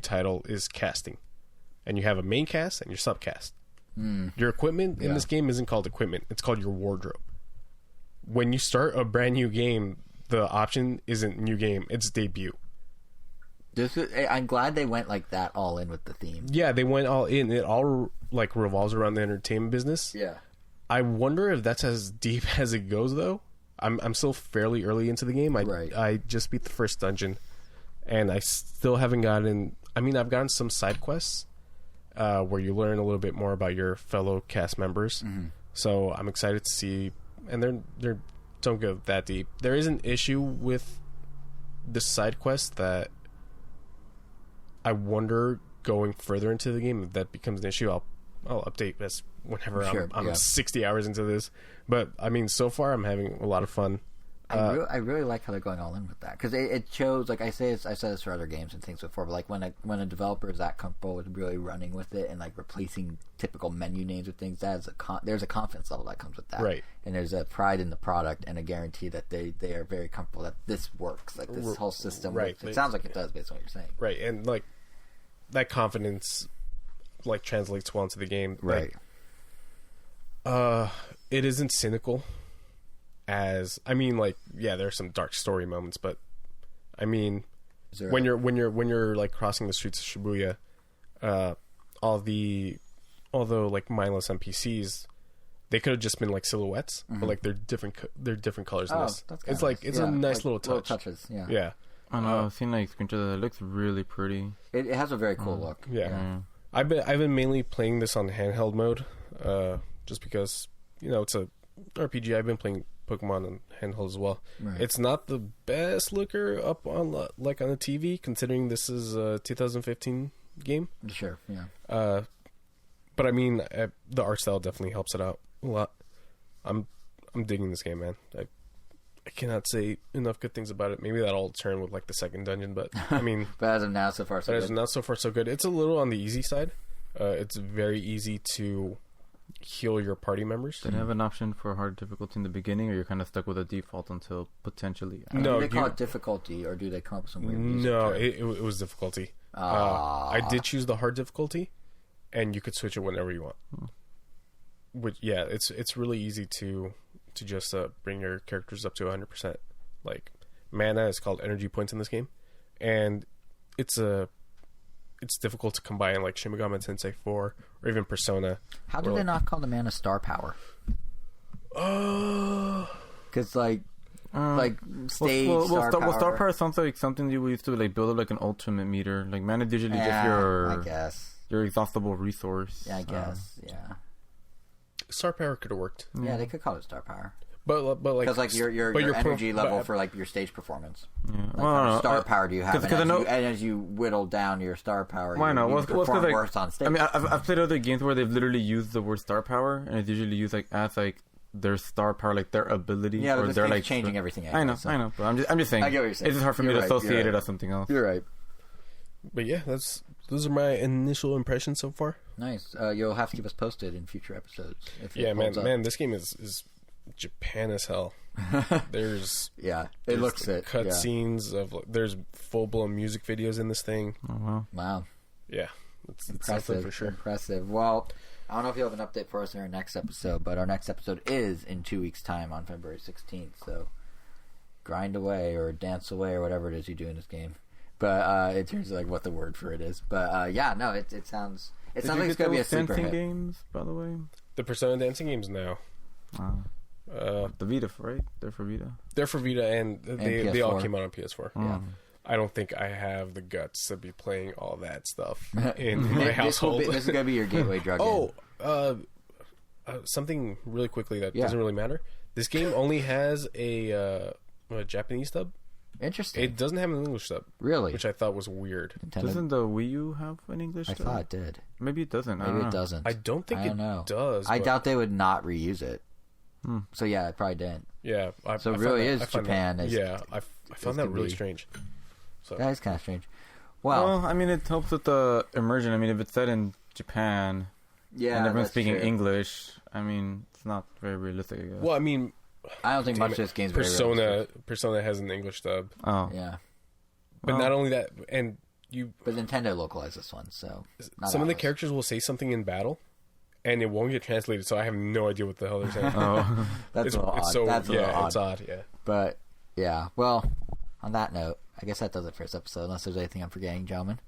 title is casting, and you have a main cast and your subcast. Your equipment in this game isn't called equipment; it's called your wardrobe. When you start a brand new game, the option isn't new game; it's debut. I'm glad they went like that all in with the theme. Yeah, they went all in. It all like revolves around the entertainment business. Yeah. I wonder if that's as deep as it goes, though. I'm still fairly early into the game. I just beat the first dungeon, and I still haven't gotten. I mean, I've gotten some side quests where you learn a little bit more about your fellow cast members. Mm-hmm. So I'm excited to see. And they're don't go that deep. There is an issue with the side quest that I wonder going further into the game if that becomes an issue. I'll update this whenever I'm 60 hours into this. But I mean, so far I'm having a lot of fun. I really like how they're going all in with that, because it shows. Like I've said this for other games and things before, but like when a developer is that comfortable with really running with it and like replacing typical menu names with things, there's a confidence level that comes with that, right? And there's a pride in the product and a guarantee that they are very comfortable that this works, like this whole system. Right. It sounds like it does based on what you're saying, right? And like that confidence like translates well into the game, right? It isn't cynical. As I mean, like, yeah, there are some dark story moments, but I mean, when you're like crossing the streets of Shibuya, although like mindless NPCs, they could have just been like silhouettes, but like they're different colors in this. It's like it's a nice little touch. Little touches, yeah. Yeah. I know. I've seen like screenshots. It looks really pretty. It has a very cool look. Yeah. I've been mainly playing this on handheld mode, just because it's a RPG. I've been playing Pokemon on handheld as well. Right. It's not the best looker up on the TV, considering this is a 2015 game. Sure, yeah. But I mean, the art style definitely helps it out a lot. I'm digging this game, man. I cannot say enough good things about it. Maybe that'll turn with like the second dungeon, but I mean, but as of now, so far so good. It's a little on the easy side. It's very easy to heal your party members. Do they have an option for hard difficulty in the beginning, or you're kind of stuck with a default until potentially? No, do they call it difficulty, or do they come up with some weird music? No, it was difficulty. I did choose the hard difficulty, and you could switch it whenever you want. Which, yeah, it's really easy to just bring your characters up to 100%. Like, mana is called energy points in this game, and it's difficult to combine like Shin Megami Tensei 4 or even Persona. How do they not call the mana star power? Because like like stage star power. Well, star power sounds like something you used to like build like an ultimate meter. Like mana is usually just I guess your exhaustible resource. Yeah, I guess. Yeah. Star power could have worked. Yeah, they could call it star power. But like because like your energy level for like your stage performance. Yeah. Like how much star power do you have? And as you whittle down your star power, you perform worse on stage. I mean, I've played other games where they've literally used the word star power, and it's usually used like as like their star power, like their ability. Yeah, but or they're like changing everything. I know. But I'm just saying. I get what you're saying. It's just hard for me to associate it as something else. You're right. But yeah, those are my initial impressions so far. Nice. You'll have to keep us posted in future episodes. Man, this game is Japan as hell. There's it looks it. Cutscenes of there's full blown music videos in this thing. Oh, wow. Yeah, it's impressive for sure. Impressive. Well, I don't know if you have an update for us in our next episode, but our next episode is in 2 weeks' time on February 16th. So grind away or dance away or whatever it is you do in this game. But in terms of like what the word for it is, but it sounds like it's gonna be a super hit. Games, by the way, the Persona dancing games now. The Vita, right? They're for Vita. They're for Vita, and they all came out on PS4. Yeah. I don't think I have the guts to be playing all that stuff in my household. This is gonna be your gateway drug. Something really quickly that doesn't really matter. This game only has a Japanese dub. Interesting. It doesn't have an English dub. Really? Which I thought was weird. Nintendo? Doesn't the Wii U have an English dub? I thought it did. Maybe it doesn't. Maybe it doesn't. I don't think it does. I doubt they would not reuse it. So yeah, it probably didn't. Yeah. I really is Japan. I found that really strange. So. That is kind of strange. Well, I mean, it helps with the immersion. I mean, if it's set in Japan and everyone's speaking English, I mean, it's not very realistic, I guess. Well, I mean... I don't think much of this game's very realistic. Persona has an English dub. Oh. Yeah. But not only that, But Nintendo localized this one, so... Some of the characters will say something in battle, and it won't get translated, so I have no idea what the hell they're saying. That's a little odd. It's odd, yeah. But, yeah, well, on that note, I guess that does it for this episode, unless there's anything I'm forgetting, gentlemen.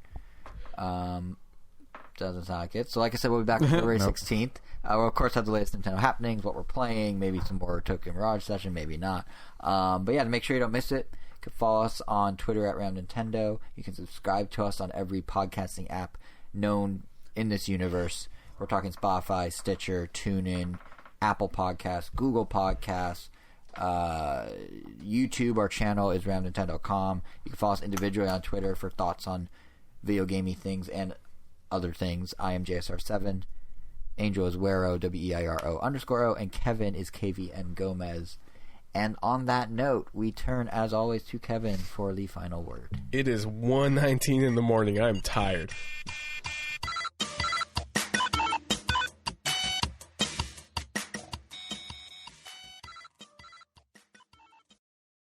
Doesn't sound like it. So, like I said, we'll be back on February 16th. We'll, of course, have the latest Nintendo happenings, what we're playing, maybe some more Tokyo Mirage session, maybe not. But, yeah, to make sure you don't miss it, you can follow us on Twitter at Round Nintendo. You can subscribe to us on every podcasting app known in this universe. We're talking Spotify, Stitcher, TuneIn, Apple Podcasts, Google Podcasts, YouTube. Our channel is RoundNintendo.com. You can follow us individually on Twitter for thoughts on video gaming things and other things. I am JSR7. Angel is Wero, WEIRO_O, and Kevin is KVN Gomez. And on that note, we turn, as always, to Kevin for the final word. It is 1:19 in the morning. I'm tired.